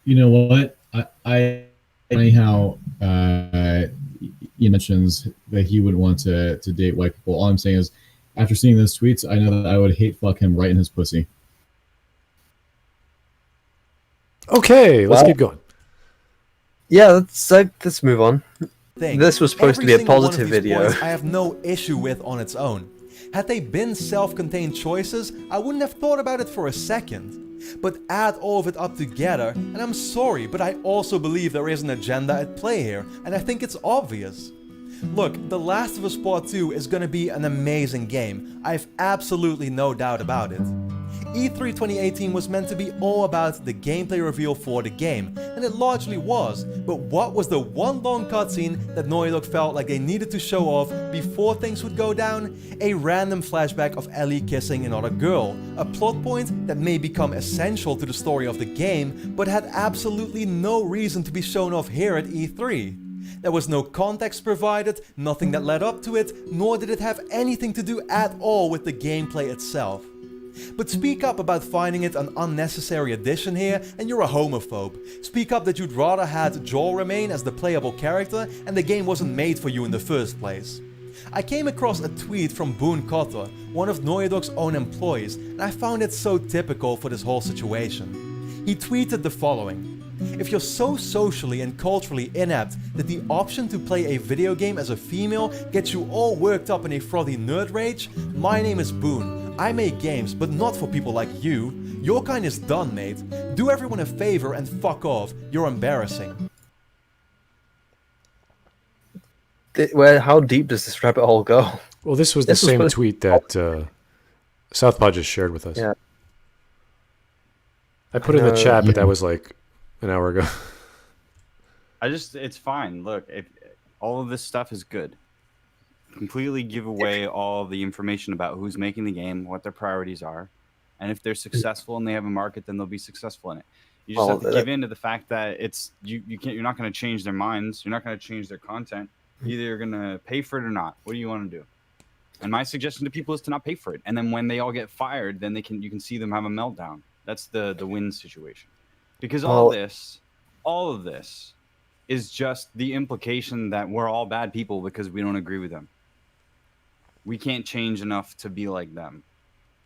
[SPEAKER 3] You know what? I Anyhow, he mentions that he would want to date white people. All I'm saying is, after seeing those tweets, I know that I would hate fuck him right in his pussy.
[SPEAKER 2] Okay, let's keep going.
[SPEAKER 1] Yeah, let's move on. This was supposed to be a positive video.
[SPEAKER 5] I have no issue with on its own. Had they been self-contained choices, I wouldn't have thought about it for a second. But add all of it up together, and I'm sorry, but I also believe there is an agenda at play here, and I think it's obvious. Look, The Last of Us Part 2 is gonna be an amazing game. I have absolutely no doubt about it. E3 2018 was meant to be all about the gameplay reveal for the game, and it largely was, but what was the one long cutscene that Naughty Dog felt like they needed to show off before things would go down? A random flashback of Ellie kissing another girl, a plot point that may become essential to the story of the game, but had absolutely no reason to be shown off here at E3. There was no context provided, nothing that led up to it, nor did it have anything to do at all with the gameplay itself. But speak up about finding it an unnecessary addition here and you're a homophobe. Speak up that you'd rather had Joel remain as the playable character and the game wasn't made for you in the first place. I came across a tweet from Boone Cotter, one of Naughty Dog's own employees, and I found it so typical for this whole situation. He tweeted the following: "If you're so socially and culturally inept that the option to play a video game as a female gets you all worked up in a frothy nerd rage, my name is Boone. I make games, but not for people like you. Your kind is done, mate. Do everyone a favor and fuck off. You're embarrassing."
[SPEAKER 1] How deep does this rabbit hole go?
[SPEAKER 2] Well, this was the same tweet that Southpaw just shared with us.
[SPEAKER 1] Yeah.
[SPEAKER 2] I put in the chat, but that was like an hour ago.
[SPEAKER 6] It's fine. Look, all of this stuff is good. Completely give away all the information about who's making the game, what their priorities are, and if they're successful and they have a market, then they'll be successful in it. You just have to give in to the fact that you're not going to change their minds, you're not going to change their content. Either you're going to pay for it or not. What do you want to do? And my suggestion to people is to not pay for it. And then when they all get fired, then you can see them have a meltdown. That's the win situation. Because all of this is just the implication that we're all bad people because we don't agree with them. We can't change enough to be like them.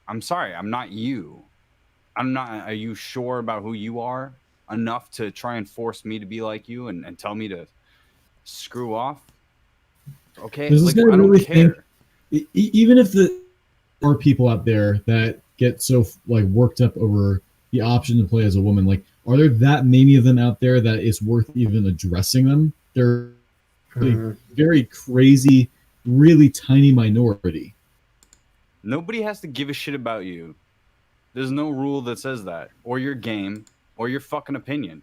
[SPEAKER 6] I'm sorry, I'm not you. Are you sure about who you are enough to try and force me to be like you and tell me to screw off? Okay,
[SPEAKER 3] I don't
[SPEAKER 6] really care.
[SPEAKER 3] Even if there are people out there that get so worked up over the option to play as a woman, are there that many of them out there that it's worth even addressing them? They're very crazy, really tiny minority.
[SPEAKER 6] Nobody has to give a shit about you. There's no rule that says that, or your game, or your fucking opinion.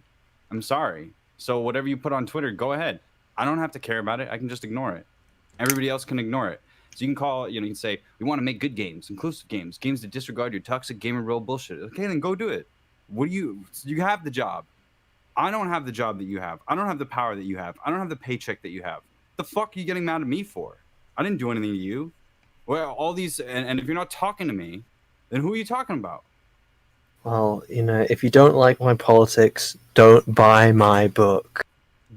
[SPEAKER 6] I'm sorry. So whatever you put on Twitter, go ahead. I don't have to care about it. I can just ignore it. Everybody else can ignore it. So you can you can say, we want to make good games, inclusive games, games that disregard your toxic gamer real bullshit. Okay, then go do it. You have the job. I don't have the job that you have. I don't have the power that you have. I don't have the paycheck that you have. The fuck are you getting mad at me for? I didn't do anything to you. Well, all these, and if you're not talking to me, then who are you talking about?
[SPEAKER 1] Well, if you don't like my politics, don't buy my book.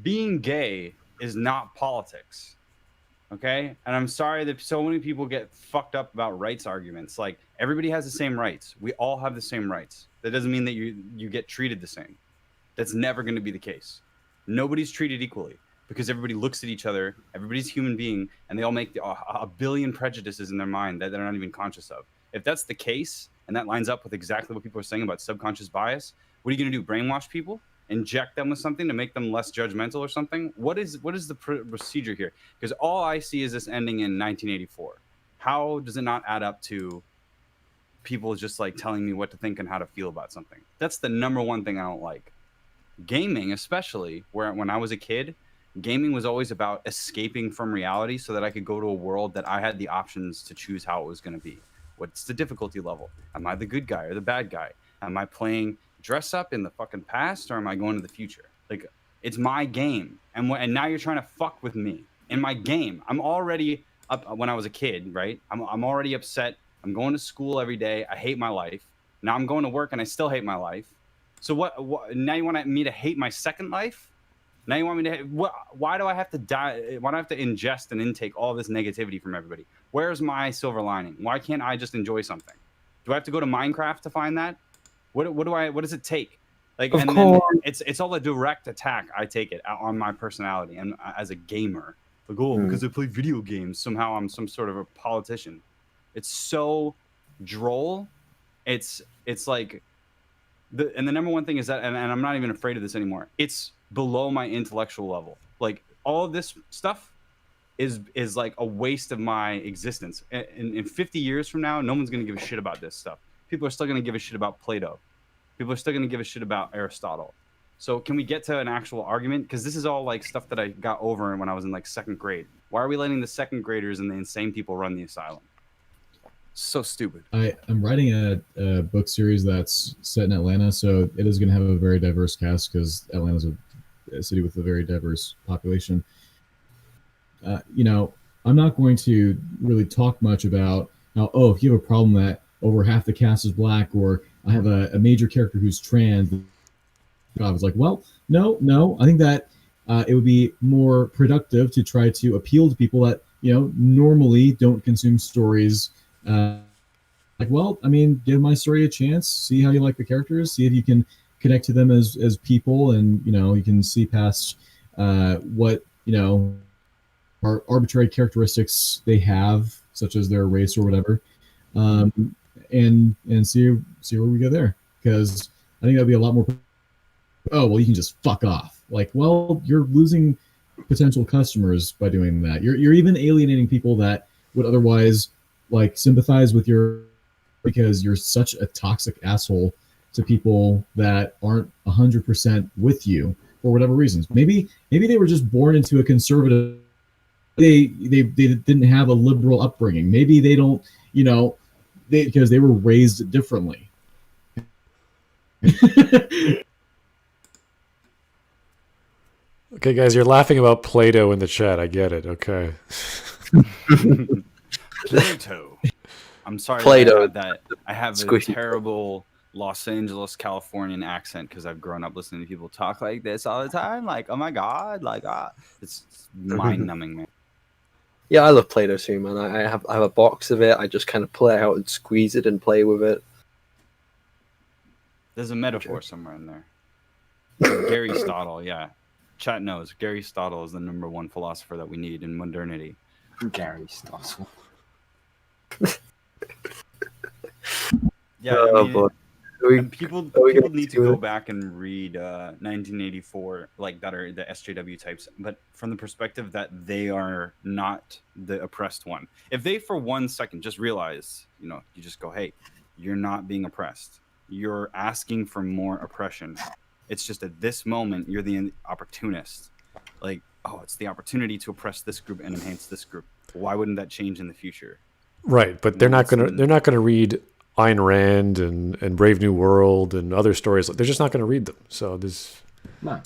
[SPEAKER 6] Being gay is not politics. Okay? And I'm sorry that so many people get fucked up about rights arguments. Everybody has the same rights. We all have the same rights. That doesn't mean that you get treated the same. That's never going to be the case. Nobody's treated equally because everybody looks at each other, everybody's a human being, and they all make a billion prejudices in their mind that they're not even conscious of. If that's the case, and that lines up with exactly what people are saying about subconscious bias, what are you going to do, brainwash people? Inject them with something to make them less judgmental or something? What is the procedure here? Because all I see is this ending in 1984. How does it not add up to people just telling me what to think and how to feel about something? That's the number one thing I don't like. Gaming, especially, when I was a kid, gaming was always about escaping from reality so that I could go to a world that I had the options to choose how it was going to be. What's the difficulty level? Am I the good guy or the bad guy? Am I playing dress up in the fucking past or am I going to the future? It's my game. And now you're trying to fuck with me in my game. I'm already up when I was a kid, right? I'm already upset. I'm going to school every day. I hate my life. Now I'm going to work and I still hate my life. So what now you want me to hate my second life? Now you want me to? Why do I have to die? Why do I have to ingest and intake all this negativity from everybody? Where's my silver lining? Why can't I just enjoy something? Do I have to go to Minecraft to find that? What does it take? Like,
[SPEAKER 1] Of
[SPEAKER 6] and
[SPEAKER 1] course.
[SPEAKER 6] then it's all a direct attack. I take it on my personality and as a gamer. Like, oh, because I play video games, somehow I'm some sort of a politician. It's so droll. It's like the number one thing is that, and I'm not even afraid of this anymore. It's below my intellectual level. Like, all of this stuff is like a waste of my existence. In 50 years from now, no one's gonna give a shit about this stuff. People are still gonna give a shit about Plato. People are still gonna give a shit about Aristotle. So can we get to an actual argument? Because this is all like stuff that I got over when I was in like 2nd grade. Why are we letting the 2nd graders and the insane people run the asylum? So stupid.
[SPEAKER 3] I'm writing a book series that's set in Atlanta, so it is going to have a very diverse cast because Atlanta's a city with a very diverse population. I'm not going to really talk much about how, if you have a problem that over half the cast is black, or I have a major character who's trans. I was like, well, no. I think that it would be more productive to try to appeal to people that normally don't consume stories. Give my story a chance. See how you like the characters. See if you can connect to them as people, and you can see past what are arbitrary characteristics they have, such as their race or whatever, and see where we go there. Because I think that'd be a lot more. Oh well, you can just fuck off. Like, well, you're losing potential customers by doing that. You're even alienating people that would otherwise like sympathize with your, because you're such a toxic asshole to people that aren't 100% with you for whatever reasons. Maybe they were just born into a conservative. They didn't have a liberal upbringing. Maybe they don't, because they were raised differently.
[SPEAKER 2] Okay, guys, you're laughing about Plato in the chat. I get it. Okay.
[SPEAKER 6] Plato. I'm sorry
[SPEAKER 1] Plato.
[SPEAKER 6] that I have a
[SPEAKER 1] Squishy.
[SPEAKER 6] terrible Los Angeles, Californian accent because I've grown up listening to people talk like this all the time. Like, oh my God, it's mind-numbing, man.
[SPEAKER 1] Yeah, I love Play-Doh too, man. I have a box of it. I just kind of pull it out and squeeze it and play with it.
[SPEAKER 6] There's a metaphor somewhere in there. Gary Stottle, yeah. Chat knows Gary Stottle is the #1 philosopher that we need in modernity.
[SPEAKER 4] Gary Stottle.
[SPEAKER 6] Yeah, I mean, people need to go
[SPEAKER 1] it?
[SPEAKER 6] back and read 1984, like that are the SJW types, but from the perspective that they are not the oppressed one. If they for 1 second just realize, you just go, hey, you're not being oppressed. You're asking for more oppression. It's just at this moment you're the opportunist. Like, oh, it's the opportunity to oppress this group and enhance this group. Why wouldn't that change in the future?
[SPEAKER 2] Right, but they're not gonna read Ayn Rand and Brave New World and other stories. They're just not going to read them. So this.
[SPEAKER 4] No.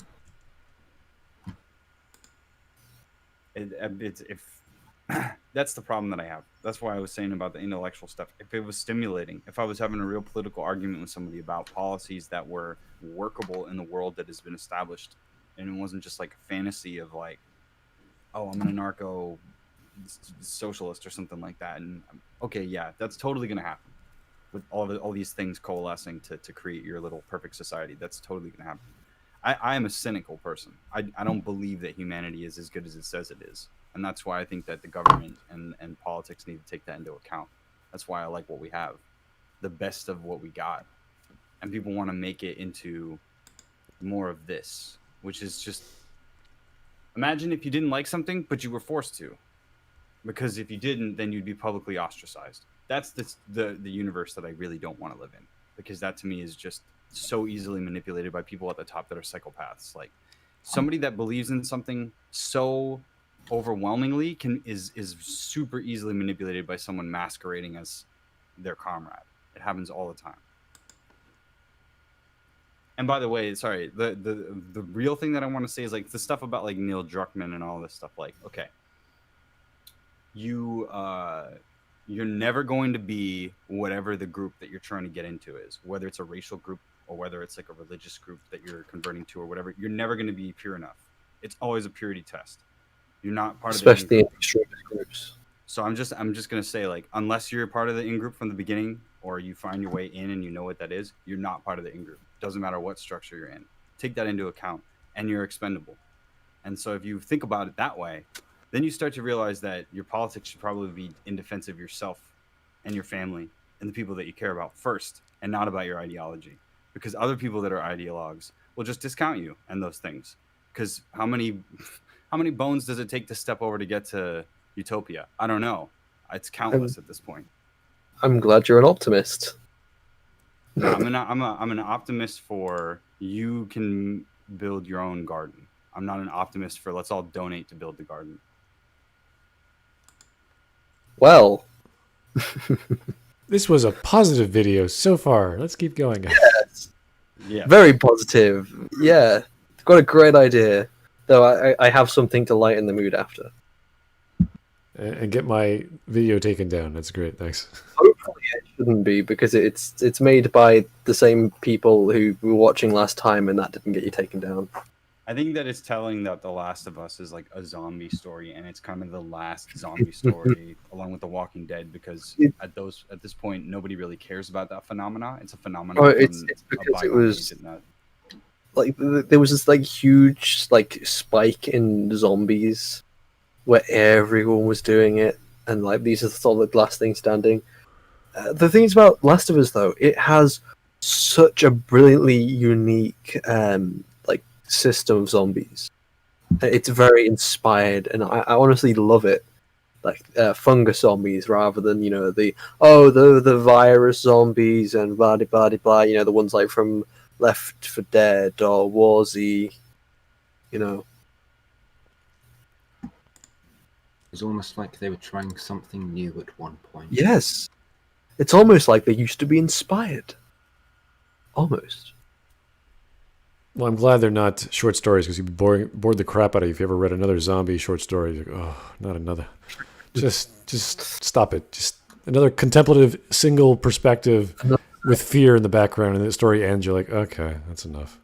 [SPEAKER 6] That's the problem that I have. That's why I was saying about the intellectual stuff. If it was stimulating, if I was having a real political argument with somebody about policies that were workable in the world that has been established, and it wasn't just like a fantasy of like, oh, I'm an anarcho socialist or something like that, and okay, yeah, that's totally going to happen. With all these things coalescing to create your little perfect society, that's totally going to happen. I am a cynical person. I don't believe that humanity is as good as it says it is. And that's why I think that the government and politics need to take that into account. That's why I like what we have. The best of what we got. And people want to make it into more of this, which is just... Imagine if you didn't like something, but you were forced to. Because if you didn't, then you'd be publicly ostracized. That's the universe that I really don't want to live in, because that to me is just so easily manipulated by people at the top that are psychopaths. Like, somebody that believes in something so overwhelmingly is super easily manipulated by someone masquerading as their comrade. It happens all the time. And by the way, sorry, the real thing that I want to say is like the stuff about like Neil Druckman and all this stuff. Like, okay, you're never going to be whatever the group that you're trying to get into is, whether it's a racial group or whether it's like a religious group that you're converting to or whatever. You're never going to be pure enough. It's always a purity test. You're not part
[SPEAKER 1] especially
[SPEAKER 6] of the in-group.
[SPEAKER 1] in extremist groups.
[SPEAKER 6] So I'm just gonna say, like, unless you're part of the in-group from the beginning, or you find your way in and you know what that is, you're not part of the in-group. Doesn't matter what structure you're in. Take that into account, and you're expendable. And so if you think about it that way, then you start to realize that your politics should probably be in defense of yourself and your family and the people that you care about first, and not about your ideology. Because other people that are ideologues will just discount you and those things. Because how many bones does it take to step over to get to utopia? I don't know. It's countless at this point.
[SPEAKER 1] I'm glad you're an optimist.
[SPEAKER 6] No, I'm an optimist for you can build your own garden. I'm not an optimist for let's all donate to build the garden.
[SPEAKER 1] Well,
[SPEAKER 2] This was a positive video so far. Let's keep going.
[SPEAKER 1] yes.
[SPEAKER 6] Yeah.
[SPEAKER 1] Very positive. Yeah, got a great idea. Though I have something to lighten the mood after.
[SPEAKER 2] And get my video taken down. That's great. Thanks.
[SPEAKER 1] Hopefully it shouldn't be, because it's made by the same people who were watching last time, and that didn't get you taken down.
[SPEAKER 6] I think that it's telling that The Last of Us is like a zombie story, and it's kind of the last zombie story along with The Walking Dead, because at this point nobody really cares about that phenomena. It's a phenomenon.
[SPEAKER 1] It's because it was like there was this like huge like spike in zombies where everyone was doing it, and like these are the solid last thing standing. The things about Last of Us, though, it has such a brilliantly unique like system of zombies. It's very inspired, and I honestly love it. Like fungus zombies rather than the virus zombies and blah blah blah. The ones like from Left 4 Dead or War Z.
[SPEAKER 4] It's almost like they were trying something new at one point.
[SPEAKER 1] Yes. It's almost like they used to be inspired. Almost.
[SPEAKER 2] Well, I'm glad they're not short stories, because you'd be bored the crap out of you if you ever read another zombie short story. You're like, oh, not another. Just stop it. Just another contemplative single perspective with fear in the background, and the story ends. You're like, okay, that's enough.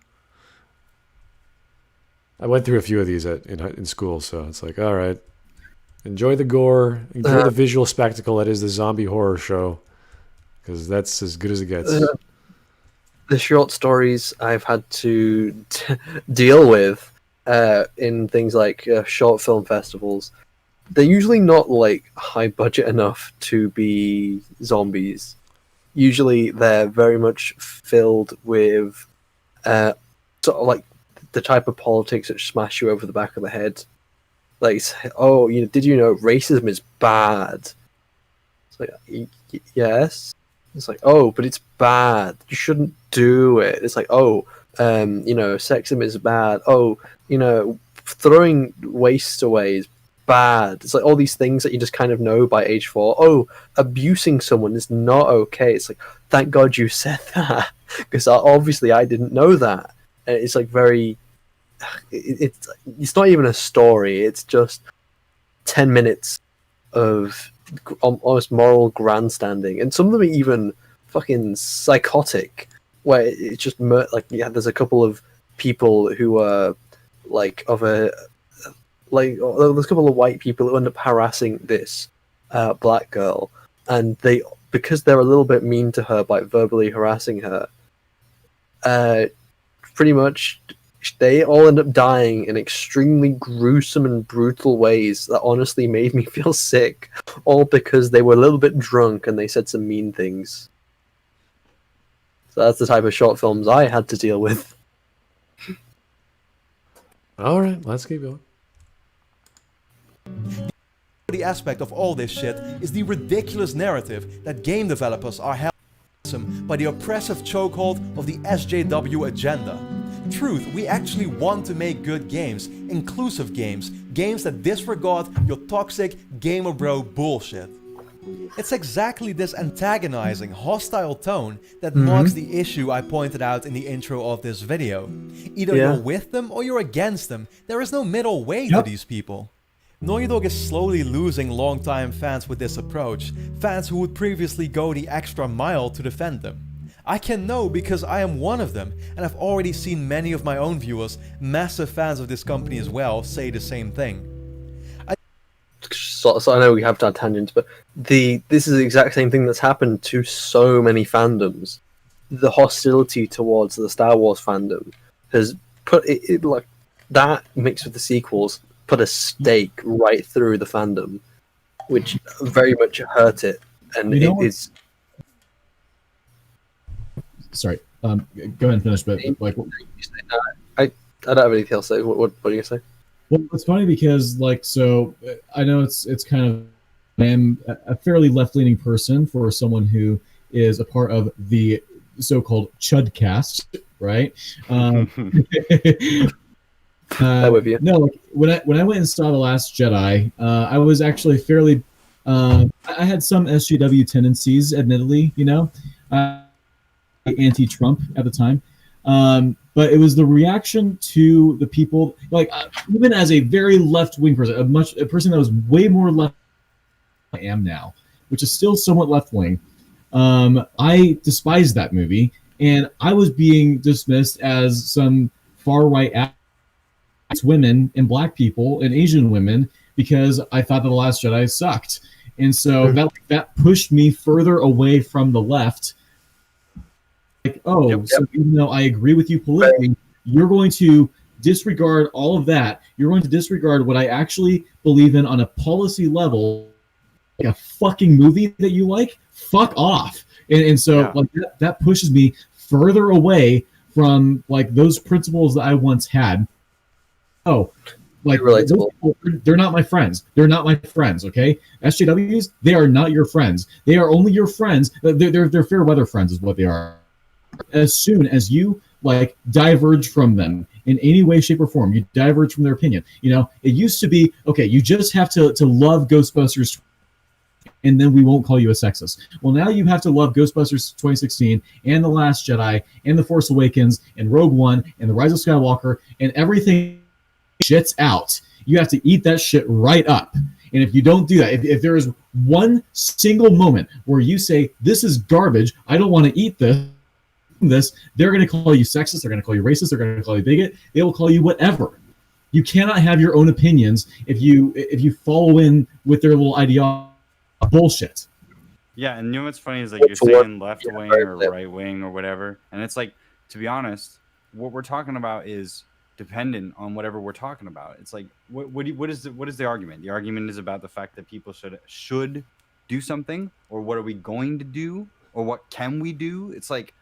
[SPEAKER 2] I went through a few of these in school, so it's like, all right. Enjoy the gore, enjoy the visual spectacle that is the zombie horror show, because that's as good as it gets.
[SPEAKER 1] The short stories I've had to deal with in things like short film festivals, they're usually not like high budget enough to be zombies. Usually they're very much filled with sort of like the type of politics that smash you over the back of the head. Like, oh, did you know racism is bad? It's like, yes. It's like, oh, but it's bad. You shouldn't do it. It's like, oh, sexism is bad. Oh, throwing waste away is bad. It's like all these things that you just kind of know by age 4. Oh, abusing someone is not okay. It's like, thank God you said that, because obviously I didn't know that. And it's like very. It's not even a story. It's just 10 minutes of almost moral grandstanding, and some of them are even fucking psychotic. Where it's just there's a couple of people who are there's a couple of white people who end up harassing this black girl, and because they're a little bit mean to her by verbally harassing her, pretty much. They all end up dying in extremely gruesome and brutal ways that honestly made me feel sick, all because they were a little bit drunk and they said some mean things. So that's the type of short films I had to deal with.
[SPEAKER 2] All right, let's keep going.
[SPEAKER 5] The aspect of all this shit is the ridiculous narrative that game developers are held by the oppressive chokehold of the SJW agenda. Truth, we actually want to make good games, inclusive games, games that disregard your toxic gamer bro bullshit. It's exactly this antagonizing, hostile tone that marks the issue I pointed out in the intro of this video. Either you're with them or you're against them. There is no middle way to these people. Naughty Dog is slowly losing longtime fans with this approach, fans who would previously go the extra mile to defend them. I can know because I am one of them, and I've already seen many of my own viewers, massive fans of this company as well, say the same thing.
[SPEAKER 1] So I know we have to add tangents, but this is the exact same thing that's happened to so many fandoms. The hostility towards the Star Wars fandom has put it like that mixed with the sequels put a stake right through the fandom, which very much hurt it. And it is.
[SPEAKER 3] Sorry, go ahead and finish. But like,
[SPEAKER 1] I don't have anything else to say. What are you gonna say?
[SPEAKER 3] Well, it's funny because like, so I know it's kind of, I am a fairly left-leaning person for someone who is a part of the so-called Chudcast, right?
[SPEAKER 1] With you.
[SPEAKER 3] No, like, when I went and saw The Last Jedi, I was actually fairly. I had some SJW tendencies, admittedly, anti-Trump at the time. But it was the reaction to the people, like even as a very left-wing person, a person that was way more left than I am now, which is still somewhat left-wing. I despised that movie, and I was being dismissed as some far-right women and black people and Asian women because I thought that The Last Jedi sucked. And so that pushed me further away from the left. Like, so even though I agree with you politically, you're going to disregard all of that. You're going to disregard what I actually believe in on a policy level, like a fucking movie that you like. Fuck off. And so like that pushes me further away from like those principles that I once had. Like those people, they're not my friends. They're not my friends. Okay, SJWs, they are not your friends. They are only your friends. They're fair weather friends, is what they are. As soon as you like diverge from them in any way, shape, or form, you diverge from their opinion. It used to be okay. You just have to love Ghostbusters, and then we won't call you a sexist. Well, now you have to love Ghostbusters 2016 and The Last Jedi and The Force Awakens and Rogue One and The Rise of Skywalker and everything. Shit's out. You have to eat that shit right up. And if you don't do that, if there is one single moment where you say, this is garbage, I don't want to eat this, they're going to call you sexist, they're going to call you racist, they're going to call you bigot, they will call you whatever. You cannot have your own opinions if you follow in with their little ideology bullshit.
[SPEAKER 6] Yeah, and what's funny is like you're saying left wing or right wing or whatever, and it's like, to be honest, what we're talking about is dependent on whatever we're talking about. It's like what is the argument? The argument is about the fact that people should do something, or what are we going to do, or what can we do? It's like,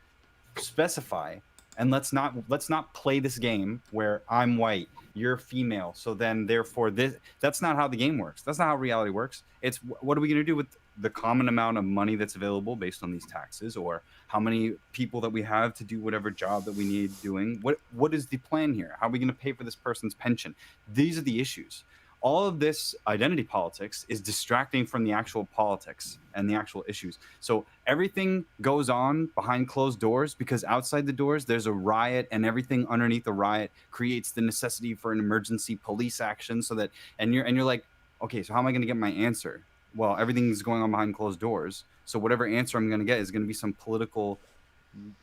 [SPEAKER 6] specify, and let's not play this game where I'm white, you're female, so then therefore that's not how the game works. That's not how reality works. It's what are we going to do with the common amount of money that's available based on these taxes, or how many people that we have to do whatever job that we need doing. What is the plan here? How are we going to pay for this person's pension? These are the issues. All of this identity politics is distracting from the actual politics and the actual issues. So everything goes on behind closed doors because outside the doors there's a riot, and everything underneath the riot creates the necessity for an emergency police action. So that and you're like, okay, so how am I going to get my answer? Well, everything's going on behind closed doors. So whatever answer I'm going to get is going to be some political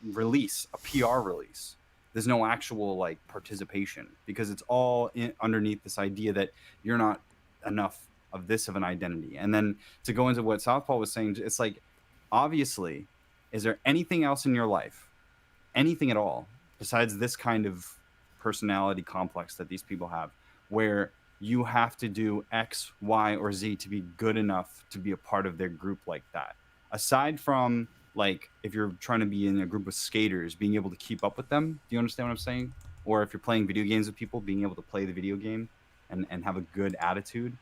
[SPEAKER 6] release, a PR release. There's no actual like participation because it's all underneath this idea that you're not enough of this of an identity. And then to go into what Southpaw was saying, it's like, obviously, is there anything else in your life, anything at all, besides this kind of personality complex that these people have, where you have to do X, Y, or Z to be good enough to be a part of their group like that? Aside from, like, if you're trying to be in a group of skaters, being able to keep up with them, do you understand what I'm saying? Or if you're playing video games with people, being able to play the video game and have a good attitude.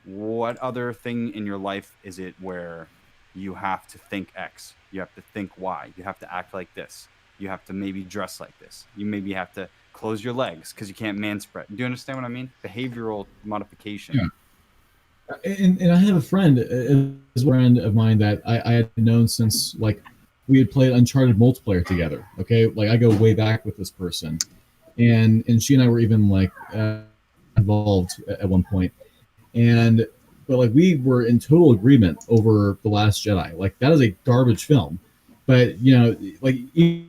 [SPEAKER 6] What other thing in your life is it where you have to think X, you have to think Y, you have to act like this, you have to maybe dress like this, you maybe have to close your legs because you can't man spread? Do you understand what I mean? Behavioral modification.
[SPEAKER 3] Yeah. And I have a friend, a friend of mine that I had known since like we had played Uncharted multiplayer together. Okay, like I go way back with this person, and she and I were even like involved at one point, but like we were in total agreement over The Last Jedi. Like that is a garbage film, but like it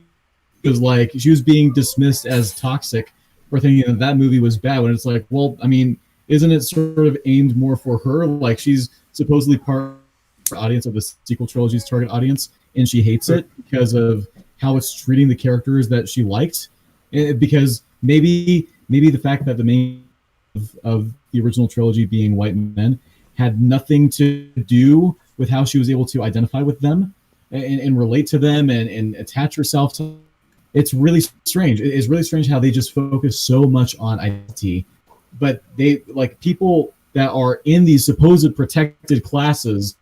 [SPEAKER 3] was like she was being dismissed as toxic for thinking that movie was bad. When it's like, well, I mean, isn't it sort of aimed more for her? Like she's supposedly part of the audience of the sequel trilogy's target audience, and she hates it because of how it's treating the characters that she liked. Because maybe the fact that the main of the original trilogy being white men had nothing to do with how she was able to identify with them and relate to them and attach herself to them. It's really strange. It's really strange how they just focus so much on identity, but they like people that are in these supposed protected classes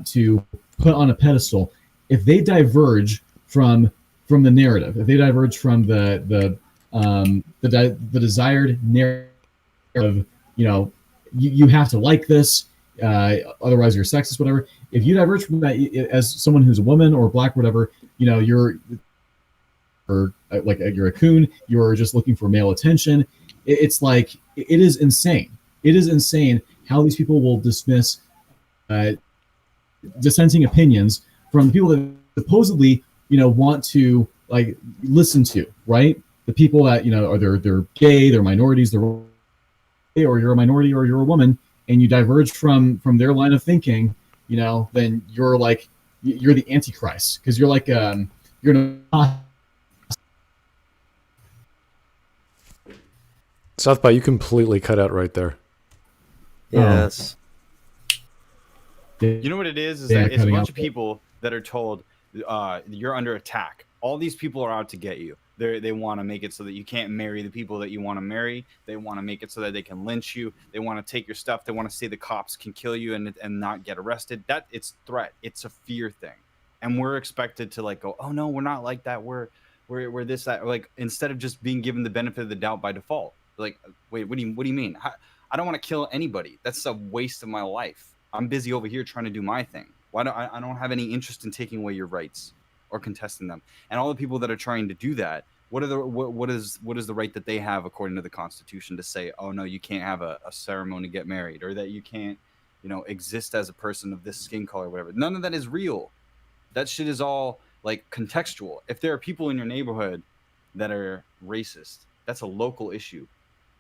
[SPEAKER 3] to put on a pedestal. If they diverge from the narrative, if they diverge from the desired narrative of, you have to like this, otherwise you're sexist, whatever. If you diverge from that as someone who's a woman or black, whatever, you're a coon. You're just looking for male attention. It's like it is insane. It is insane how these people will dismiss dissenting opinions from the people that supposedly want to like listen to, right? The people that are they're gay, they're minorities, or you're a minority or you're a woman, and you diverge from their line of thinking, then you're like you're the Antichrist, because you're like you're not.
[SPEAKER 2] Southpaw, you completely cut out right there.
[SPEAKER 1] Yes.
[SPEAKER 6] You know what it is that it's a bunch of people that are told you're under attack. All these people are out to get you. They want to make it so that you can't marry the people that you want to marry. They want to make it so that they can lynch you. They want to take your stuff. They want to say the cops can kill you and not get arrested. That it's threat. It's a fear thing. And we're expected to like go, oh no, we're not like that. We're this, that, like, instead of just being given the benefit of the doubt by default. Like, wait, what do you mean? I don't want to kill anybody. That's a waste of my life. I'm busy over here trying to do my thing. I don't have any interest in taking away your rights or contesting them. And all the people that are trying to do that, what is the right that they have according to the Constitution to say, oh no, you can't have a ceremony to get married, or that you can't, exist as a person of this skin color or whatever. None of that is real. That shit is all like contextual. If there are people in your neighborhood that are racist, that's a local issue.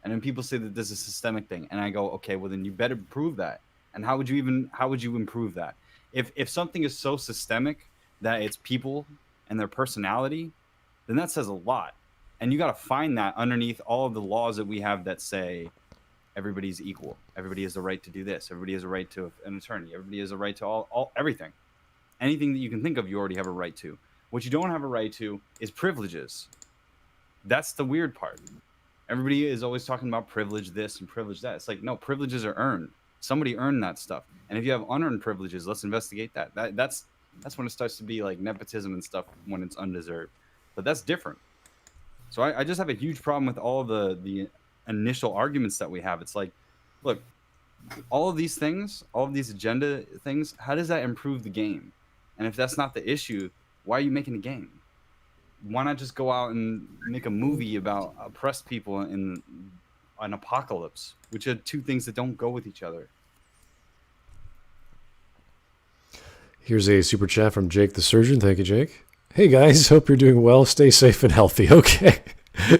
[SPEAKER 6] And then people say that this is a systemic thing, and I go, okay, well then you better prove that. And how would you improve that? If something is so systemic that it's people and their personality, then that says a lot. And you got to find that underneath all of the laws that we have that say everybody's equal. Everybody has the right to do this. Everybody has a right to an attorney. Everybody has a right to all everything. Anything that you can think of, you already have a right to. What you don't have a right to is privileges. That's the weird part. Everybody is always talking about privilege this and privilege that. It's like, no, privileges are earned. Somebody earned that stuff. And if you have unearned privileges, let's investigate that. That's when it starts to be like nepotism and stuff, when it's undeserved. But that's different. So I just have a huge problem with all of the initial arguments that we have. It's like, look, all of these things, all of these agenda things, how does that improve the game? And if that's not the issue, why are you making a game? Why not just go out and make a movie about oppressed people in an apocalypse, which are two things that don't go with each other?
[SPEAKER 2] Here's a super chat from Jake the Surgeon. Thank you, Jake. Hey guys, hope you're doing well. Stay safe and healthy. Okay.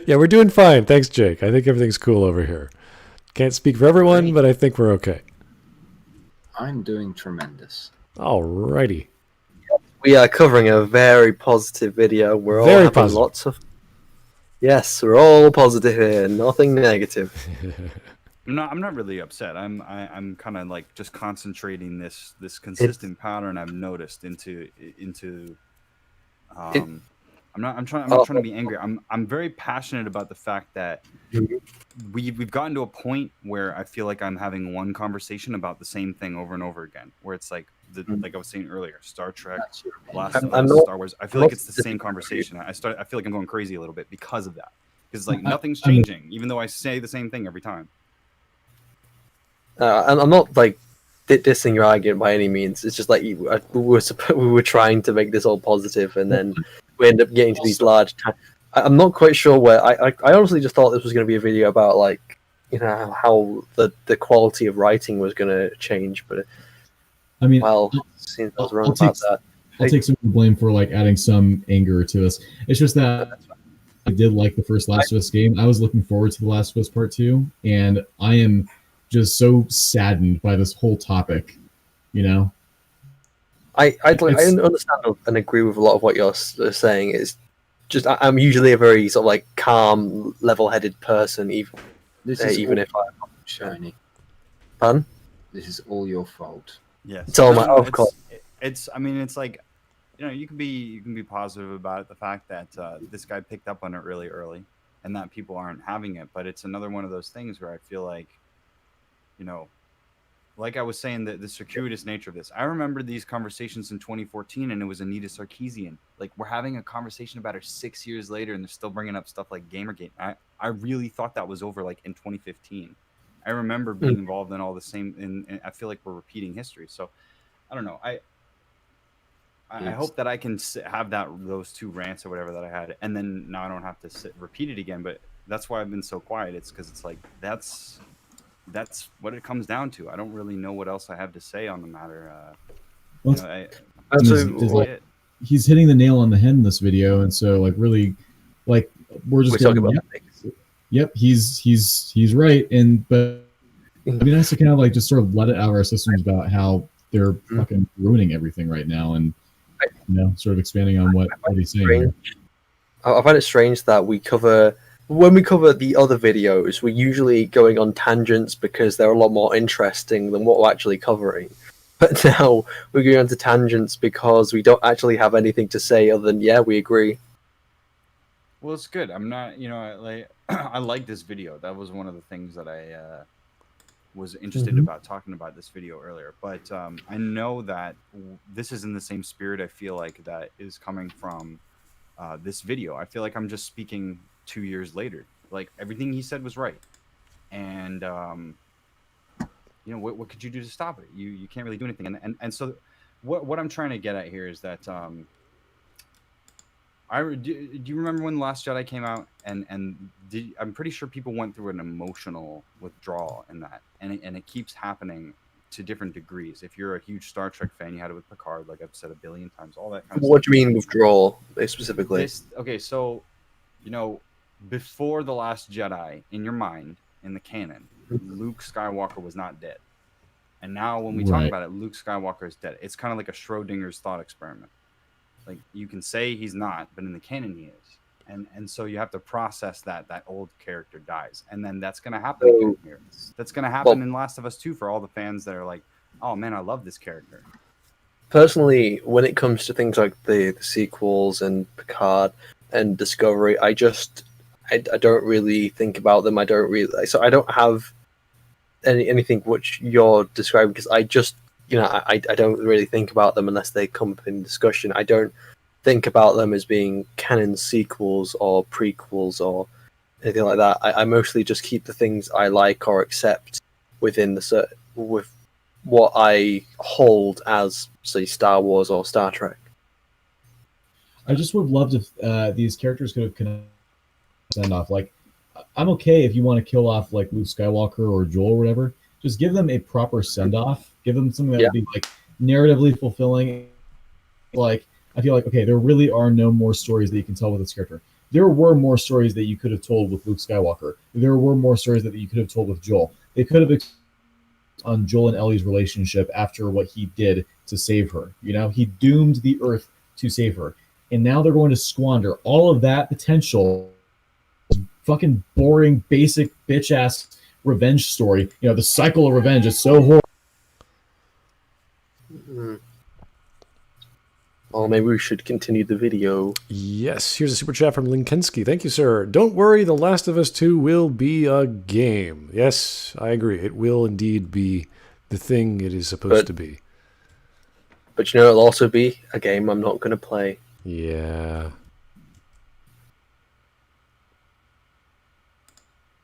[SPEAKER 2] Yeah, we're doing fine. Thanks, Jake. I think everything's cool over here. Can't speak for everyone, but I think we're okay.
[SPEAKER 4] I'm doing tremendous.
[SPEAKER 2] Alrighty.
[SPEAKER 1] We are covering a very positive video. We're all
[SPEAKER 2] Very
[SPEAKER 1] having
[SPEAKER 2] positive.
[SPEAKER 1] lots of... Yes, we're all positive here. Nothing negative.
[SPEAKER 6] I'm not really upset. I'm kind of like just concentrating this consistent pattern I've noticed into I'm not trying to be angry. I'm very passionate about the fact that we've gotten to a point where I feel like I'm having one conversation about the same thing over and over again, where it's like like I was saying earlier, Star Trek, Last of Us, Star Wars. I feel like it's the same conversation. I feel like I'm going crazy a little bit because of that. Because like nothing's changing, even though I say the same thing every time.
[SPEAKER 1] I'm not like dissing your argument by any means. It's just like we were trying to make this all positive, and then we end up getting to these large. I'm not quite sure where. I honestly just thought this was going to be a video about like how the quality of writing was going to change, but
[SPEAKER 3] I mean,
[SPEAKER 1] well, it seems I was wrong about that.
[SPEAKER 3] I'll take some of the blame for like adding some anger to this. It's just that I did like the first Last of Us game. I was looking forward to The Last of Us Part 2, and I am just so saddened by this whole topic, you know?
[SPEAKER 1] I understand and agree with a lot of what you're saying. It's just I'm usually a very sort of like calm, level-headed person, even if I'm not
[SPEAKER 4] shiny.
[SPEAKER 1] Pardon?
[SPEAKER 4] This is all your fault.
[SPEAKER 6] Yes.
[SPEAKER 1] It's all my of course.
[SPEAKER 6] It's I mean it's like, you know, you can be positive about it, the fact that this guy picked up on it really early and that people aren't having it, but it's another one of those things where I feel like, you know, like I was saying, the circuitous nature of this. I remember these conversations in 2014, and it was Anita Sarkeesian. Like, we're having a conversation about her 6 years later, and they're still bringing up stuff like Gamergate. I really thought that was over, like, in 2015. I remember being involved in all the same, and I feel like we're repeating history. So, I don't know. I hope that I can have those two rants or whatever that I had, and then now I don't have to repeat it again. But that's why I've been so quiet. It's because it's like that's what it comes down to. I don't really know what else I have to say on the matter.
[SPEAKER 3] He's hitting the nail on the head in this video, and so like really, like we're talking about things. Yep, he's right, but it'd be nice to kind of like just sort of let it out of our systems about how they're fucking ruining everything right now, and you know, sort of expanding on what he's saying.
[SPEAKER 1] I find it strange that when we cover the other videos, we're usually going on tangents because they're a lot more interesting than what we're actually covering. But now we're going on to tangents because we don't actually have anything to say other than, yeah, we agree.
[SPEAKER 6] Well, it's good. I'm not, you know, I like this video. That was one of the things that I was interested about talking about this video earlier. But I know that this is in the same spirit, I feel like, that is coming from this video. I feel like I'm just speaking 2 years later. Like, everything he said was right, and you know, what could you do to stop it? You can't really do anything. And so what I'm trying to get at here is that do you remember when The Last Jedi came out, and I'm pretty sure people went through an emotional withdrawal in that, and it keeps happening to different degrees. If you're a huge Star Trek fan, you had it with Picard, like I've said a billion times, all that kind of stuff.
[SPEAKER 1] What do you mean withdrawal specifically?
[SPEAKER 6] Okay, so, you know, before The Last Jedi, in your mind, in the canon, Luke Skywalker was not dead. And now when we talk about it, Luke Skywalker is dead. It's kind of like a Schrodinger's thought experiment. Like, you can say he's not, but in the canon he is. And so you have to process that old character dies. And then that's going to happen again here. That's going to happen in Last of Us 2 for all the fans that are like, oh man, I love this character.
[SPEAKER 1] Personally, when it comes to things like the sequels and Picard and Discovery, I don't really think about them. I don't have anything which you're describing, because I just, you know, I don't really think about them unless they come up in discussion. I don't think about them as being canon sequels or prequels or anything like that. I mostly just keep the things I like or accept within with what I hold as, say, Star Wars or Star Trek.
[SPEAKER 3] I just would have loved if these characters could have send off. Like, I'm okay if you want to kill off like Luke Skywalker or Joel or whatever. Just give them a proper send off. Give them something that would be like narratively fulfilling. Like, I feel like, okay, there really are no more stories that you can tell with this character. There were more stories that you could have told with Luke Skywalker. There were more stories that you could have told with Joel. They could have on Joel and Ellie's relationship after what he did to save her. You know, he doomed the Earth to save her. And now they're going to squander all of that potential fucking boring, basic, bitch-ass revenge story. You know, the cycle of revenge is so horrible.
[SPEAKER 1] Well, maybe we should continue the video.
[SPEAKER 2] Yes, here's a super chat from Linkensky. Thank you, sir. Don't worry, The Last of Us 2 will be a game. Yes, I agree. It will indeed be the thing it is supposed to be.
[SPEAKER 1] But you know, it'll also be a game I'm not going to play.
[SPEAKER 2] Yeah.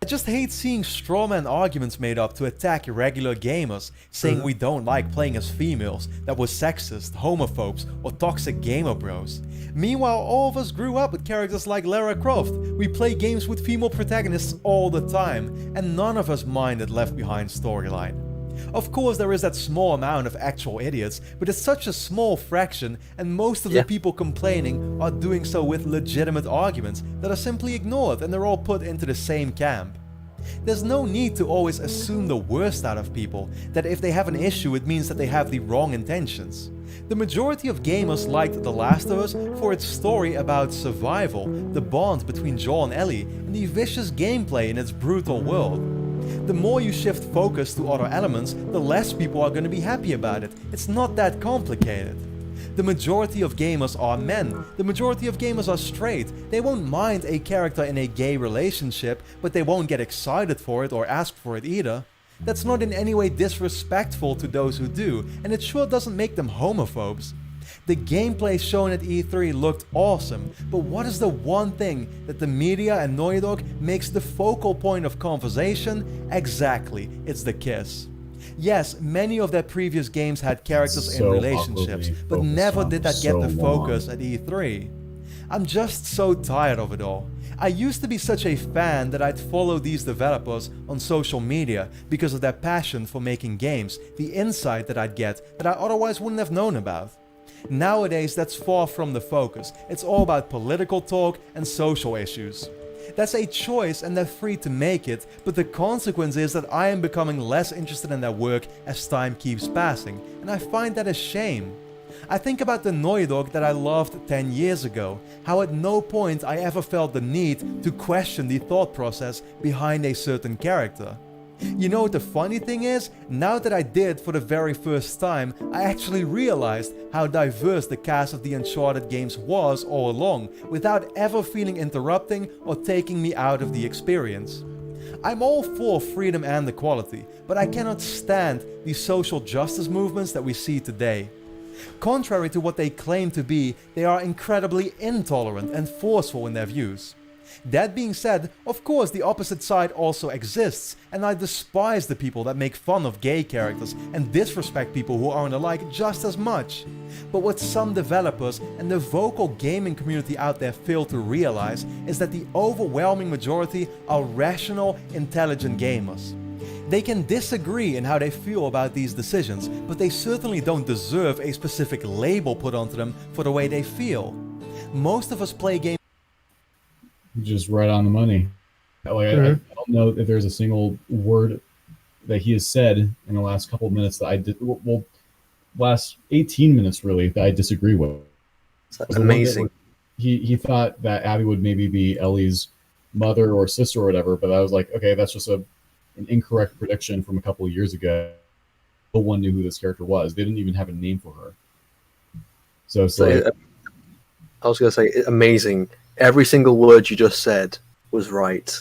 [SPEAKER 5] I just hate seeing strawman arguments made up to attack regular gamers, saying we don't like playing as females, that we're sexist, homophobes, or toxic gamer bros. Meanwhile, all of us grew up with characters like Lara Croft. We play games with female protagonists all the time, and none of us minded Left Behind storyline. Of course, there is that small amount of actual idiots, but it's such a small fraction, and most of the people complaining are doing so with legitimate arguments that are simply ignored, and they're all put into the same camp. There's no need to always assume the worst out of people, that if they have an issue it means that they have the wrong intentions. The majority of gamers liked The Last of Us for its story about survival, the bond between Joel and Ellie, and the vicious gameplay in its brutal world. The more you shift focus to other elements, the less people are going to be happy about it. It's not that complicated. The majority of gamers are men. The majority of gamers are straight. They won't mind a character in a gay relationship, but they won't get excited for it or ask for it either. That's not in any way disrespectful to those who do, and it sure doesn't make them homophobes. The gameplay shown at E3 looked awesome, but what is the one thing that the media and Naughty Dog makes the focal point of conversation? Exactly, it's the kiss. Yes, many of their previous games had characters in relationships, but never did that get the focus at E3. I'm just so tired of it all. I used to be such a fan that I'd follow these developers on social media because of their passion for making games, the insight that I'd get that I otherwise wouldn't have known about. Nowadays, that's far from the focus. It's all about political talk and social issues. That's a choice and they're free to make it, but the consequence is that I am becoming less interested in their work as time keeps passing, and I find that a shame. I think about the Naughty Dog that I loved 10 years ago, how at no point I ever felt the need to question the thought process behind a certain character. You know what the funny thing is? Now that I did for the very first time, I actually realized how diverse the cast of the Uncharted games was all along, without ever feeling interrupting or taking me out of the experience. I'm all for freedom and equality, but I cannot stand the social justice movements that we see today. Contrary to what they claim to be, they are incredibly intolerant and forceful in their views. That being said, of course the opposite side also exists, and I despise the people that make fun of gay characters and disrespect people who aren't alike just as much. But what some developers and the vocal gaming community out there fail to realize is that the overwhelming majority are rational, intelligent gamers. They can disagree in how they feel about these decisions, but they certainly don't deserve a specific label put onto them for the way they feel. Most of us play games
[SPEAKER 3] just right on the money. Like, I don't know if there's a single word that he has said in the last couple of minutes that I did, well, last 18 minutes really, that I disagree with.
[SPEAKER 1] That's amazing.
[SPEAKER 3] He thought that Abby would maybe be Ellie's mother or sister or whatever, but I was like, okay, that's just an incorrect prediction from a couple of years ago. No one knew who this character was. They didn't even have a name for her. So
[SPEAKER 1] I was going to say, amazing. Every single word you just said was right.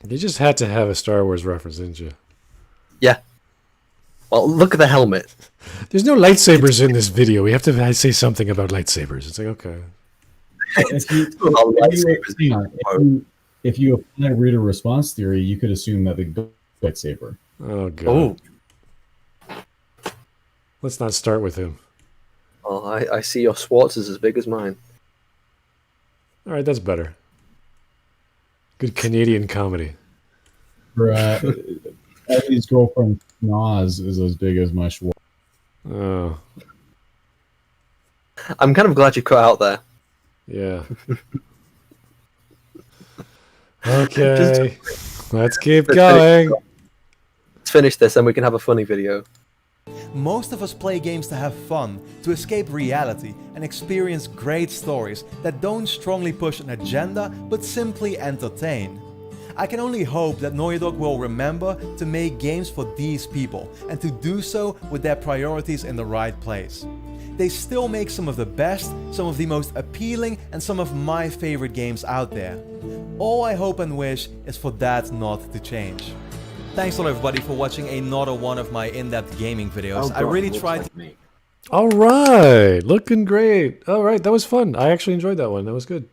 [SPEAKER 2] You just had to have a Star Wars reference, didn't you?
[SPEAKER 1] Yeah. Well, look at the helmet.
[SPEAKER 2] There's no lightsabers in this video. We have to say something about lightsabers. It's like, okay.
[SPEAKER 3] If you apply reader response theory, you could assume that the lightsaber.
[SPEAKER 2] Oh, God. Let's not start with him.
[SPEAKER 1] Oh, I see your Swartz is as big as mine.
[SPEAKER 2] All right, that's better. Good Canadian comedy.
[SPEAKER 3] Ellie's girlfriend Nas is as big as my Schwartz.
[SPEAKER 2] Oh.
[SPEAKER 1] I'm kind of glad you cut out there.
[SPEAKER 2] Yeah. Okay. Let's keep going.
[SPEAKER 1] Let's finish this and we can have a funny video.
[SPEAKER 5] Most of us play games to have fun, to escape reality, and experience great stories that don't strongly push an agenda, but simply entertain. I can only hope that Naughty Dog will remember to make games for these people, and to do so with their priorities in the right place. They still make some of the best, some of the most appealing, and some of my favorite games out there. All I hope and wish is for that not to change. Thanks a lot everybody for watching another one of my in-depth gaming videos. I really tried to...
[SPEAKER 2] All right, looking great. All right, that was fun. I actually enjoyed that one. That was good.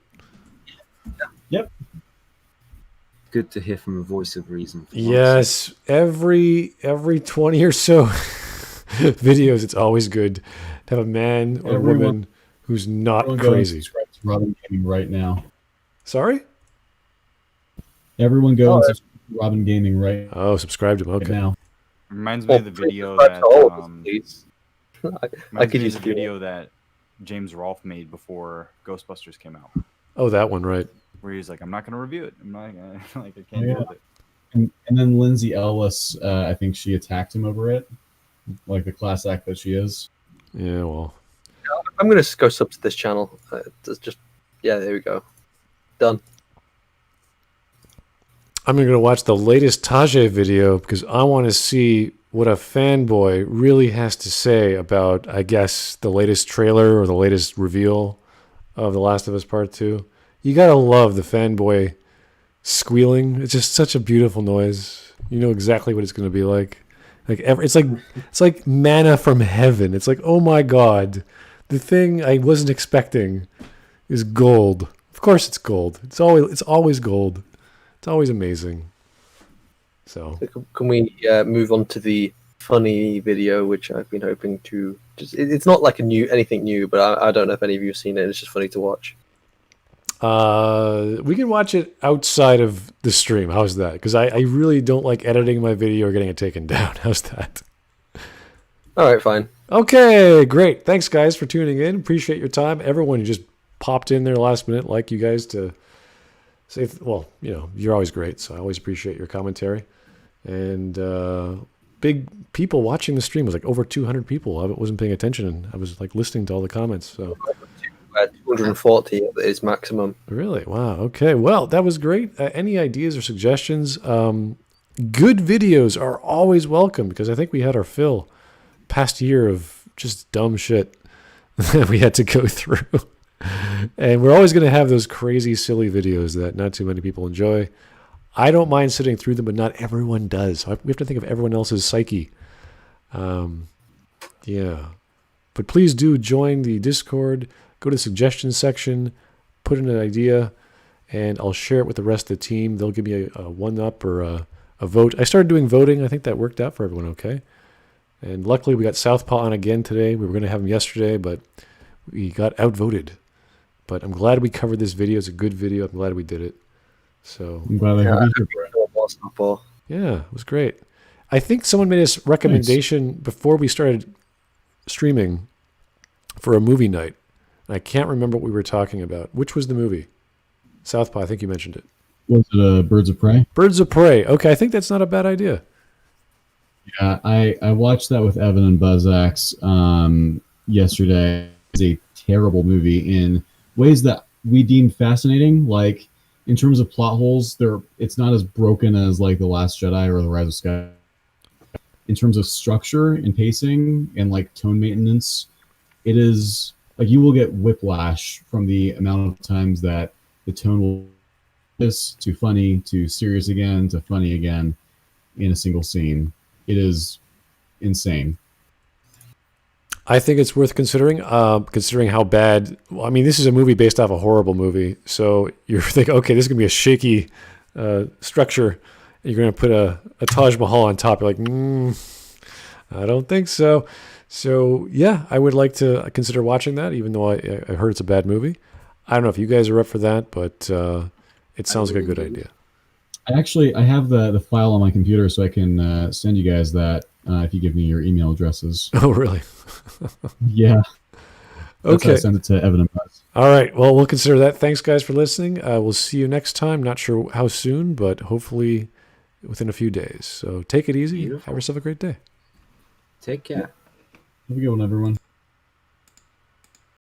[SPEAKER 3] Yep.
[SPEAKER 4] Good to hear from a voice of reason.
[SPEAKER 2] Yes, every 20 or so videos, it's always good to have a man or woman who's not crazy.
[SPEAKER 3] Subscribe to RobingGaming right now.
[SPEAKER 2] Sorry?
[SPEAKER 3] Everyone go and subscribe to RobingGaming right.
[SPEAKER 2] Oh, subscribe to him. Okay.
[SPEAKER 3] Now.
[SPEAKER 6] Reminds me of the video
[SPEAKER 1] subscribe
[SPEAKER 6] that
[SPEAKER 1] to all of us, please. I could use
[SPEAKER 6] the
[SPEAKER 1] a few.
[SPEAKER 6] video that James Rolfe made before Ghostbusters came out,
[SPEAKER 2] Oh, that one, right?
[SPEAKER 6] where he's like, "I'm not going to review it. I'm not gonna, like I can't deal with it."
[SPEAKER 3] And then Lindsay Ellis, I think she attacked him over it, like the class act that she is.
[SPEAKER 2] Yeah, well.
[SPEAKER 1] I'm going to go sub to this channel. Yeah, there we go. Done.
[SPEAKER 2] I'm going to watch the latest Tajay video because I want to see what a fanboy really has to say about, I guess, the latest trailer or the latest reveal of The Last of Us Part 2. You got to love the fanboy squealing. It's just such a beautiful noise. You know exactly what it's going to be like. It's like manna from heaven. It's like, oh my God, the thing I wasn't expecting is gold. Of course it's gold. It's always gold. It's always amazing. So
[SPEAKER 1] can we move on to the funny video, which I've been hoping to it's not like anything new, but I don't know if any of you have seen it. It's just funny to watch.
[SPEAKER 2] We can watch it outside of the stream. How's that? Because I really don't like editing my video or getting it taken down. How's that?
[SPEAKER 1] All right, fine.
[SPEAKER 2] Okay, great. Thanks, guys, for tuning in. Appreciate your time. Everyone who just popped in there last minute, like you guys to say, well, you're always great, so I always appreciate your commentary. And big people watching the stream. It was like over 200 people. I wasn't paying attention, and I was like listening to all the comments. So
[SPEAKER 1] 240 is maximum.
[SPEAKER 2] Really? Wow. Okay. Well, that was great. Any ideas or suggestions? Good videos are always welcome because I think we had our fill past year of just dumb shit that we had to go through. And we're always going to have those crazy, silly videos that not too many people enjoy. I don't mind sitting through them, but not everyone does. So we have to think of everyone else's psyche. Yeah. But please do join the Discord. Go to the suggestions section, put in an idea, and I'll share it with the rest of the team. They'll give me a one-up or a vote. I started doing voting. I think that worked out for everyone okay. And luckily, we got Southpaw on again today. We were going to have him yesterday, but we got outvoted. But I'm glad we covered this video. It's a good video. I'm glad we did it. So
[SPEAKER 3] I'm glad I have you here.
[SPEAKER 2] Yeah, it was great. I think someone made us recommendation before we started streaming for a movie night. I can't remember what we were talking about. Which was the movie? Southpaw, I think you mentioned it.
[SPEAKER 3] Was it Birds of Prey?
[SPEAKER 2] Birds of Prey. Okay, I think that's not a bad idea.
[SPEAKER 3] Yeah, I watched that with Evan and Buzzax yesterday. It's a terrible movie in ways that we deemed fascinating. Like, in terms of plot holes, it's not as broken as like The Last Jedi or The Rise of Sky. In terms of structure and pacing and like tone maintenance, it is... like you will get whiplash from the amount of times that the tone will this to funny to serious again to funny again in a single scene. It is insane.
[SPEAKER 2] I think it's worth considering, considering how bad. Well, I mean, this is a movie based off a horrible movie, so you're thinking, okay, this is gonna be a shaky structure. And you're gonna put a Taj Mahal on top. You're like, I don't think so. So, yeah, I would like to consider watching that, even though I heard it's a bad movie. I don't know if you guys are up for that, but it sounds like a good idea.
[SPEAKER 3] I have the file on my computer, so I can send you guys that if you give me your email addresses.
[SPEAKER 2] Oh, really?
[SPEAKER 3] Yeah.
[SPEAKER 2] Okay.
[SPEAKER 3] I send it to Evan and Buzz.
[SPEAKER 2] All right. Well, we'll consider that. Thanks, guys, for listening. We'll see you next time. Not sure how soon, but hopefully within a few days. So take it easy.
[SPEAKER 4] Beautiful.
[SPEAKER 2] Have yourself a great day.
[SPEAKER 4] Take care.
[SPEAKER 3] Have a good one, everyone.